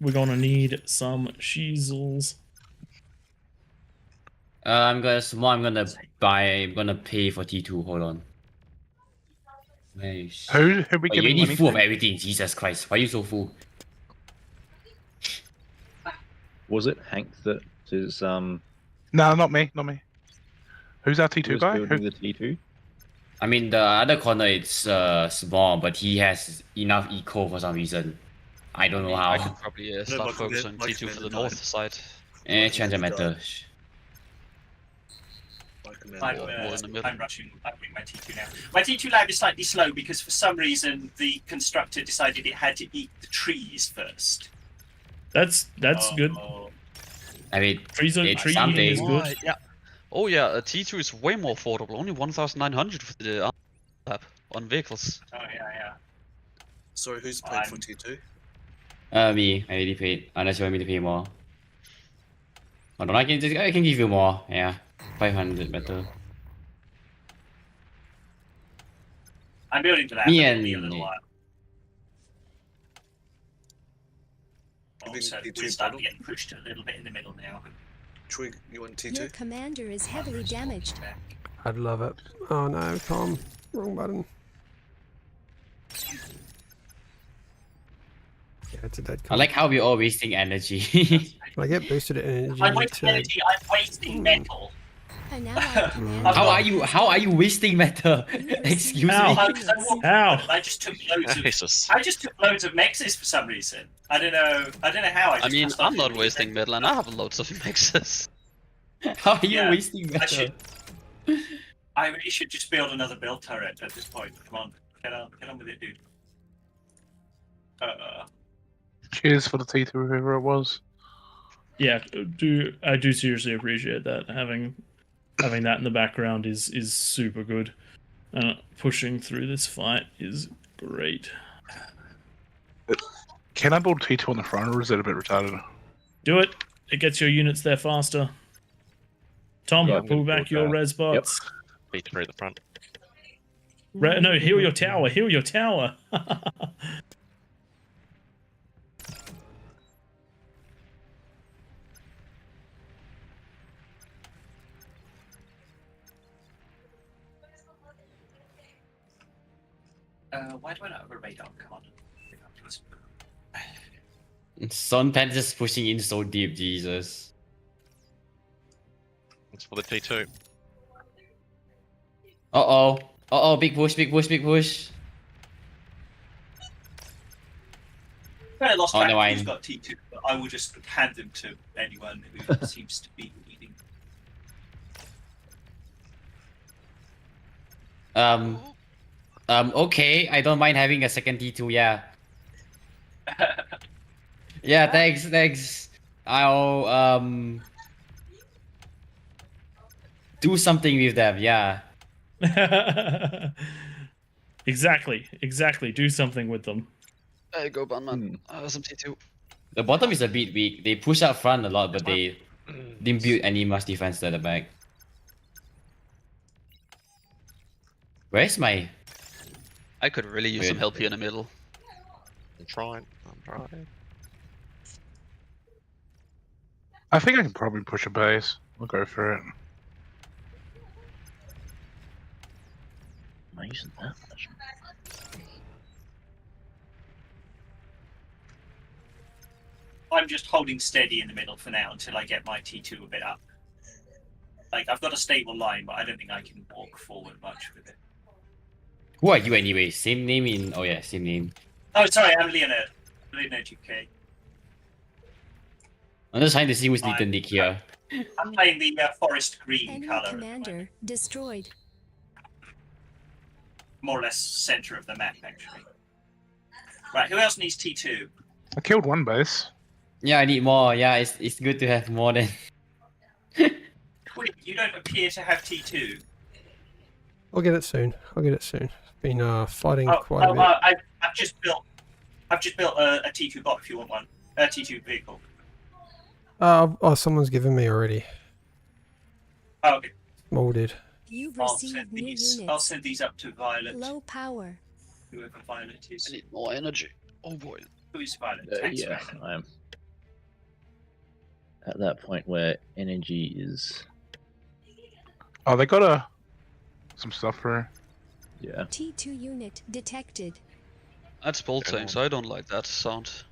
We're gonna need some Sheezels. I'm gonna pay for T2. Hold on. Nice. Who we Oh, you giving need money full of to? everything. Jesus Christ! Why are you so full? Was it Hank that is No, not me. Who's our T2 was guy? building Who? the T2? I mean, the other corner it's small, but he has enough eco for some reason. I don't know I how. could probably start my focusing command- my T2 for the command north side. Change the matter. I command I'm, one. more in the middle. I'm rushing. I'm doing my T2 now. My T2 lab is slightly slow because for some reason the constructor decided it had to eat the trees first. That's good. I mean, Trees it's tree something. eating is good. Right, yeah. Oh yeah, a T2 is way more affordable. Only 1,900 for the lab on vehicles. Oh yeah. Sorry, who's paying for T2? Me. I already paid. Unless you want me to pay more. Hold on, I can give you more. Yeah, 500 better. I'm building to that. Me It'll be a and- little while. Giving So T2 we're starting bottle? getting pushed a little bit in the middle now. Twig, you want Your T2? commander is heavily damaged. I'd love it. Oh no, Tom. Wrong button. Yeah, it's a dead I call. like how we're all wasting energy. I get boosted energy I'm wasting to... energy. I'm wasting metal. An allied commander. How are you wasting matter? Excuse me. Ow. I just took loads of. Jesus. I just took loads of mexes for some reason. I don't know how. I mean, I'm not wasting metal, and I have loads of mixes. How are you wasting matter? I really should just build another build turret at this point. Come on, get on with it, dude. Cheers for the T2, whoever it was. Yeah, I do seriously appreciate that. Having that in the background is super good. Pushing through this fight is great. Can I build T2 on the front, or is that a bit retarded? Do it. It gets your units there faster. Tom, Yeah, pull back your res bots. T3 at the front. No, heal your tower. Heal your tower. Why do I not have a radar? Come on. Sunpen just pushing in so deep, Jesus. It's for the T2. Uh-oh, big push. If I lost track of who's got T2, but I will just hand them to anyone who seems to be leading. Okay, I don't mind having a second T2, yeah. Yeah, thanks. I'll, do something with them, yeah. Exactly. Do something with them. There you go, Banman. Some T2. The bottom is a bit weak. They push up front a lot, but they didn't build any much defense at the back. Where's my... I could really use some help here in the middle. I'm trying. I think I can probably push a base. I'll go for it. Am I using that much? I'm just holding steady in the middle for now until I get my T2 a bit up. Like, I've got a stable line, but I don't think I can walk forward much with it. Who are you anyway? Same name in... Oh yeah, same name. Oh, sorry, I'm Leonard. Leonard UK. I'm just trying to see who's Little Nick here. I'm playing the forest green Enemy color. commander destroyed. More or less center of the map, actually. Right, who else needs T2? I killed one base. Yeah, I need more. Yeah, it's good to have more than... Quick, you don't appear to have T2. I'll get it soon. Been fighting quite a bit. I've just built a T2 bot if you want one. A T2 vehicle. Oh, someone's given me already. Oh, okay. Maul did. You've I'll received new I'll send these up to Violet. Low power. Whoever Violet is. I need more energy. Oh boy. Who is Violet? Yeah, I'm at that point where energy is... Oh, they got some stuff for her. Yeah. T2 unit detected. That's bolting, so I don't like that sound.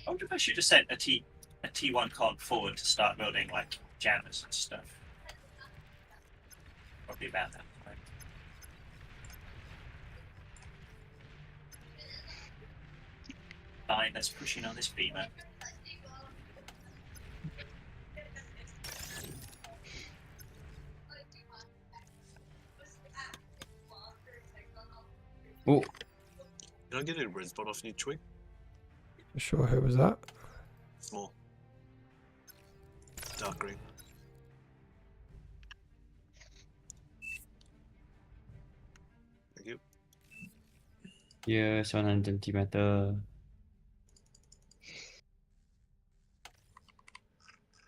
I wonder if I should have sent a T1 con forward to start building like jammers and stuff. Probably about that. Right? Fine, let's push in on this beamer. Oh. Can I get a red spot off new twig? Sure, who was that? Small. Dark green. Thank you. Yeah, 720 meter.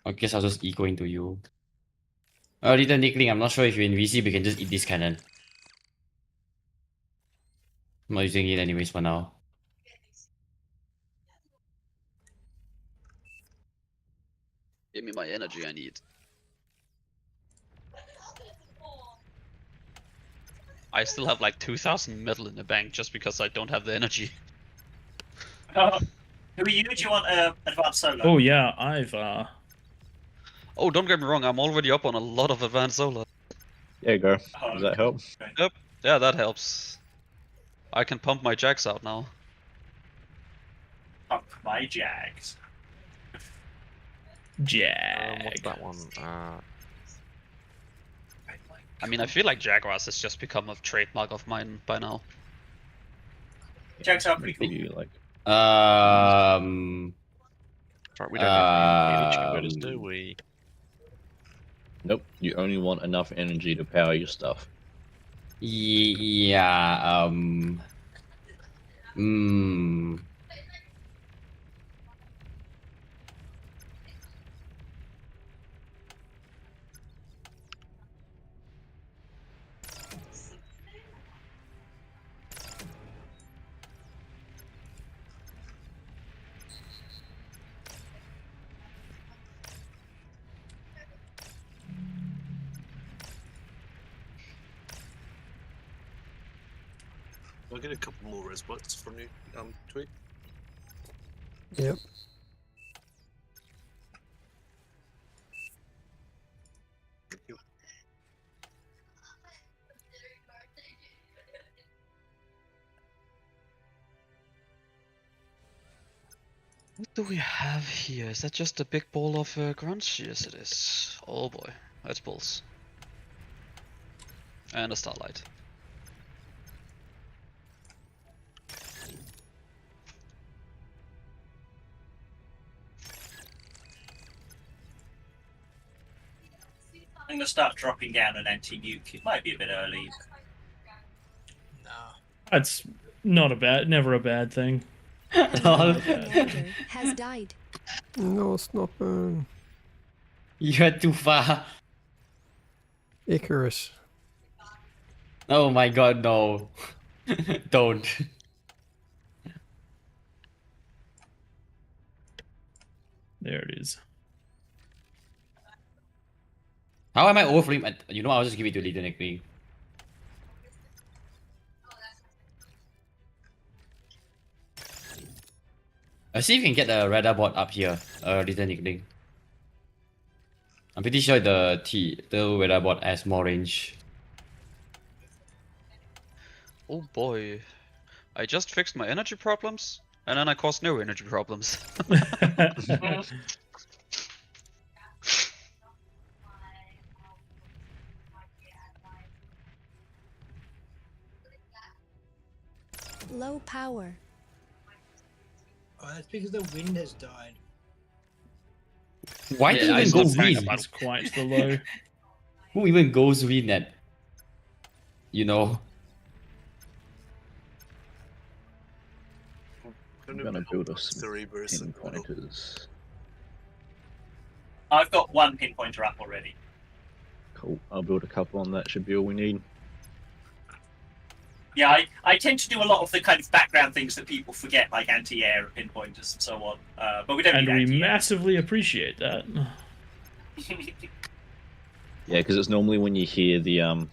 I guess I'll just eco into you. Oh, Little Nickling, I'm not sure if you're in VC, we can just eat this cannon. I'm not using it anyways for now. Give me my energy I need. I still have like 2,000 metal in the bank just because I don't have the energy. Who are you? Do you want advanced solo? Oh yeah, I've Oh, don't get me wrong, I'm already up on a lot of advanced solar. There you go. Oh, Does that help? okay. Yep. Yeah, that helps. I can pump my jacks out now. Pump my jags. Jag. What's that one? I mean, I feel like Jaguars has just become a trademark of mine by now. Jags are pretty cool. You like? Right, we don't have any converters, do we? Nope. You only want enough energy to power your stuff. Yeah. I'll get a couple more res bots from you, Tweet. Yep. Thank you. What do we have here? Is that just a big ball of grunge? Yes, it is. Oh boy, that's balls. And a starlight. I'm gonna start dropping down an anti-nuke. It might be a bit early. That's not a bad, never a bad thing. Commander has died. No, stop. You're too far. Icarus. Oh my god, no. Don't. There it is. How am I overflame? You know, I'll just give it to Leader Nickling. Let's see if we can get the radar bot up here, Leader Nickling. I'm pretty sure the radar bot has more range. Oh boy. I just fixed my energy problems, and then I caused no energy problems. Low power. Oh, that's because the wind has died. Why do you even go green? That's quite the low. Who even goes green at, you know? I'm gonna build us some Cerebrus and pinpointers. I've got one pinpointer up already. Cool. I'll build a couple on that. Should be all we need. Yeah, I tend to do a lot of the kind of background things that people forget, like anti-air pinpointers and so on. But we don't And need we anti-air. massively appreciate that. Yeah, because it's normally when you hear the you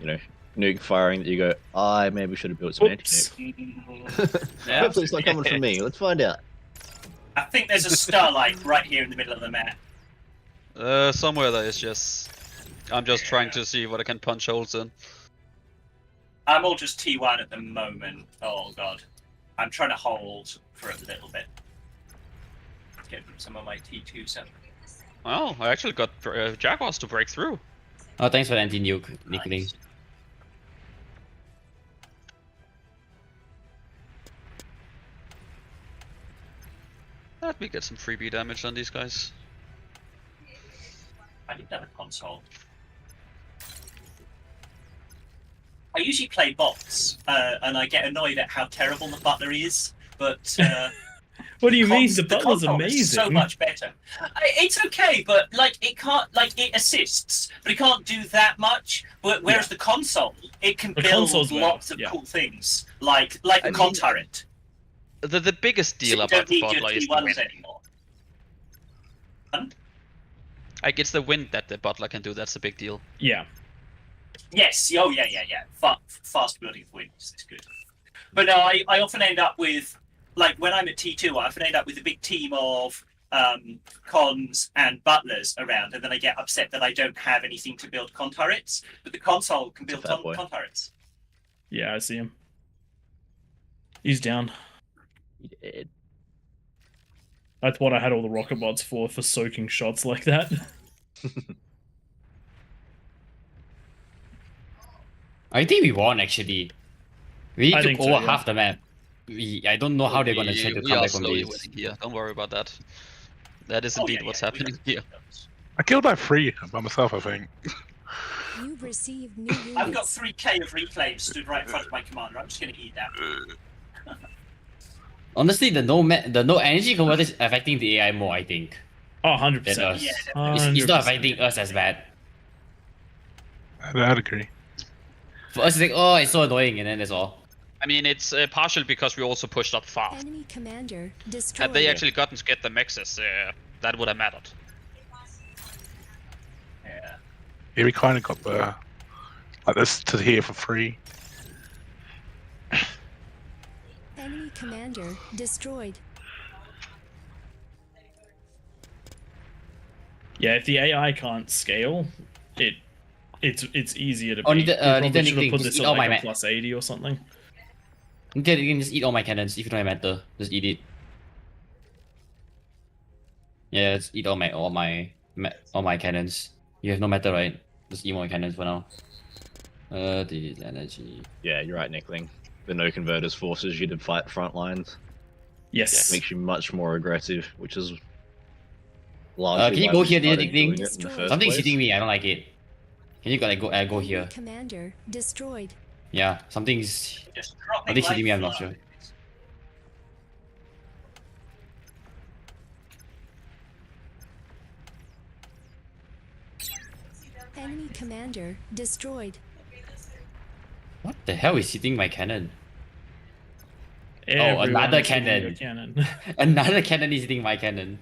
know, nuke firing that you go, I maybe should have built some anti-nuke. Yeah. Hopefully it's not coming from me. Let's find out. I think there's a starlight right here in the middle of the map. Somewhere there is just... I'm just trying to see what I can punch holes in. I'm all just T1 at the moment. Oh god. I'm trying to hold for a little bit. Get some of my T2s up. Well, I actually got Jaguars to break through. Oh, thanks for the anti-nuke, Nickling. Let me get some freebie damage on these guys. I need another console. I usually play bots, and I get annoyed at how terrible the butler is, but... What do you mean? The butler's console is amazing. so much better. It's okay, but like it can't, like it assists, but it can't do that much. Whereas the console, it can build lots of cool things, like the con turret. The biggest deal So you about don't the need butler your is the T1s wind. anymore. Like it's the wind that the butler can do. That's the big deal. Yeah. Yes. Oh yeah. Fast building of wins is good. But no, I often end up with like when I'm at T2, I often end up with a big team of cons and butlers around, and then I get upset that I don't have anything to build con turrets. But the console can build con turrets. Yeah, I see him. He's down. He did. That's what I had all the rocket bots for soaking shots like that. I think we won actually. We I took think over so, yeah. half the map. I don't know how they're gonna try to come back from slowly this. winning here. Don't worry about that. That is indeed what's happening here. I killed like 3 by myself, I think. You've received new units. I've got 3k of reclaims stood right in front of my commander. I'm just going to eat that. Honestly, the no energy converter is affecting the AI more, I think. Oh, 100%. Than us. Yeah, It's not affecting us as bad. I'd agree. For us, it's like, oh, it's so annoying, and then that's all. I mean, it's partial because we also pushed up fast. Enemy commander destroyed. Had they actually gotten to get the mexes, that would have mattered. Yeah, we kind of got the like this to here for free. Enemy commander destroyed. Yeah, if the AI can't scale, it's easier to beat. Oh, We probably should have put this eat at all like my a plus 80 or something. You can just eat all my cannons if you don't have matter. Just eat it. Yeah, just eat all my cannons. You have no matter, right? Just eat more cannons for now. The energy. Yeah, you're right, Nickling. The no converters forces you to fight front lines. Yes. Makes you much more aggressive, which is can you why go we here, started Nickling? doing it in the first Something's place. hitting me. I don't like it. Can you go here? Enemy commander destroyed. Yeah, something's dropping hitting me. I'm not like sure. Enemy commander destroyed. What the hell is hitting my cannon? Everyone another is hitting your cannon. cannon. Another cannon is hitting my cannon.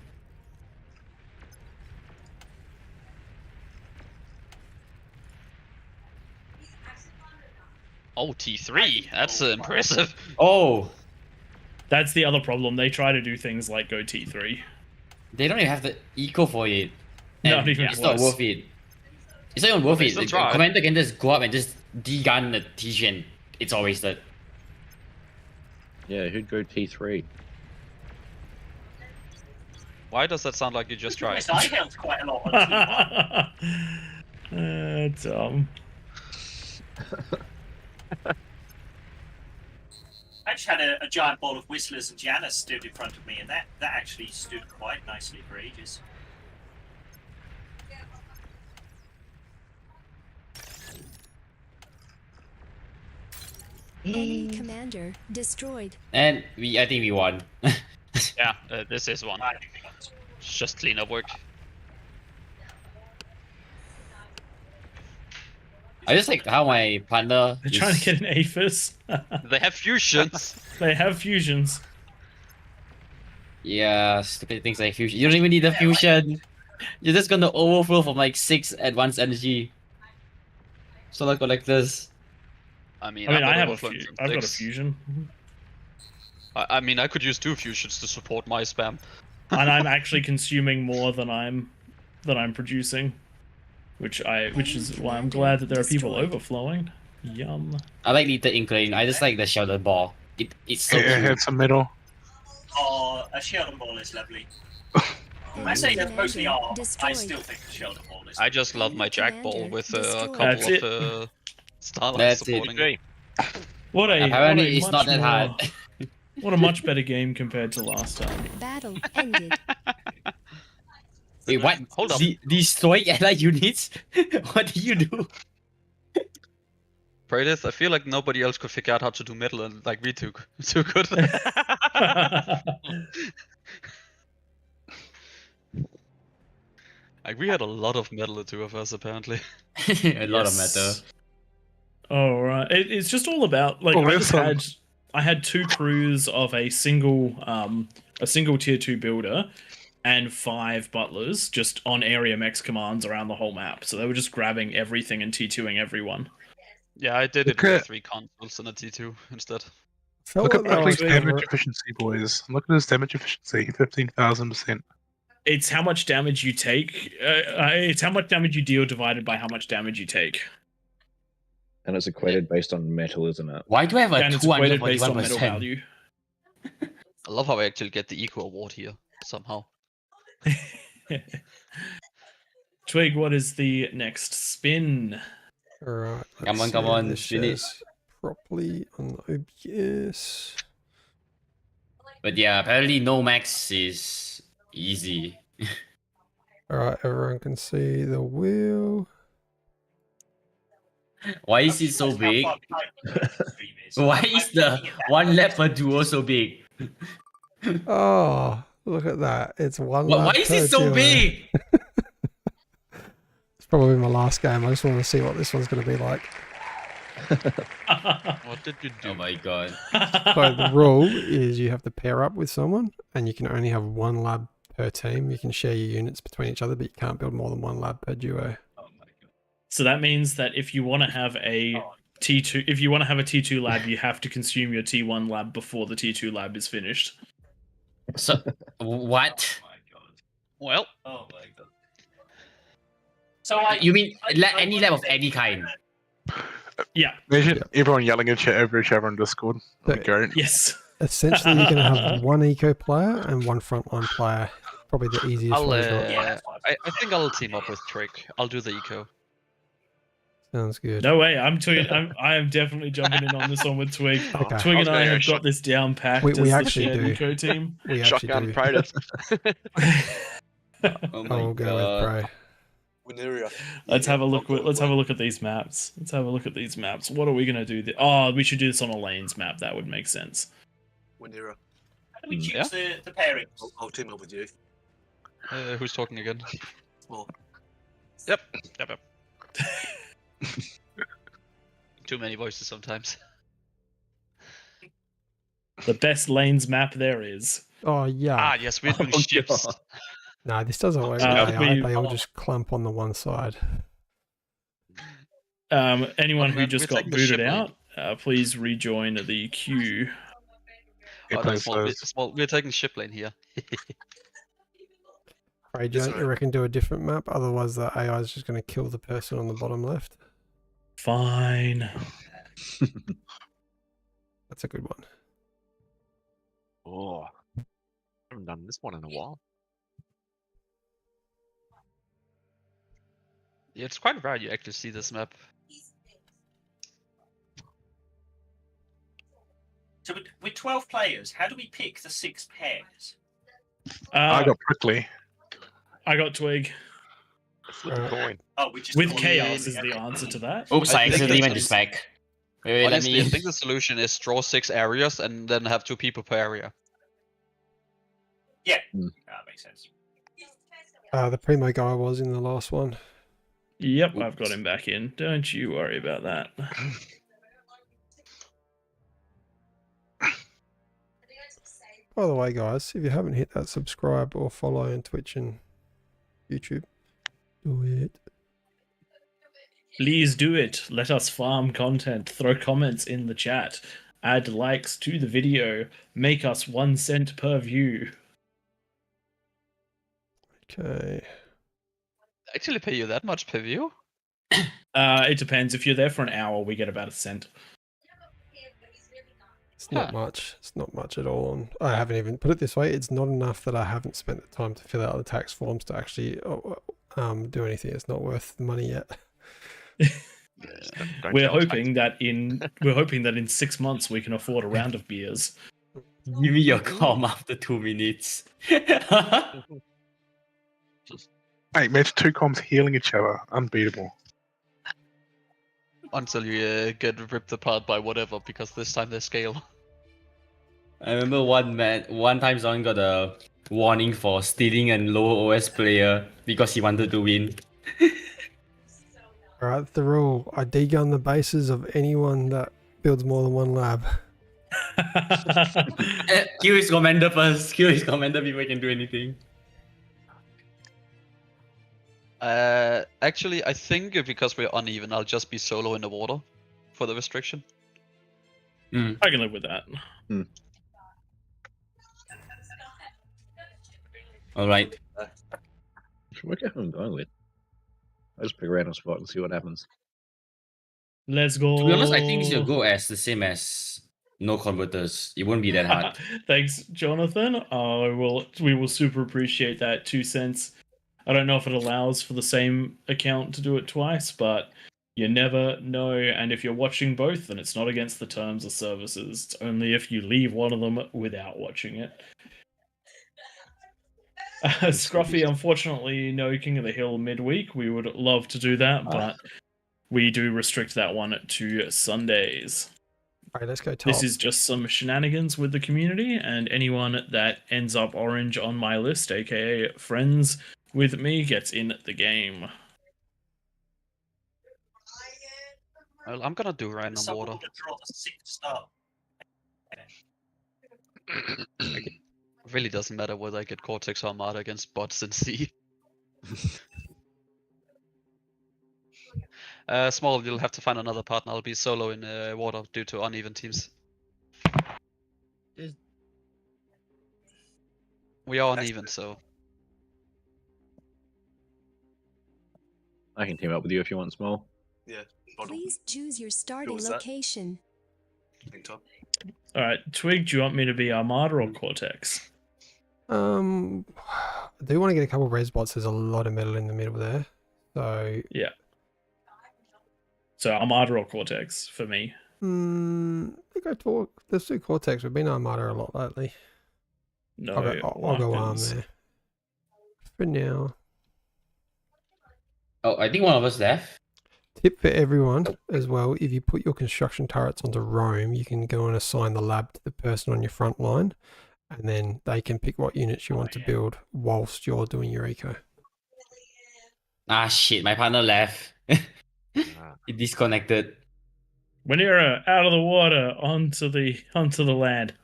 Oh, T3. That's impressive. Oh, That's the other problem. They try to do things like go T3. they don't even have the eco for it. Not And even it's not close. worth it. It's not even worth They it. still The try. commander can just go up and just de-gun the T-Gen. It's all wasted. Yeah, who'd go T3? Why does that sound like you just tried? I helped quite a lot on T1. Dumb. I just had a giant ball of Whistlers and Janus stood in front of me, and that actually stood quite nicely for ages. Enemy commander destroyed. And I think we won. Yeah, this is one. It's just cleanup work. I just like how my partner. They're trying to get an Aphis. They have fusions. They have fusions. Yeah, stupid things like fusion. You don't even need a fusion. You're just gonna overflow from like 6 advanced energy. Solar collectors. I mean, I I'm not have a overflowing from I've got a six. fusion. I mean, I could use 2 fusions to support my spam. And I'm actually consuming more than I'm producing. Which is why I'm glad that there are people overflowing. Yum. I like Little Inkling. I just like the Sheldon Ball. It's so Yeah, cute. it's a middle. Oh, a Sheldon Ball is lovely. I say that mostly are. I still think the Sheldon Ball is. I just love my Jack Ball with a couple That's it. of Starlight That's it. supporting it. Apparently, it's not that hard. What a much better game compared to last time. Battle ended. Wait, what? Hold up. Destroy allied units? What do you do? Praedith, I feel like nobody else could figure out how to do metal and like we too good. Like we had a lot of metal, the two of us apparently. A lot of matter. Oh right, it's just all about like I had 2 crews of a single tier 2 builder and 5 butlers just on area mech commands around the whole map. So they were just grabbing everything and T2ing everyone. Yeah, I did it with 3 consoles and a T2 instead. Look at like Buckley's that was damage over- efficiency, boys. Look at his damage efficiency, 15,000%. It's how much damage you take. It's how much damage you deal divided by how much damage you take. And it's equated based on metal, isn't it? Why do I have a And it's equated based on 241%? metal value. I love how I actually get the eco award here somehow. Twig, what is the next spin? Alright, Come on, see come if on, this spin it. shows properly on the OBS. But yeah, apparently no max is easy. Alright, everyone can see the wheel. Why is it so big? Why is the one lap per duo so big? Oh, look at that. It's one Why lap is per it so duo. big? It's probably my last game. I just want to see what this one's going to be like. What did you do? Oh my god. So the rule is you have to pair up with someone and you can only have one lab per team. You can share your units between each other, but you can't build more than one lab per duo. So that means that if you want to have a T2, if you want to have a T2 lab, you have to consume your T1 lab before the T2 lab is finished. So what? Well, Oh my god. So like, You mean any lab of any kind? Yeah. Imagine everyone yelling at each other on Discord. So- Great. Yes. Essentially, you're going to have one eco player and one frontline player. Probably the easiest I'll, way to do it. I think I'll team up with Trick. I'll do the eco. Sounds good. No way. I am definitely jumping in on this one with Twig. Okay. Twig and I Okay, have got this down packed. We as the actually shared do. eco team. We actually Shotgun do. Praetor. Oh my I'll go with god. Pro. Wineria. Let's have a look. Let's have a look at these maps. Let's have a look at these maps. What are we gonna do? Oh, we should do this on a lanes map. That would make sense. Wineria. how do we choose Yeah. the pairings? I'll team up with you. Who's talking again? Well, Yep. Too many voices sometimes. The best lanes map there is. Oh, yeah. Ah, yes, we're doing ships. No, this doesn't work with Yeah, AI. we- They all just clump on the one side. Anyone who We're just got taking the booted ship out, please rejoin the queue. Oh, no, we're taking ship lane here. Ray, don't you reckon do a different map? Otherwise, the AI is just going to kill the person on the bottom left. Fine. That's a good one. Oh, I haven't done this one in a while. Yeah, it's quite rare you actually see this map. So with 12 players, how do we pick the 6 pairs? I got Prickly. I got Twig. Flip a coin. Oh, we just With call chaos it- is the answer to that. Oops, I think accidentally it's- went to spec. Wait, let Honestly, I me. think the solution is draw 6 areas and then have 2 people per area. Yeah, Hmm. that makes sense. The Primo guy was in the last one. Yep, I've got him back in. Don't you worry about that. By the way, guys, if you haven't hit that subscribe or follow on Twitch and YouTube, do it. Please do it. Let us farm content. Throw comments in the chat. Add likes to the video. Make us 1 cent per view. Okay. Actually pay you that much per view? It depends. If you're there for an hour, we get about 1 cent. It's not much. It's not much at all. And I haven't even put it this way. It's not enough that I haven't spent the time to fill out the tax forms to actually do anything. It's not worth the money yet. We're hoping that in 6 months we can afford a round of beers. Give me your calm after 2 minutes. Hey, match 2 comms healing each other. Unbeatable. Until you get ripped apart by whatever, because this time they scale. I remember one time someone got a warning for stealing a low OS player because he wanted to win. Alright, the rule. I degun the bases of anyone that builds more than one lab. Kill his commander first. Kill his commander before he can do anything. Actually, I think because we're uneven, I'll just be solo in the water for the restriction. I can live with that. All right. What I'm going with? I'll just pick a random spot and see what happens. Let's go. To be honest, I think this will go as the same as no converters. It won't be that hard. Thanks, Jonathan. We will super appreciate that 2 cents. I don't know if it allows for the same account to do it twice, but you never know. And if you're watching both, then it's not against the terms of services. It's only if you leave one of them without watching it. Scruffy, unfortunately, no King of the Hill midweek. We would love to do that, but we do restrict that one to Sundays. All right, let's go top. This is just some shenanigans with the community, and anyone that ends up orange on my list, aka friends with me, gets in the game. Well, I'm gonna do random water. It really doesn't matter whether I get Cortex or Armada against bots in C. Small, you'll have to find another partner. I'll be solo in water due to uneven teams. We are uneven, so... I can team up with you if you want, Small. Yeah. Please choose your starting was that? location. Alright, Twig, do you want me to be Armada or Cortex? I do want to get a couple of res bots. There's a lot of metal in the middle there. So yeah. So Armada or Cortex for me. Let's do Cortex. We've been Armada a lot lately. No, I'll go arm there. For now. Oh, I think one of us left. Tip for everyone as well, if you put your construction turrets onto Roam, you can go and assign the lab to the person on your front line, and then they can pick what units you want to build whilst you're doing your eco. Ah, shit, my partner left. It disconnected. Manira, out of the water, onto the land.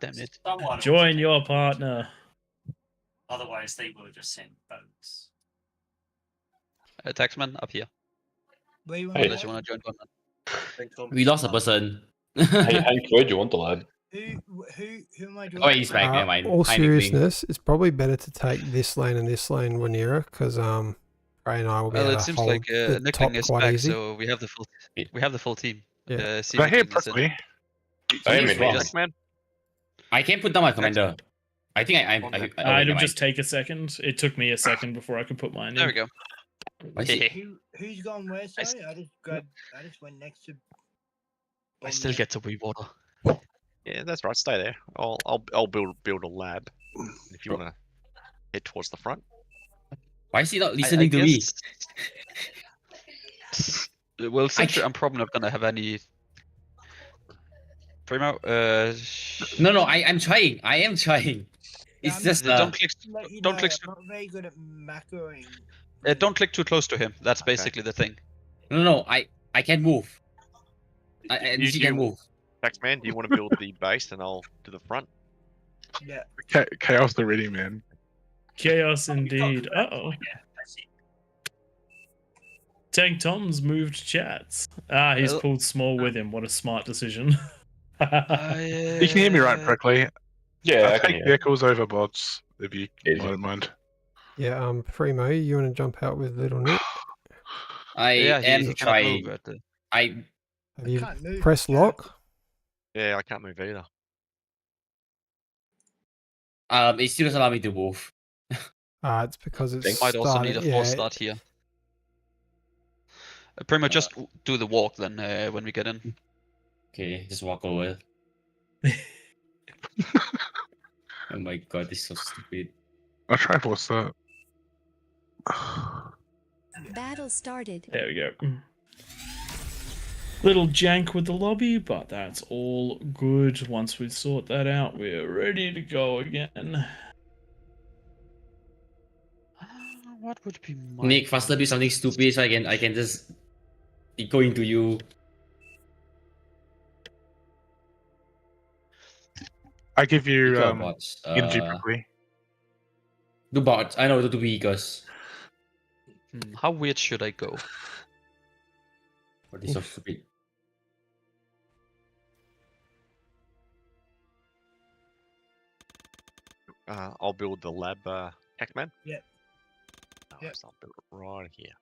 Damn it. Join your partner. Otherwise, they will just send boats. Taxman, up here. Where you Unless you want to join one. We lost a person. Hank, where do you want the lad? Who am I doing? Oh, he's back. Never mind. All seriousness, it's probably better to take this lane and this lane, Wanira, because Ray and I will be able Well, it to seems hold like the top Nickling is quite back, easy. so we have the full team. Yeah. Did I hear properly? I can't put down my commander. I think It'll just take a second. It took me a second before I could put mine in. There we go. Who's gone where? Sorry, I just went next to. I still get to be water. Yeah, that's right. Stay there. I'll build a lab if you want to head towards the front. Why is he not listening to me? Well, since I'm probably not gonna have any. Primo, No, I'm trying. I am trying. It's just don't click. Don't click. I'm not very good at macroing. Don't click too close to him. That's basically the thing. No, I can't move. You can move. Taxman, do you want to build the base and I'll do the front? Yeah. Chaos the ready man. Chaos indeed. Uh-oh. Tank Tom's moved chats. He's pulled Small with him. What a smart decision. You can hear me right correctly. Yeah, I can take hear. vehicles over bots if you don't mind. Yeah, Primo, you want to jump out with Little Nick? I am trying. Have you pressed lock? Yeah, I can't move either. It still doesn't allow me to move. It's because it's might also need a started- force yeah, start here. Primo, just do the walk then when we get in. Okay, just walk over. Oh my god, this is so stupid. I'll try to force that. Battle started. There we go. Little jank with the lobby, but that's all good. Once we sort that out, we're ready to go again. What would be my Nick, faster do something stupid so I can just go into you. I give you bots. energy quickly. Do bots. I know, do vehicles. How weird should I go? What is so stupid? I'll build the lab Pac-Man. Yep. Nice, I'll build it right here.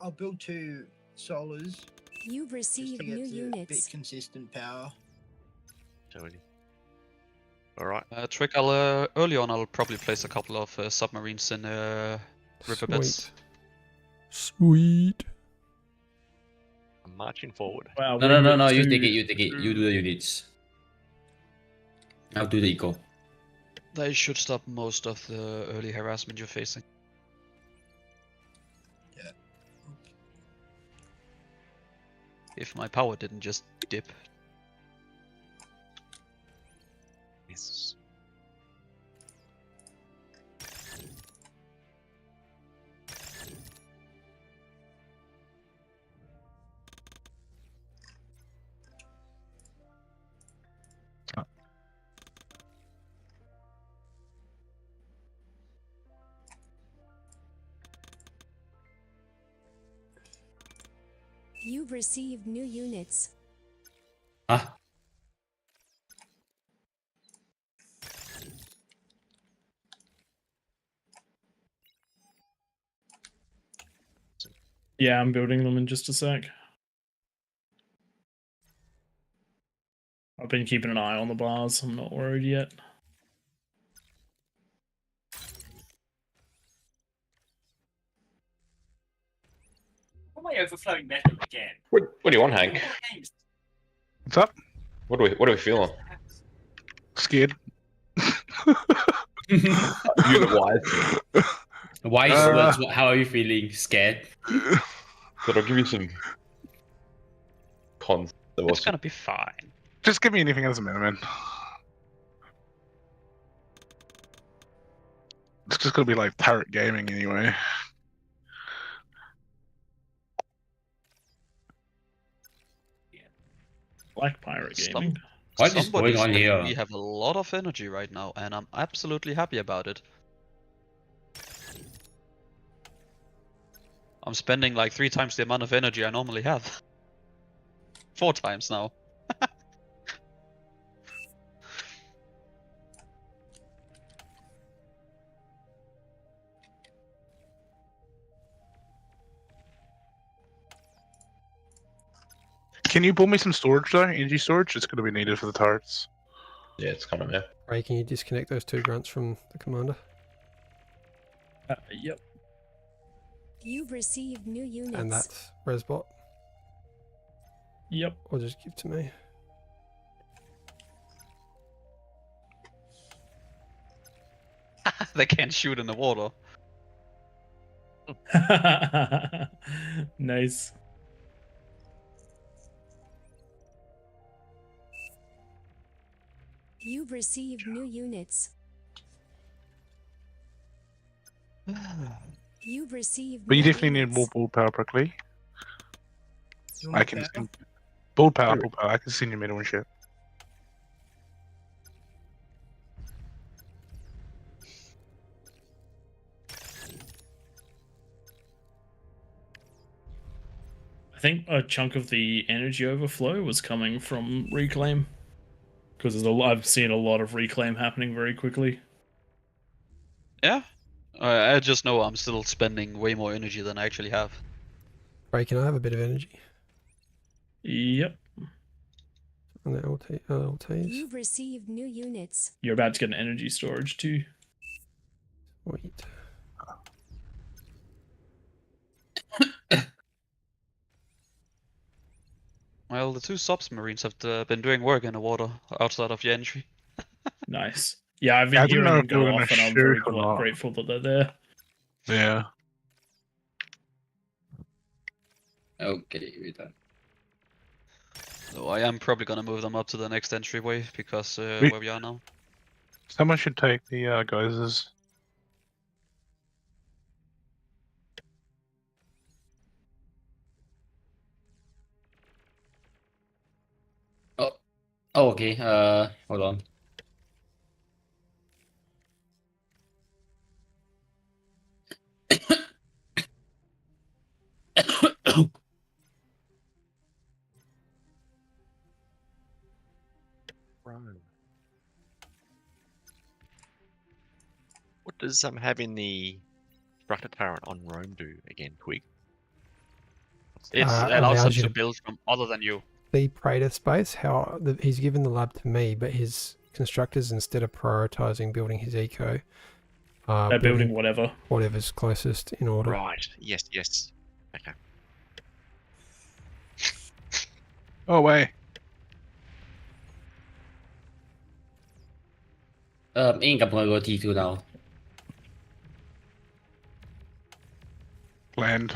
I'll build two solars. You've received new Bit units. consistent power. Alright. Trick, early on I'll probably place a couple of submarines in riverbeds. Sweet. I'm marching forward. Wow. No, you take it, you take it. You do the units. I'll do the eco. They should stop most of the early harassment you're facing. Yeah. If my power didn't just dip. Yes. You've received new units. Ah. Yeah, I'm building them in just a sec. I've been keeping an eye on the bars. I'm not worried yet. Why am I overflowing metal again? What do you want, Hank? What's up? What are we feeling? Scared. Unit-wise. How are you feeling? Scared? But I'll give you some cons. It's gonna be fine. Just give me anything as a minimum. It's just gonna be like Parrot Gaming anyway. Like Pirate Gaming. What is Somebody going on said here? We have a lot of energy right now, and I'm absolutely happy about it. I'm spending like 3 times the amount of energy I normally have. 4 times now. Can you pull me some storage though? Energy storage? It's gonna be needed for the turrets. Yeah, it's coming there. Ray, can you disconnect those 2 grunts from the commander? Yep. You've received new units. And that's Resbot. Yep. Or just give to me. They can't shoot in the water. Nice. You've received new units. You've received But you new definitely need more units. bull power, Prickly. You I want can power? bull power. I can see in your middle and shit. I think a chunk of the energy overflow was coming from reclaim, because I've seen a lot of reclaim happening very quickly. Yeah. I just know I'm still spending way more energy than I actually have. Ray, can I have a bit of energy? Yep. On the LTs? You've received new units. You're about to get an energy storage too. Wait. Well, the 2 submarines have been doing work in the water outside of your entry. Nice. Yeah, I've Yeah, I been didn't hearing know them if they were go gonna off, and I'm very shoot or not. grateful that they're there. Yeah. Okay, we're done. So I am probably gonna move them up to the next entryway because We- where we are now. Someone should take the geysers. Oh, okay. Hold on. Rome. What does having the structure turret on Rome do again, Twig? It allows him allows you to to build from other than you. see Praetor space. He's given the lab to me, but his constructors, instead of prioritizing building his eco, They're building whatever. Whatever's closest in order. Right. Yes. Yes. Okay. Oh, way. Ink, I'm gonna go T2 now. Land.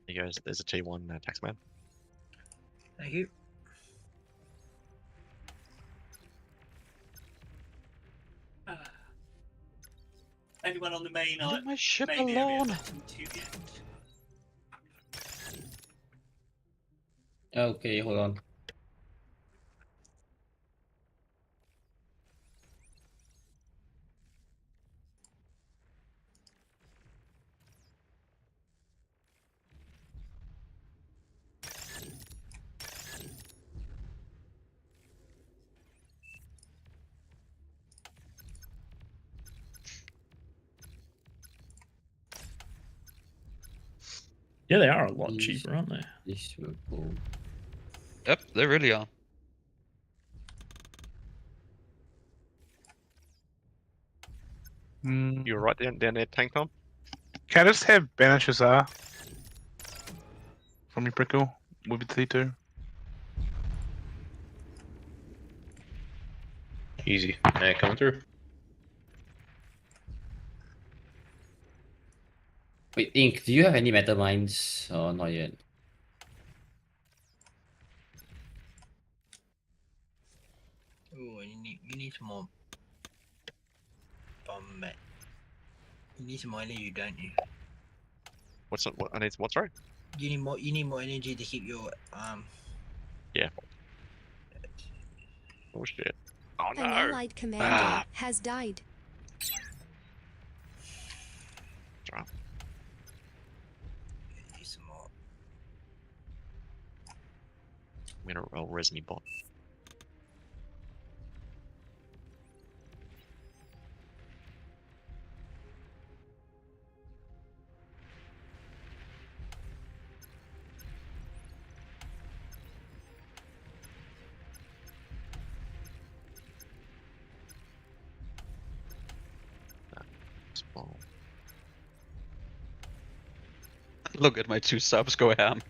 There you go. There's a T1 taxman. Thank you. Anyone on the main? Leave my ship main alone. Okay, hold on. Yeah, they are a lot cheaper, aren't they? This will go. Yep, they really are. You're right down there, Tank Tom. Can I just have Banashazar from your prickle with the T2? Easy. Coming through. Wait, Ink, do you have any metal mines or not yet? Oh, you need some more bomb, mate. You need some more energy, don't you? What's I need some what? Sorry. You need more energy to keep your Yeah. Oh shit. Oh no. An allied commander has died. Drop. Need some more. I'm gonna roll Resmi bot. Look at my 2 subs go ham.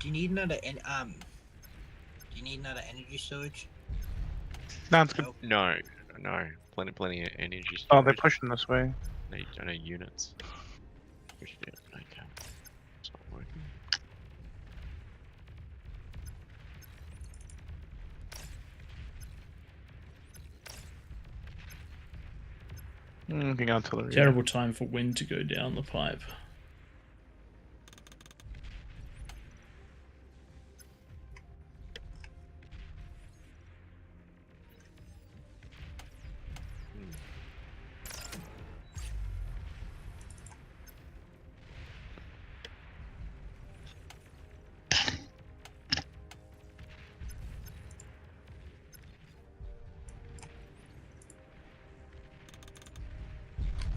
Do you need another Do you need another energy storage? No, it's good. No. Plenty of energy. Oh, they're pushing this way. I need units. Oh, shit. Okay. It's not working. Looking artillery. Terrible time for wind to go down the pipe.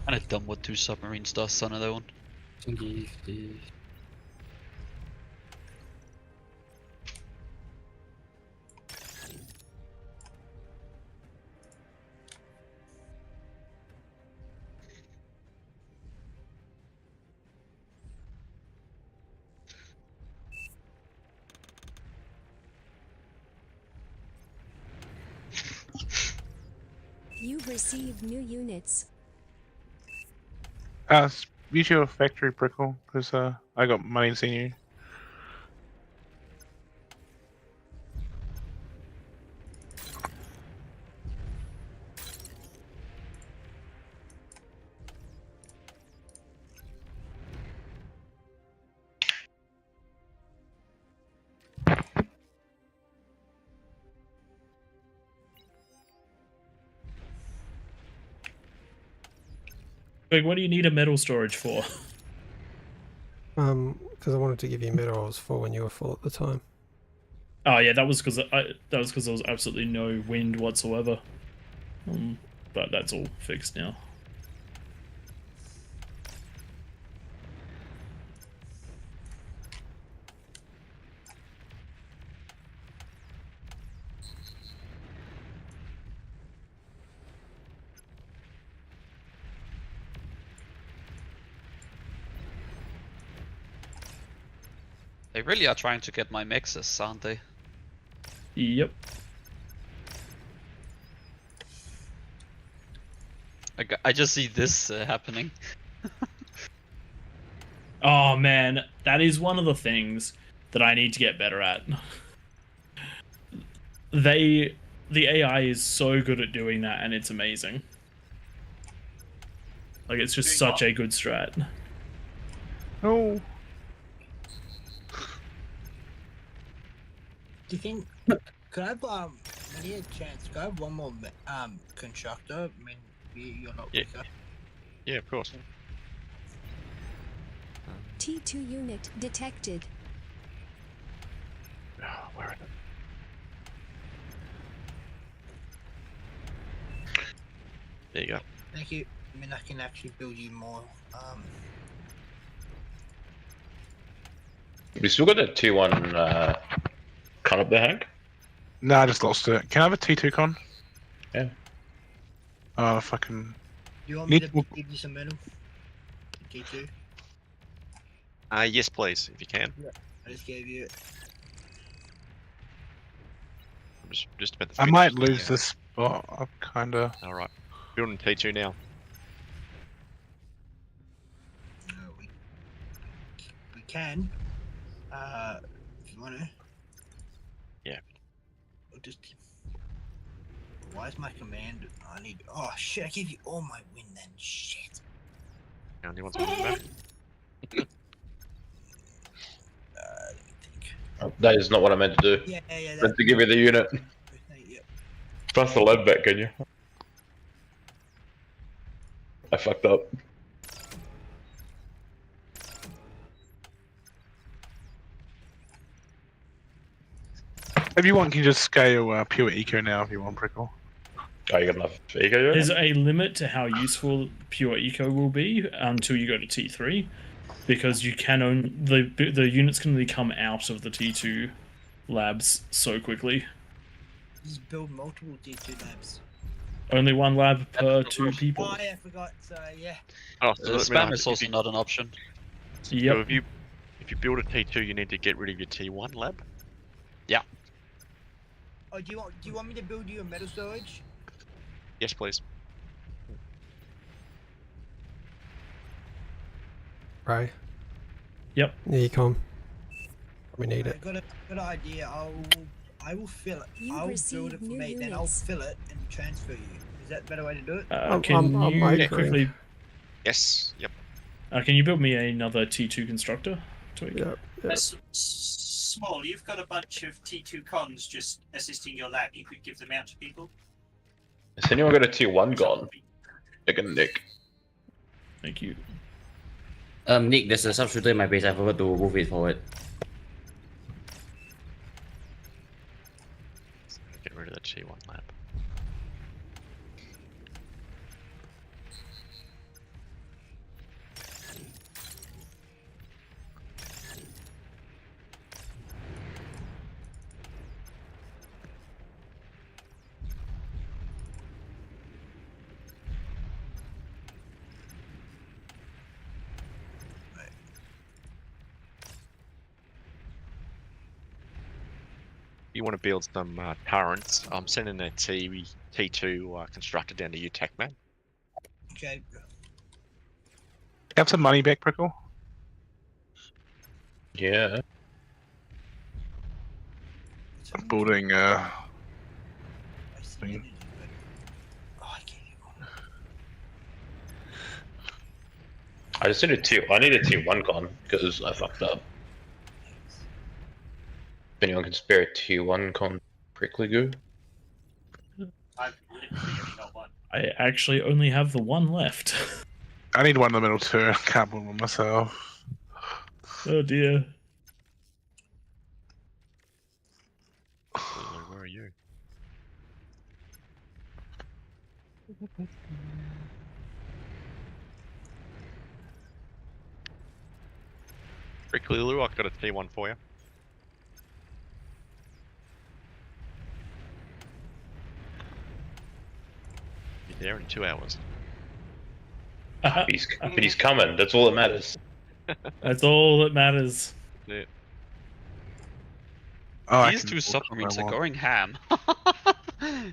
Kinda dumb what 2 submarines does on their own. You've received new units. Use your factory prickle, because I got money in senior. Like, what do you need a metal storage for? Because I wanted to give you minerals for when you were full at the time. Oh yeah, that was because there was absolutely no wind whatsoever. But that's all fixed now. They really are trying to get my mexes, aren't they? Yep. I just see this happening. Oh man, that is one of the things that I need to get better at. The AI is so good at doing that, and it's amazing. Like, it's just such a good strat. No. Do you think could I have when you get a chance, could I have one more constructor? I mean, you're not quicker. Yeah, of course. T2 unit detected. Where are they? There you go. Thank you. I mean, I can actually build you more. We still got a T1 con up there, Hank? No, I just lost it. Can I have a T2 con? Yeah. If I can. Do you want me to give you some metal? T2? Yes, please, if you can. Yeah. I just gave you it. Just about to I might finish lose this spot. I'm kinda. Alright. Building T2 now. We can. If you want to. Yeah. We'll just. Why is my command? I need. Oh shit! I gave you all my win then. Shit. He only wants to win back. Let me think. Oh, that is not what I meant to do. Yeah. Meant to give you the unit. Yep. Plus the lead back, can you? I fucked up. If you want, you can just scale pure eco now if you want, Prickle. Oh, you got enough eco yet? There's a limit to how useful pure eco will be until you go to T3, because you can the units can only come out of the T2 labs so quickly. Just build multiple T2 labs. Only one lab per 2 people. Oh yeah, I forgot. Yeah. Oh, The spam is also not an option. Yep. So if you build a T2, you need to get rid of your T1 lab. Yeah. Oh, do you want me to build you a metal storage? Yes, please. Right. Yep. There you come. We need it. Got an idea. I will fill it. You've I'll build received it for new me, then I'll units. fill it and transfer you. Is that a better way to do it? Can you quickly? Yes. Yep. Can you build me another T2 constructor? Tweak? Yep. Small, you've got a bunch of T2 cons just assisting your lab. You could give them out to people. Has anyone got a T1 gone? Nick. Thank you. Nick, there's a sub-shooter in my base. I forgot to move it forward. Get rid of the T1 lab. You want to build some turrets? I'm sending a T2 constructor down to you, TechMan. Okay. Have some money back, Prickle? Yeah. I'm building thing. I just need a T1 con because I fucked up. If anyone can spare a T1 con, prickly goo. I've literally only got one. I actually only have the one left. I need one in the middle too. I can't build one myself. Oh dear. Where are you? Quickly, Lou, I've got a T1 for you. Be there in 2 hours. He's coming. That's all that matters. That's all that matters. Yeah. Oh, These two submarines are going ham.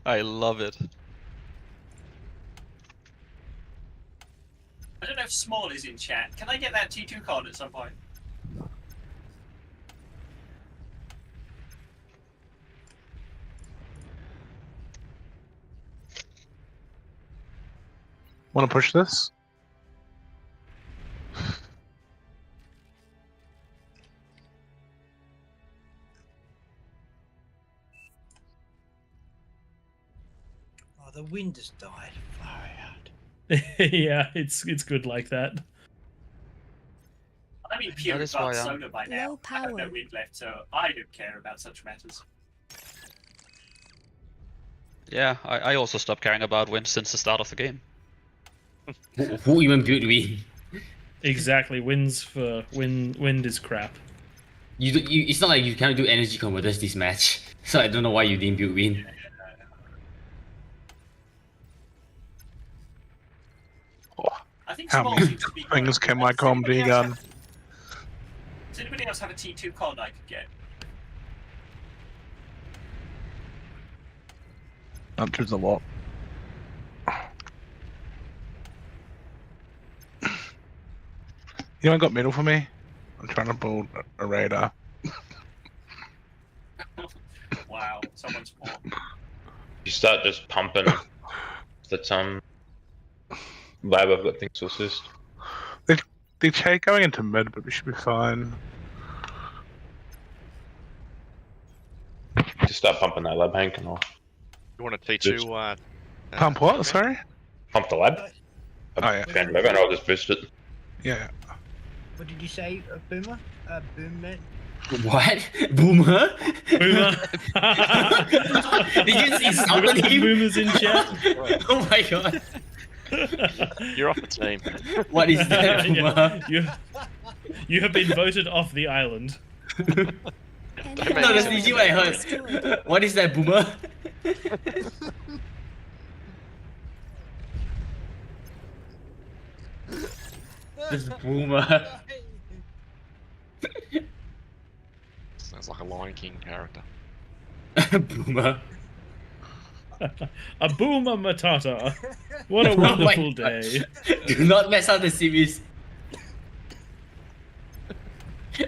I love it. I don't know if Small is in chat. Can I get that T2 card at some point? Want to push this? Oh, the wind has died. Far out. Yeah, it's good like that. I'm in pure That is why advanced I'm- solar by now. I have no wind left, so I don't care about such matters. Yeah, I also stopped caring about wind since the start of the game. Who even built wind? Exactly. Wind is crap. It's not like you cannot do energy converters this match. So I don't know why you didn't build wind. I think How Small many seems to be things going. can my comedy gun? Does anybody else have a T2 card I could get? That does a lot. You ain't got middle for me? I'm trying to build a radar. Wow, someone's poor. You start just pumping that lab. I've got things to assist. They take going into mid, but we should be fine. Just start pumping that lab, Hank, and I'll You want a T2? Pump what? Sorry? pump the lab. Oh yeah. Found lab, and I'll just boost it. Yeah. What did you say, Boomer? Boomman? What? Boomer? Boomer. Did you see We got somebody? some boomers in chat. Oh my god. You're off the team. What is that, Boomer? You have been voted off the island. No, that's easy what I heard. What is that, Boomer? This Boomer. Sounds like a Lion King character. Boomer. A boomer matata. What a Oh my wonderful God. day. Do not mess up the series.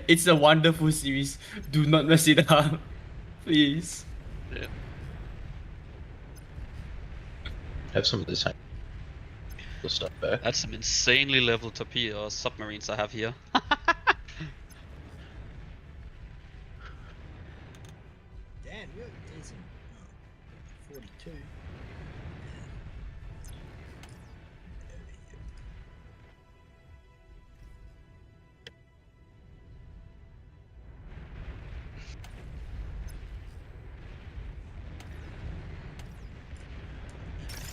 It's a wonderful series. Do not mess it up. Please. Yeah. Have some of this stuff back. That's some insanely level torpedo submarines I have here. Damn, you're decent. Oh, 42.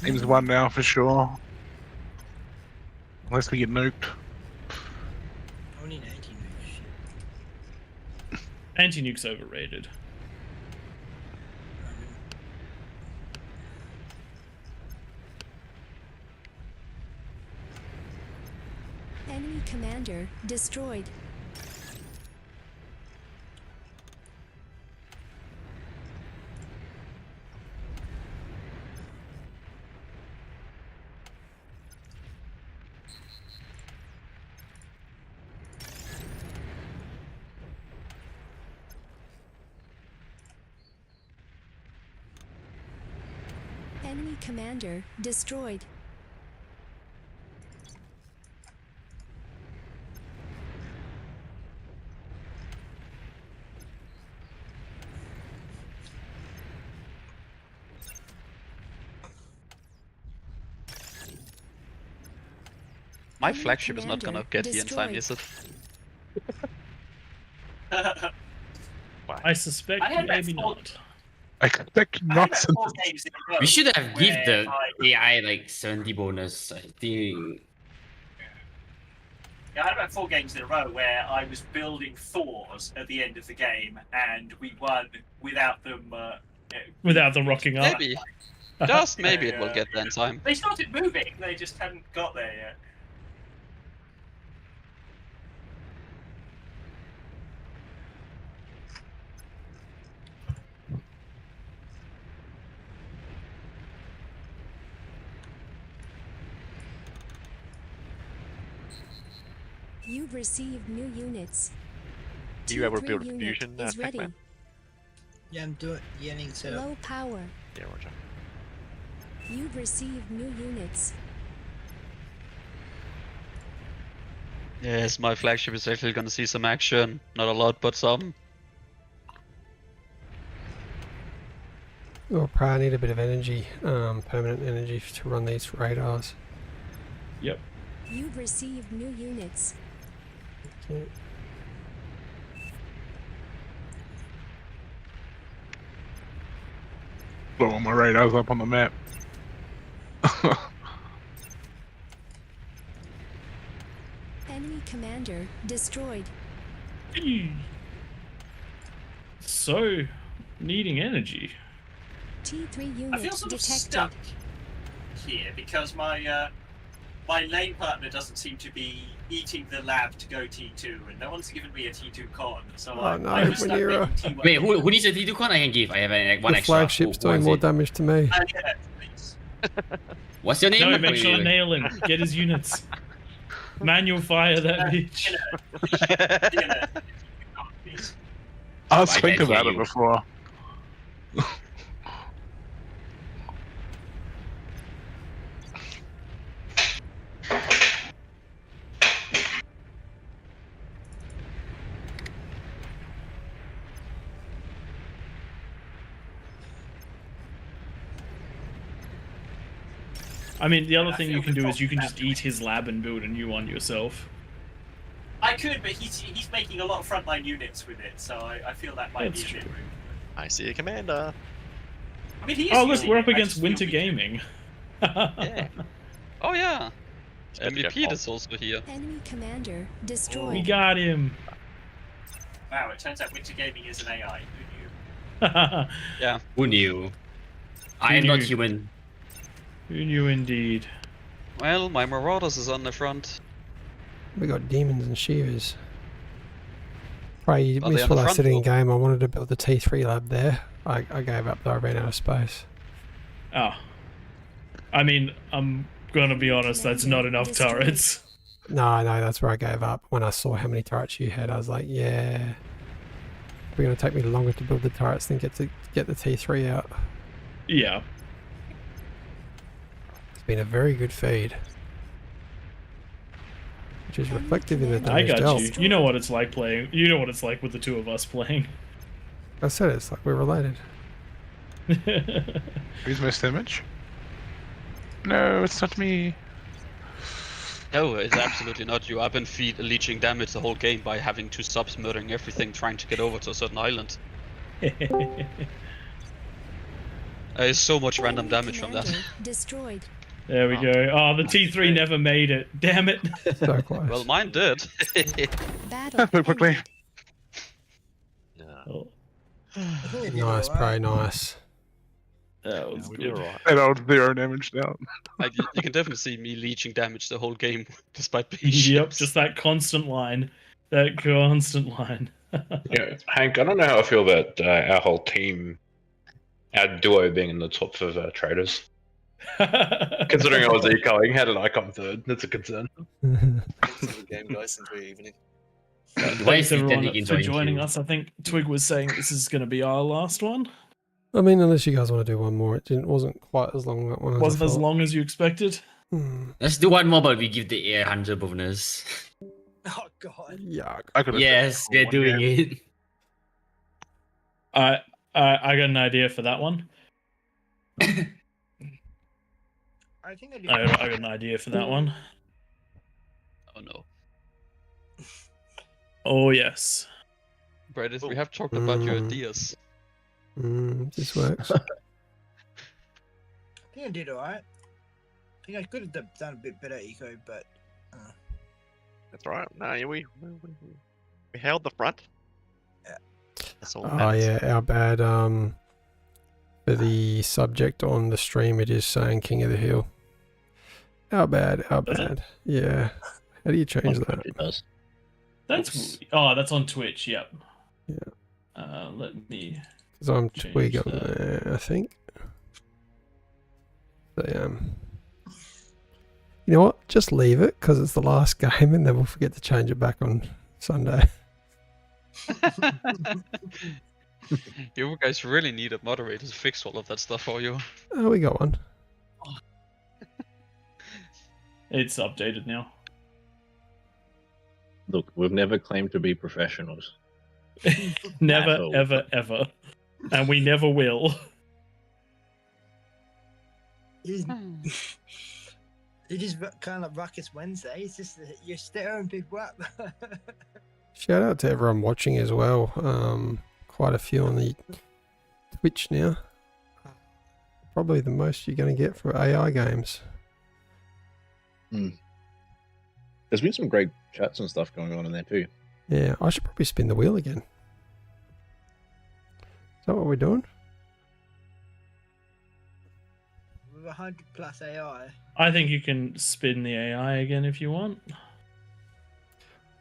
Team's one now for sure. Unless we get nuked. Only 19 moves. Shit. Anti-nuke's overrated. Enemy commander destroyed. Enemy commander destroyed. My flagship is not gonna get here in time, is it? I suspect maybe not. I expect nonsense. We should have give the AI like 70 bonus. I think. Yeah, I had about 4 games in a row where I was building Thors at the end of the game, and we won without them. Without them rocking up. Maybe. Just maybe it will get there in time. They started moving, they just hadn't got there yet. You've received new units. Do you ever T3 build a unit fusion, is ready. Pac-Man? Yeah, I'm getting set up. Low power. Yeah, Roger. You've received new units. Yes, my flagship is actually gonna see some action. Not a lot, but some. We'll probably need a bit of energy, permanent energy to run these radars. Yep. You've received new units. Okay. Blow all my radars up on the map. Enemy commander destroyed. So, needing energy. T3 unit I feel sort of detected. stuck here because my my lane partner doesn't seem to be eating the lab to go T2, and no one's given me a T2 con. So I'm just stuck Manira. making T1. Wait, who needs a T2 con? I can give. I have like one The extra. flagship's Who doing wants more it? damage to me. Yeah, please. What's your name? No, make Wait, sure wait, to wait. nail him. Get his units. Manual fire that bitch. I was I thinking can't hear about it you. before. I mean, the other thing you can do is you can just eat his lab and build a new one yourself. I could, but he's making a lot of frontline units with it, so I feel that might That's be a bit true. rude. I see a commander. I mean, he is Oh, look, using we're it, up I against just feel Winter we could- Gaming. Yeah. Oh yeah. better get MVP off. is also here. Enemy commander We destroyed. got him. Wow, it turns out Winter Gaming is an AI. Who knew? Yeah. Who knew? I am not knew? human. Who knew indeed. Well, my Marauders is on the front. We got demons and shears. Probably Are they missed on the what I front said in wall? game. I wanted to build the T3 lab there. I gave up though. I ran out of space. Oh. I mean, I'm gonna be honest, that's not enough Destroyed. turrets. No, that's where I gave up. When I saw how many turrets you had, I was like, yeah. We're going to take me longer to build the turrets than get the T3 out. Yeah. It's been a very good feed. Which is reflective in the I damage got dealt. you. You know what it's like playing. You know what it's like with the two of us playing. I said it's like we're related. Who's missed image? No, it's not me. No, it's absolutely not you. I've been leeching damage the whole game by having two subs murdering everything, trying to get over to a certain island. There's so much random damage from that. Destroyed. There we go. Oh, the T3 never made it. Damn it. So close. Well, mine did. Battle Move quickly. Oh, Nice, pro, nice. that was We did good. alright. And I was 0 damage down. Like, you can definitely see me leeching damage the whole game, despite being Yep, ships. just that constant line. That constant line. Yeah, Hank, I don't know how I feel about our whole team, our duo being in the top of traders. Considering I was ecoing, how did I come third? That's a concern. Thanks for the game, guys. Enjoy your evening. Why is Thanks everyone Titanic for enjoying joining you? us. I think Twig was saying this is going to be our last one. I mean, unless you guys want to do one more. It wasn't quite as long, that one. As Wasn't I as thought. long as you expected. Let's do one more, but we give the air 100 bonus. Oh god. Yuck. I could have Yes, they're doing it. I got an idea for that one. I think I do. I got an idea for that one. Oh no. Oh yes. Brandis, we have talked about your Mm. ideas. This works. I think I did alright. I think I could have done a bit better eco, but That's right. No, we held the front. Yeah. That's all that Oh matters. yeah, our bad. For the subject on the stream, it is saying King of the Hill. Our bad. Our Does it? bad. Yeah. How do you change that? It does. That's that's on Twitch. Yep. Yeah. Let me. Because I'm change twigging that. there, I think. They You know what? Just leave it because it's the last game, and then we'll forget to change it back on Sunday. You guys really need a moderator to fix all of that stuff for you. Oh, we got one. It's updated now. Look, we've never claimed to be professionals. Never, At all. ever, ever, and we never will. it is kind of like Ruckus Wednesday. It's just that you're stirring people up. Shout out to everyone watching as well. Quite a few on the Twitch now. Probably the most you're going to get for AI games. There's been some great chats and stuff going on in there too. Yeah, I should probably spin the wheel again. Is that what we're doing? With 100+ AI. I think you can spin the AI again if you want.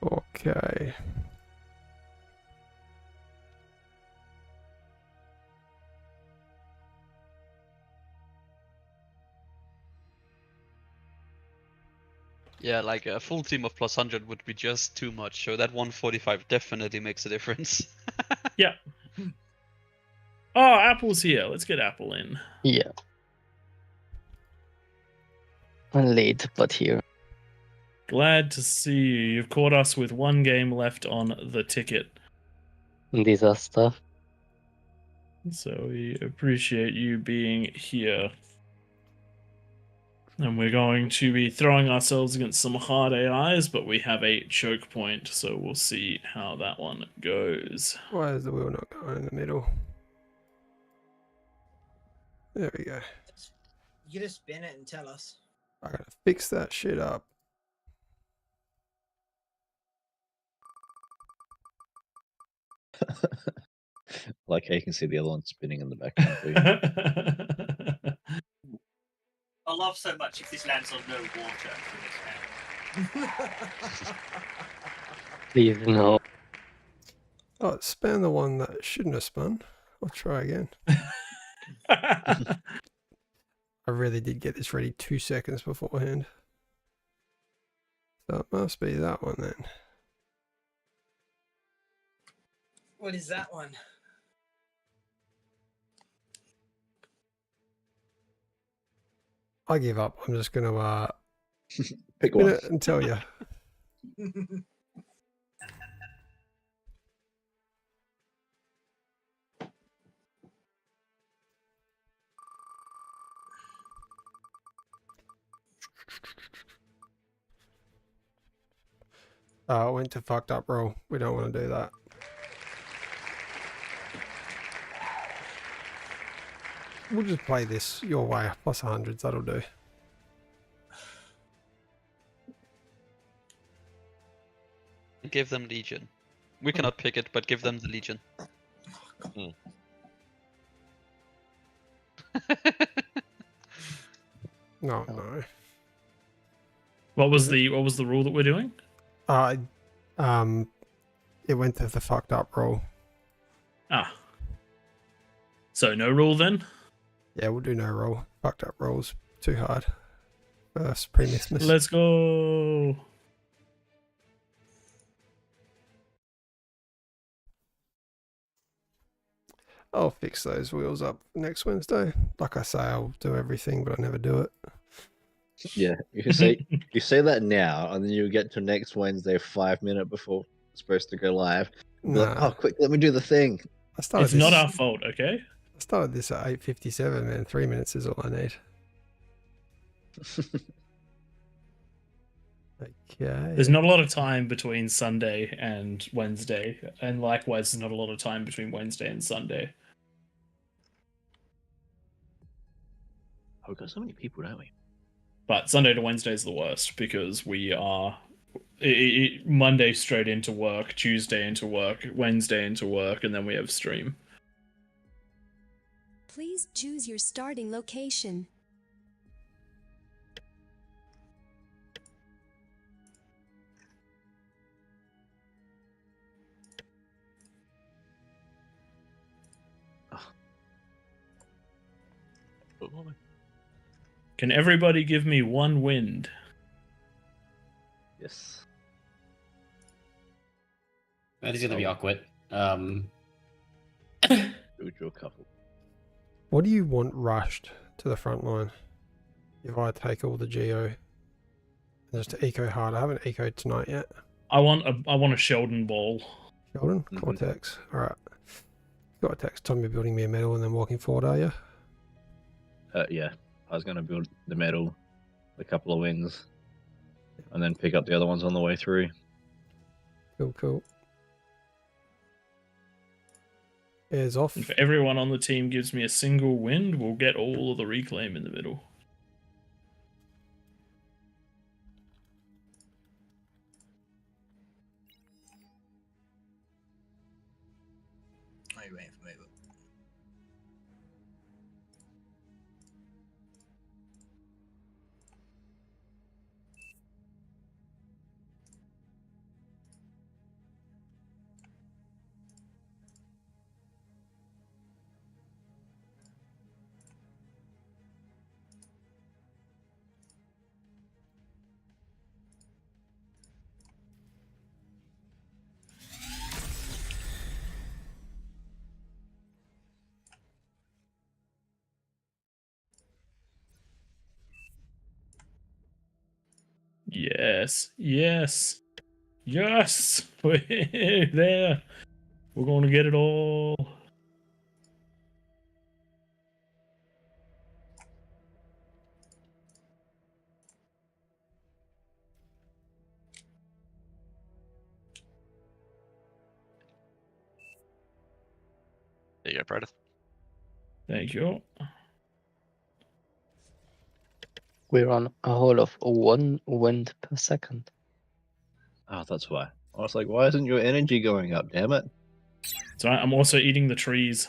Okay. Yeah, like a full team of +100 would be just too much, so that 145 definitely makes a difference. Yeah. Oh, Apple's here. Let's get Apple in. Yeah. I'm late, but here. Glad to see you. You've caught us with one game left on the ticket. Disaster. So we appreciate you being here. And we're going to be throwing ourselves against some hard AIs, but we have a choke point, so we'll see how that one goes. Why is the wheel not going in the middle? There we go. You just spin it and tell us. I gotta fix that shit up. Like how you can see the other one spinning in the background too. I love so much if this lands on no water for this man. Please no. Oh, it spun the one that shouldn't have spun. I'll try again. I really did get this ready 2 seconds beforehand. So it must be that one then. What is that one? I give up. I'm just going to pick spin one it and tell you. I went to fucked up roll. We don't want to do that. We'll just play this your way. Plus 100s, that'll do. Give them Legion. We cannot pick it, but give them the Legion. No, no. What was the rule that we're doing? It went to the fucked up roll. Ah. So no rule then? Yeah, we'll do no roll. Fucked up rolls too hard. Supreme Isthmus. Let's go. I'll fix those wheels up next Wednesday. Like I say, I'll do everything, but I never do it. Yeah, you say that now, and then you get to next Wednesday 5 minutes before it's supposed to go live. Like, Nah. oh, quick, let me do the thing. It's not our fault, okay? I started this at 8:57, man. 3 minutes is all I need. Okay. There's not a lot of time between Sunday and Wednesday, and likewise, there's not a lot of time between Wednesday and Sunday. Oh, we've got so many people, don't we? But Sunday to Wednesday is the worst because we are Monday straight into work, Tuesday into work, Wednesday into work, and then we have stream. Please choose your starting location. Can everybody give me one wind? Yes. That is gonna be awkward. Do a couple. What do you want rushed to the front line? If I take all the geo, just to eco hard. I haven't ecoed tonight yet. I want a Sheldon ball. Sheldon, Cortex. All right. Cortex. Tom, you're building me a medal and then walking forward, are you? Yeah. I was going to build the medal, a couple of wins, and then pick up the other ones on the way through. Cool. Airs off. If everyone on the team gives me a single wind, we'll get all of the reclaim in the middle. Are you waiting for me? Yes. We're there. We're going to get it all. There you go, Predator. Thank you. We're on a whole of 1 wind per second. Oh, that's why. I was like, why isn't your energy going up, damn it? So I'm also eating the trees.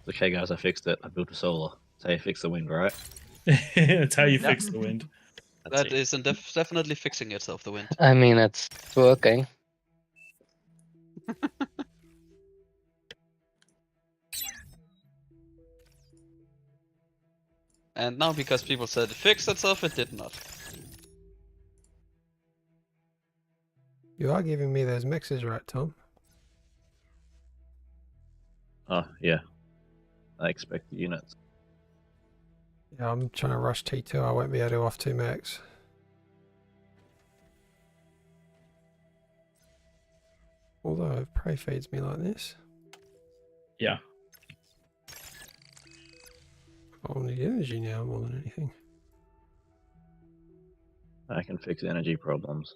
Okay, guys, I fixed it. I built a solar. That's how you fix the wind, right? That's how you fix the wind. That is definitely fixing itself, the wind. I mean, it's working. And now because people said it fixed itself, it did not. You are giving me those mixes, right, Tom? Oh, yeah. I expect the units. Yeah, I'm trying to rush T2. I won't be able to off 2 max. Although if prey feeds me like this. Yeah. I'll need energy now more than anything. I can fix energy problems.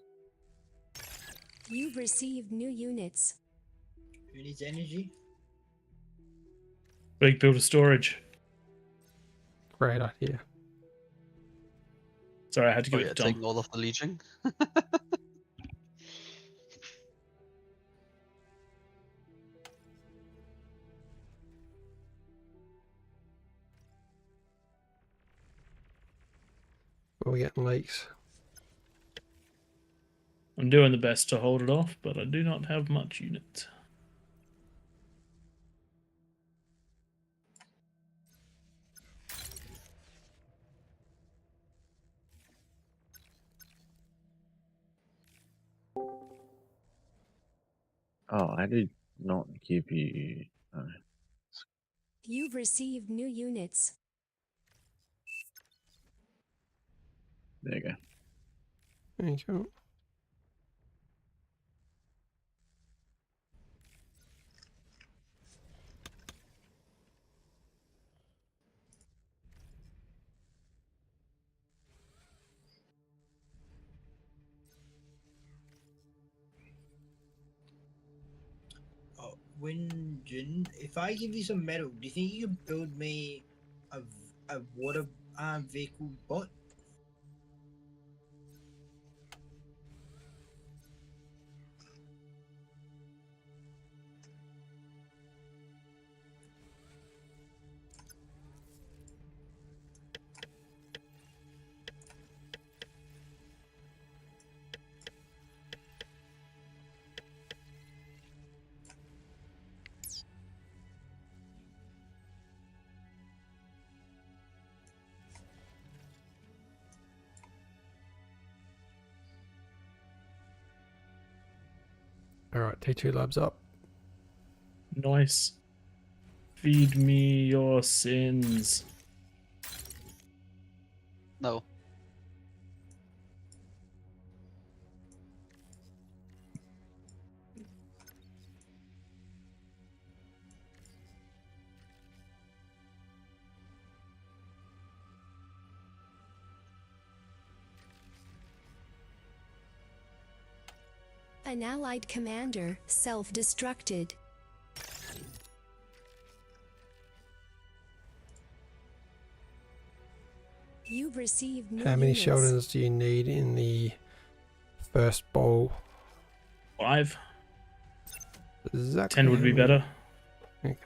You've received new units. Who needs energy? Big build of storage. Great idea. Sorry, I had to give it to Tom. Taking all of the leeching. We're getting leaks. I'm doing the best to hold it off, but I do not have much unit. Oh, I did not give you... You've received new units. There you go. There you go. Jin, if I give you some metal, do you think you could build me a water vehicle bot? All right, T2 labs up. Nice. Feed me your sins. No. An allied commander self-destructed. You've received new How many units. Sheldons do you need in the first bowl? 5. Exactly. 10 would be better. Okay,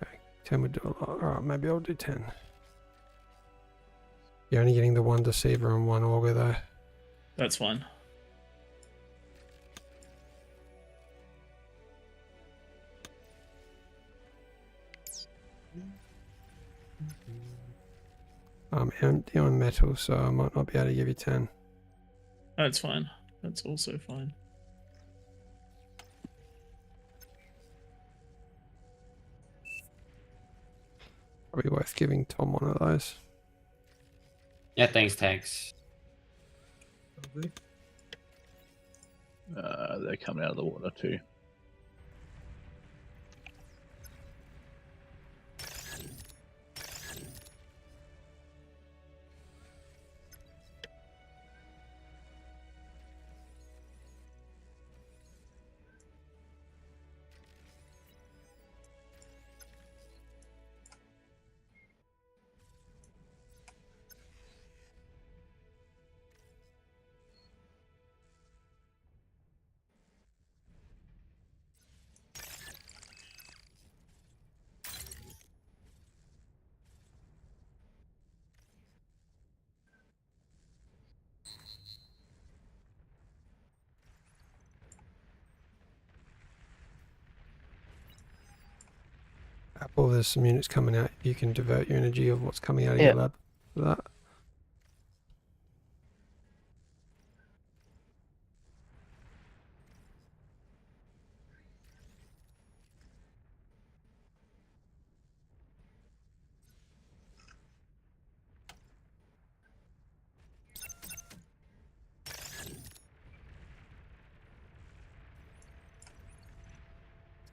10 would do a lot. Alright, maybe I'll do 10. You're only getting the 1 Deceiver and 1 Augur though. That's fine. I'm empty on metal, so I might not be able to give you 10. That's fine. That's also fine. Probably worth giving Tom one of those. Yeah, thanks. They're coming out of the water too. Apple, there's some units coming out. You can divert your energy of what's coming out of your lab for that.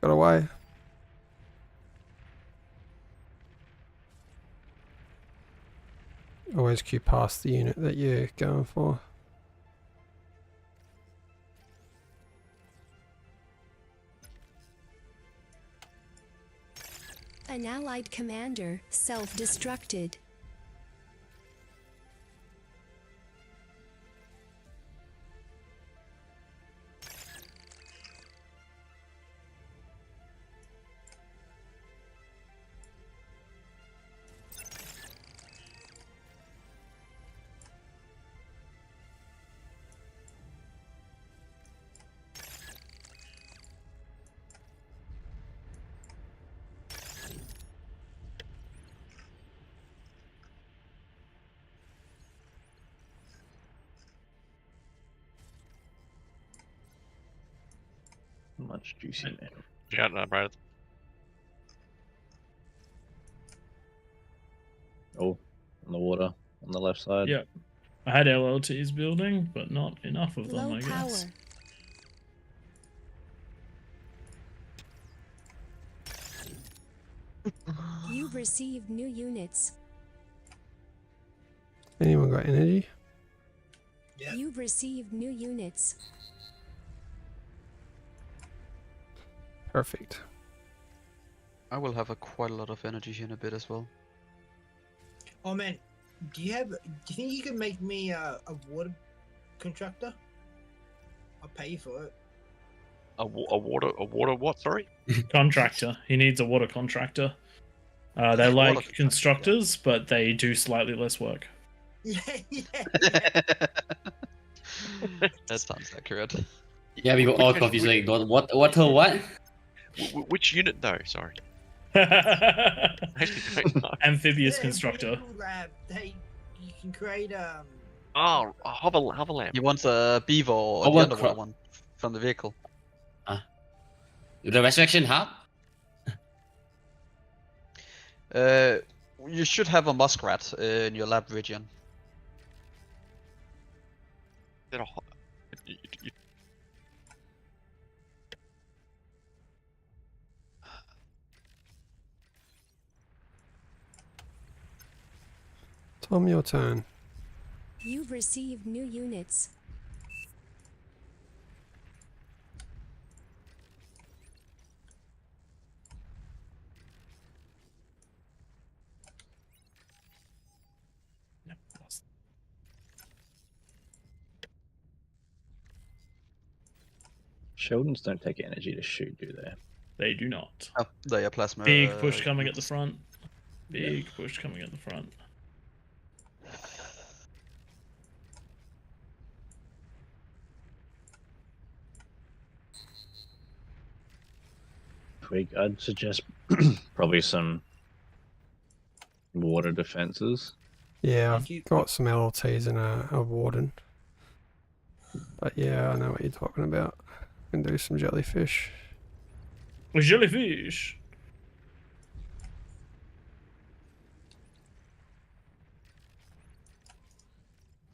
Got away. Always queue past the unit that you're going for. An allied commander self-destructed. Much juicy man. Yeah, no, right. Oh, on the water on the left side. Yep. I had LLTs building, but not enough of them, Low I guess. You've received new units. Anyone got energy? Yeah. You've received new units. Perfect. I will have quite a lot of energy here in a bit as well. Oh man, do you think you can make me a water contractor? I'll pay you for it. A water what? Sorry. Contractor. He needs a water contractor. They're like constructors, but they do slightly less work. Yeah. That sounds accurate. Yeah, we got all confused. Like, water what? Which unit though? Sorry. Amphibious constructor. You can create Oh, a hover lamp. He wants a beaver or Oh, the underwater one from the vehicle. The resurrection hub? You should have a muskrat in your lab region. Tom, your turn. You've received new units. Sheldons don't take energy to shoot, do they? They do not. Oh, they are plasma. Big push coming at the front. Big push coming at the front. I'd suggest probably some water defenses. Yeah, I've got some LLTs and a warden. But yeah, I know what you're talking about. Can do some jellyfish. Jellyfish.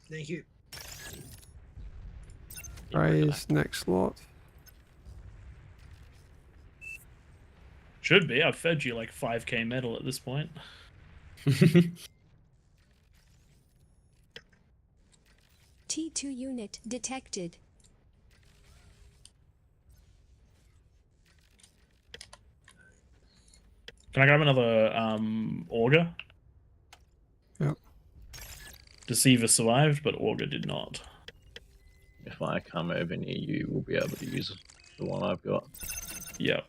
Thank you. Raise next lot. Should be. I've fed you like 5k metal at this point. T2 unit detected. Can I grab another auger? Yep. Deceiver survived, but auger did not. If I come over near you, we'll be able to use the one I've got. Yep.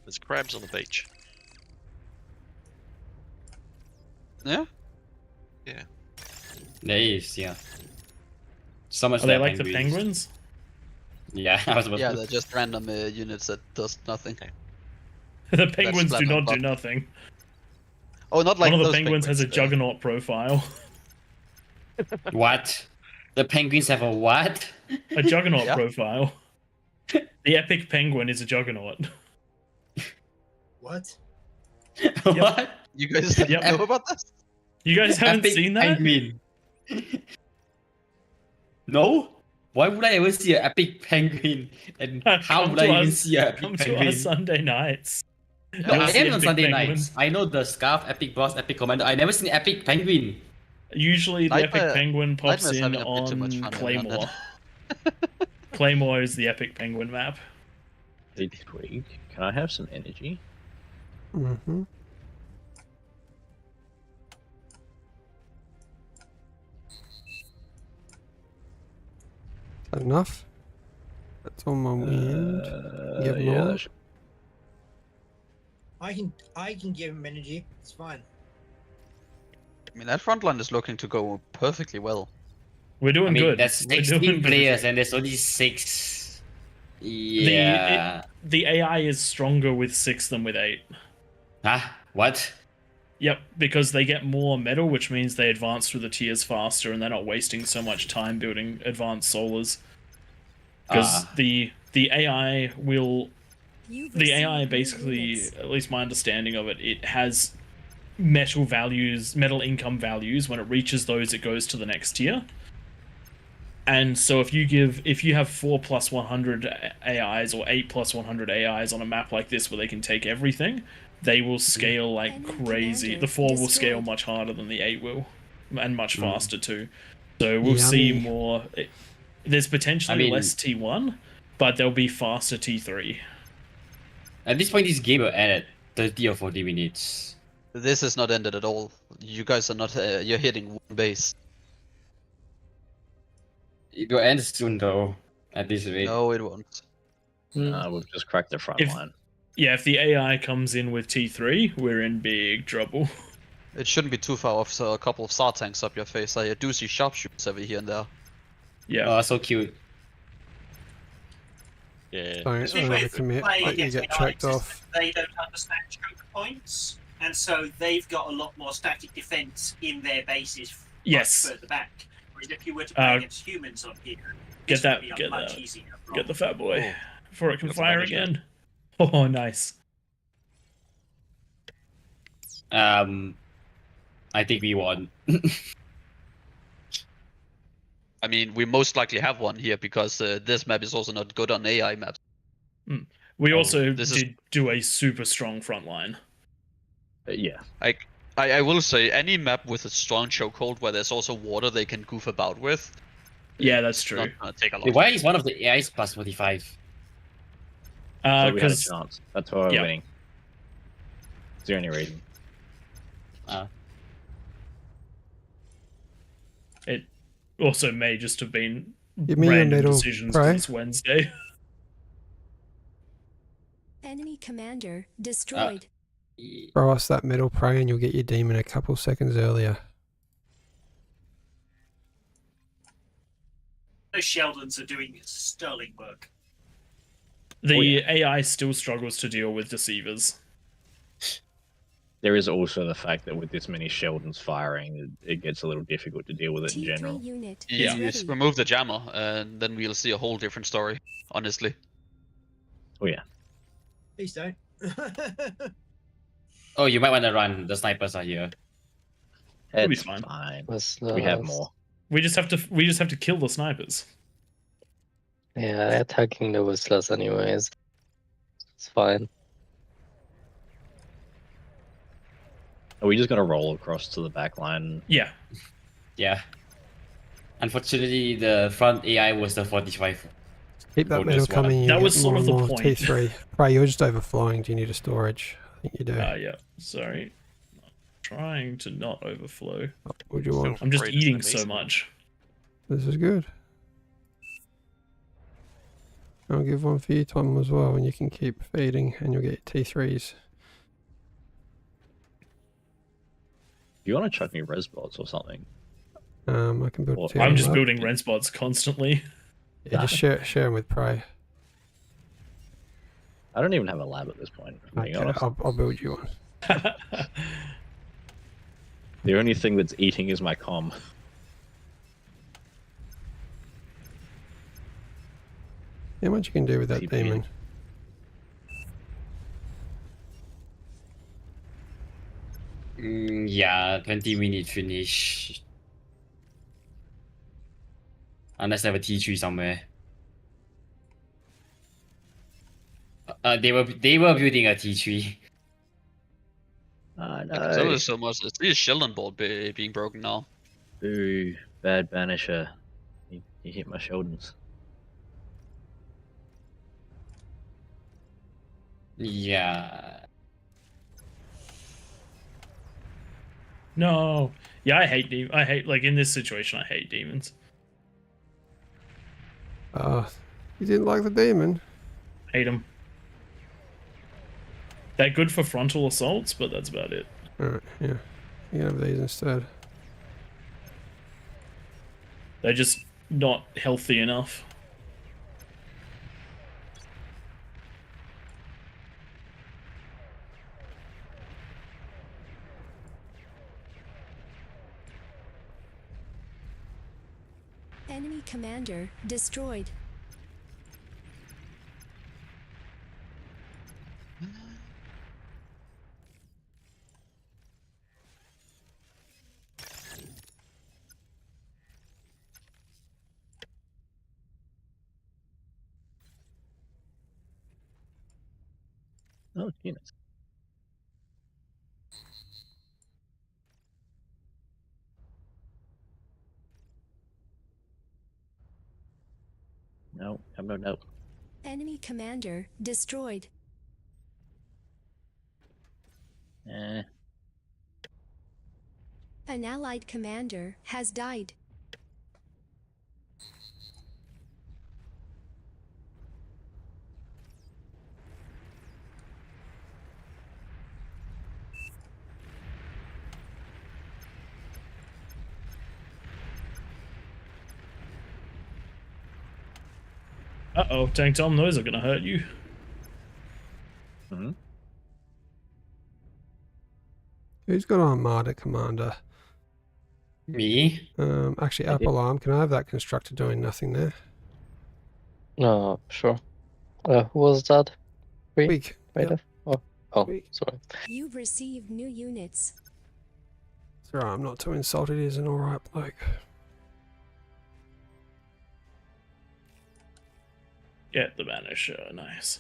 There's crabs on the beach. Yeah? Yeah. There is, yeah. So much. Are they like the penguins? Yeah, I was about Yeah, to... they're just random units that does nothing. The penguins do not do nothing. Oh, not like one of the those penguins has a juggernaut profile. What? The penguins have a what? A juggernaut profile. The epic penguin is a juggernaut. What? What? You guys know about this? You guys haven't Epic seen that? Penguin. No? Why would I ever see an epic penguin? And how would I even see an epic come penguin? to our Sunday nights. No, You'll I see am on epic Sunday penguin. nights. I know the Scarf, Epic Boss, Epic Commander. I never seen epic penguin. Usually the Nightmare- epic penguin pops Nightmare's in having a bit too much on fun Claymore. Claymore is the epic penguin map. Hey, Twig, can I have some energy? Mm-hmm. Is that enough? That's on my wind. Give yeah, more. I can give him energy. It's fine. I mean, that front line is looking to go perfectly well. We're doing I mean, good. there's We're 16 doing players and there's only 6. Yeah. The AI is stronger with 6 than with 8. Huh? What? Yep, because they get more metal, which means they advance through the tiers faster, and they're not wasting so much time building advanced solars. Because the AI will... The AI basically, at least my understanding of it, it has metal values, metal income values. When it reaches those, it goes to the next tier. And so if you have 4 plus 100 AIs or 8 plus 100 AIs on a map like this where they can take everything, they will scale like crazy. The 4 will scale much harder than the 8 will, and much faster too. So we'll see more. There's potentially less T1, but there'll be faster T3. At this point, this game will end at 30 or 40 minutes. This is not ended at all. You guys are not. You're hitting one base. It will end soon, though. At this rate. No, it won't. We've just cracked the front line. Yeah, if the AI comes in with T3, we're in big trouble. It shouldn't be too far off. So a couple of SAR tanks up your face. I do see sharpshooters every here and there. Yeah. Oh, so cute. Yeah. Don't overcommit, but you get checked off. They don't understand choke points, and so they've got a lot more static defense in their bases much further back. Whereas if you were to play against humans on here, Get that, get the fat boy before it can fire again. Oh, nice. I think we won. I mean, we most likely have one here because this map is also not good on AI maps. We also did do a super strong front line. Yeah. I will say, any map with a strong chokehold where there's also water they can goof about with. Yeah, that's true. Not gonna take a lot. Why is one of the AIs plus 45? So we had a chance. That's why we're winning. It's the only reason. It also may just have been Give me your random middle, decisions Prey. because it's Wednesday. Enemy commander destroyed. Throw us that middle Prey and you'll get your demon a couple seconds earlier. Those Sheldons are doing sterling work. The AI still struggles to deal with deceivers. There is also the fact that with this many Sheldons firing, it gets a little difficult to deal with it in general. You remove the jammer, and then we'll see a whole different story, honestly. Oh, yeah. Please don't. Oh, you might want to run. The snipers are here. It'll be It's fine. We have more. We just have to kill the snipers. Yeah, attacking the Whistlers anyways. It's fine. Are we just gonna roll across to the back line? Yeah. Yeah. Unfortunately, the front AI was the 45. Keep that middle coming. You That get was sort more of and the more point. T3. Prey, you're just overflowing. Do you need a storage? I think you do. Yeah. Sorry. Trying to not overflow. What do you want? I'm just eating so much. This is good. I'll give one for you, Tom, as well, and you can keep feeding, and you'll get T3s. You want to chuck me res bots or something? I can build. two I'm of just them up. building res bots constantly. Yeah, just share them with Prey. I don't even have a lab at this point. if I'm being Okay, honest. I'll build you one. The only thing that's eating is my comm. How much you can do with that demon? Yeah, 20 minutes finish. Unless they have a T3 somewhere. They were building a T3. No. So there's so much. It's really Sheldon board being broken now. Ooh, bad banisher. You hit my Sheldons. Yeah. No. Yeah, I hate like in this situation. I hate demons. You didn't like the demon? Hate them. They're good for frontal assaults, but that's about it. Alright, yeah. You can have these instead. They're just not healthy enough. Enemy commander destroyed. Oh, units. No, no. Enemy commander destroyed. Eh. An allied commander has died. Uh-oh, Tank Tom, those are gonna hurt you. Hmm. Who's got Armada Commander? Me? Actually, up alarm. Can I have that constructor doing nothing there? Sure. Who was that? Weak. Yep. Sorry. You've received new units. It's alright, I'm not too insulted. He's an alright bloke. Get the Banisher, nice.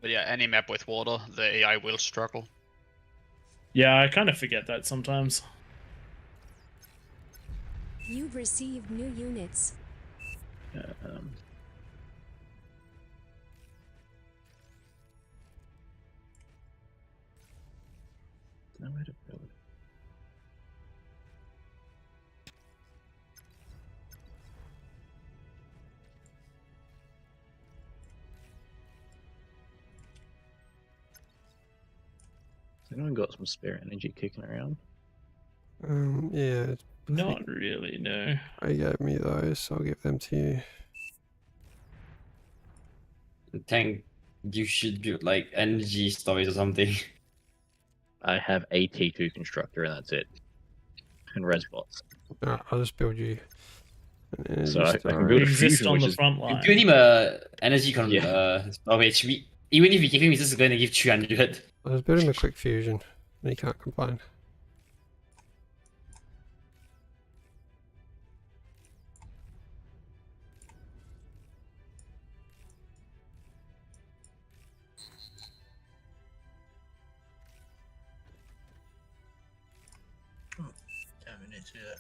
But yeah, any map with water, the AI will struggle. Yeah, I kind of forget that sometimes. You've received new units. Nowhere to build. Has anyone got some spare energy kicking around? Yeah. Not really, no. I gave me those, so I'll give them to you. Tank, you should build like energy storage or something. I have a T2 constructor and that's it. And res bots. Alright, I'll just build you an energy So I storage. can build a Exist fusion, on which the is front line. Build him a energy storage. Even if we give him, he's just going to give 300. I'll just build him a quick fusion, and he can't complain. Damn it, it's it.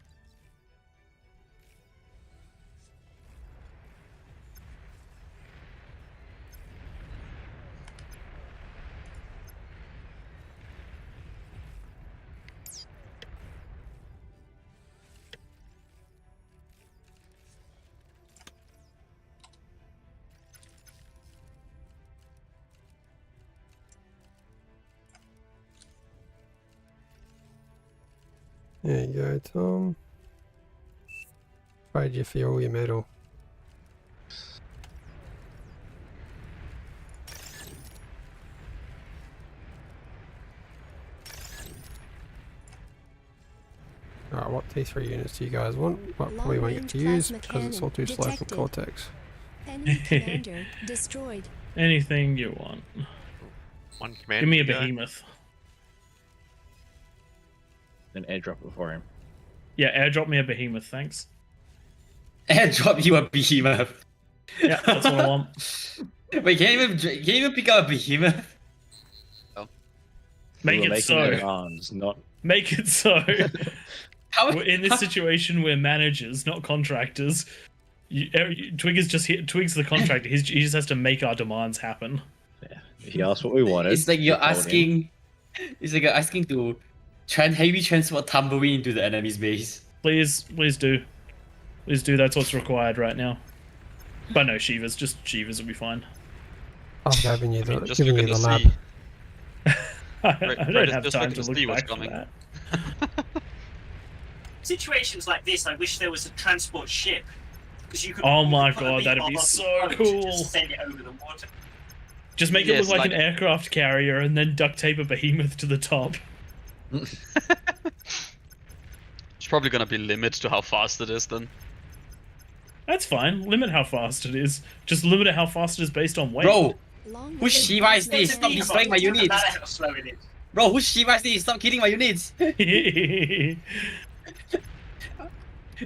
There you go, Tom. Trade you for all your metal. Alright, what T3 units do you guys want? Well, probably won't get to use because it's all too slow from Cortex. Enemy commander destroyed. Anything you want. One command. Give me a behemoth. an airdrop it for him. Yeah, airdrop me a behemoth, thanks. Airdrop you a behemoth. Yeah, that's what I want. Wait, can you even pick up a behemoth? Make it so. Arms, not... Make it so. How... In this situation, we're managers, not contractors. Twigger's just here. Twig's the contractor. He just has to make our demands happen. Yeah, he asked what we wanted. It's like you're asking. It's like you're asking to heavy transport tumbleweed into the enemy's base. Please do. Please do. That's what's required right now. But no, Shivas. Just Shivas will be fine. I've given you the, just giving you looking the to lab. see. I don't have just time looking to look see what's back for coming. that. Situations like this, I wish there was a transport ship. Because you could. Oh my put a god, that'd beam be on so the boat to cool. Just send it over the water. Just make it look like an aircraft carrier and then duct tape a behemoth to the top. It's probably gonna be limits to how fast it is then. That's fine. Limit how fast it is. Just limit it how fast it is based on weight. Bro, whose Shiva is this? Stop destroying my units. How slow it is. Bro, whose Shiva is this? Stop killing my units.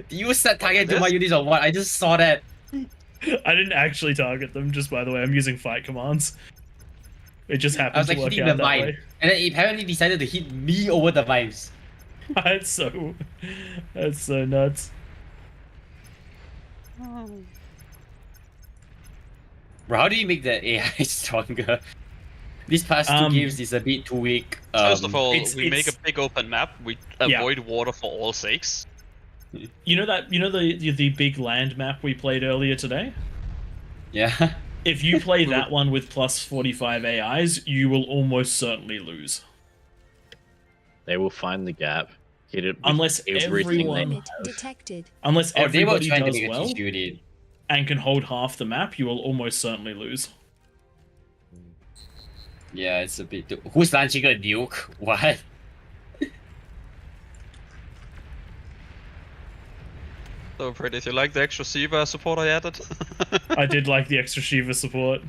You set target to my units or what? I just saw that. I didn't actually target them, just by the way. I'm using fight commands. It just I happened was to like work hitting out the that vine. way. And then it apparently decided to hit me over the vibes. That's so nuts. Bro, how do you make the AI stronger? These past two games is a bit too weak. First of all, we make a big open map. We avoid water for all sakes. You know the big land map we played earlier today? Yeah. If you play that one with plus 45 AIs, you will almost certainly lose. They will find the gap, hit it. Unless everyone, unless everybody does well and can hold half the map, you will almost certainly lose. Yeah, it's a bit. Who's launching a nuke? What? So pretty. If you like the extra Shiva support I added. I did like the extra Shiva support.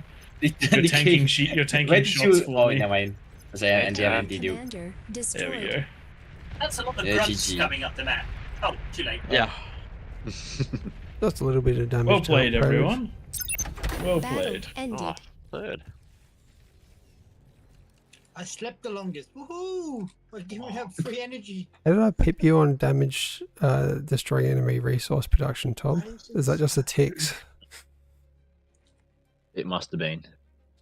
You're tanking shots for me. Never mind. There we go. That's a lot of grunts coming up the map. Oh, too late. Yeah. That's a little bit of damage. Well played, everyone. Well played. Ended. Third. I slept the longest. Woohoo! I didn't have free energy. How did I pip you on damage destroy enemy resource production, Tom? Is that just the ticks? It must have been.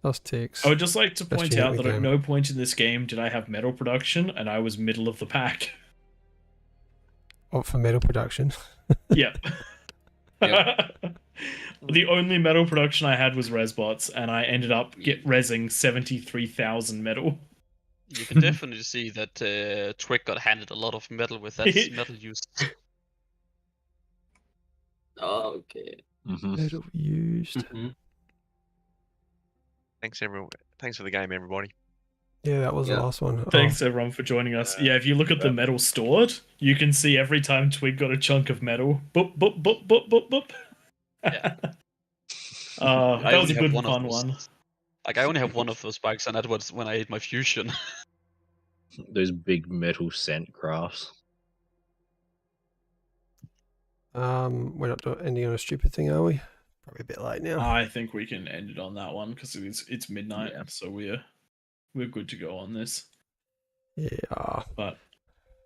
Just ticks. I would just like to point out that at no point in this game did I have metal production, and I was middle of the pack. What, for metal production? Yep. The only metal production I had was resbots, and I ended up rezzing 73,000 metal. You can definitely see that Twig got handed a lot of metal with that metal use. Okay. Metal used. Thanks everyone. Thanks for the game, everybody. Yeah, that was the last one. Thanks everyone for joining us. Yeah, if you look at the metal stored, you can see every time Twig got a chunk of metal. Boop, boop, boop, boop, boop, boop. Yeah. That was a good fun one. Like, I only have one of those bikes, and that was when I ate my fusion. Those big metal scent crafts. We're not ending on a stupid thing, are we? Probably a bit late now. I think we can end it on that one because it's midnight, so we're good to go on this. Yeah. But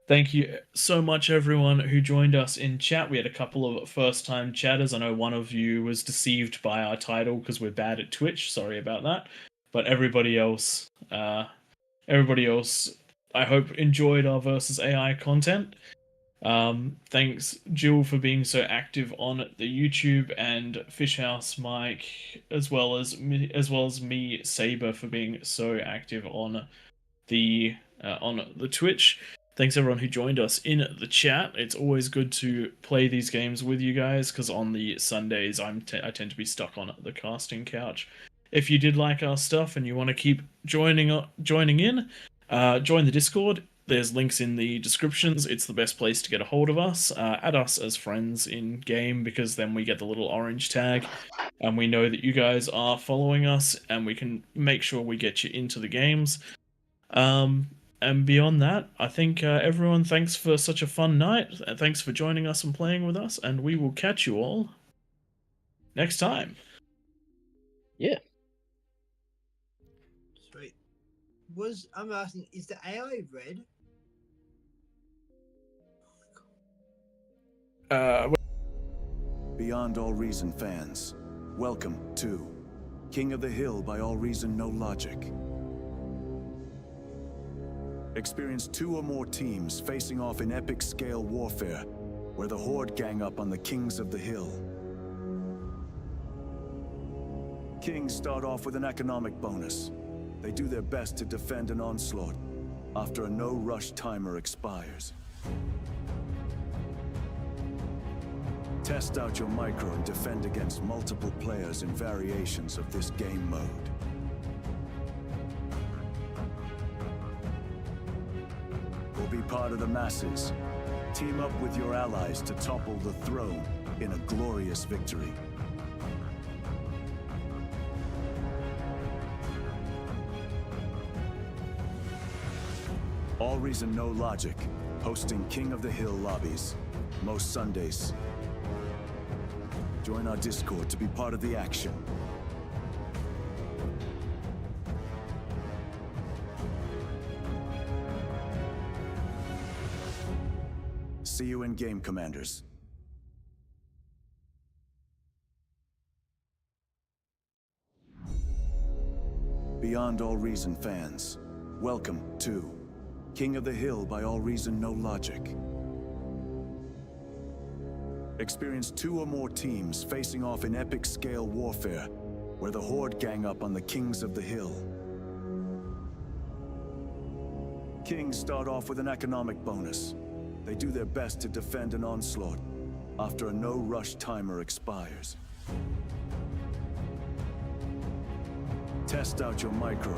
thank you so much, everyone who joined us in chat. We had a couple of first-time chatters. I know one of you was deceived by our title because we're bad at Twitch. Sorry about that. But everybody else, I hope enjoyed our versus AI content. Thanks, Jill, for being so active on the YouTube, and Fishhouse Mike, as well as me, Saber, for being so active on the Twitch. Thanks everyone who joined us in the chat. It's always good to play these games with you guys because on the Sundays I tend to be stuck on the casting couch. If you did like our stuff and you want to keep joining in, join the Discord. There's links in the descriptions. It's the best place to get a hold of us. Add us as friends in game because then we get the little orange tag and we know that you guys are following us and we can make sure we get you into the games. And beyond that, I think everyone, thanks for such a fun night. Thanks for joining us and playing with us, and we will catch you all next time. Yeah. Sweet. I'm asking, is the AI red? Beyond All Reason fans, welcome to King of the Hill by AllReasonNoLogic. Experience 2 or more teams facing off in epic scale warfare, where the Horde gang up on the Kings of the Hill. Kings start off with an economic bonus. They do their best to defend an onslaught after a no-rush timer expires. Test out your micro and defend against multiple players in variations of this game mode. Or be part of the masses. Team up with your allies to topple the throne in a glorious victory. AllReasonNoLogic, hosting King of the Hill lobbies, most Sundays. Join our Discord to be part of the action. See you in game, Commanders. Beyond All Reason fans, welcome to King of the Hill by AllReasonNoLogic. Experience 2 or more teams facing off in epic scale warfare, where the Horde gang up on the Kings of the Hill. Kings start off with an economic bonus. They do their best to defend an onslaught after a no-rush timer expires. Test out your micro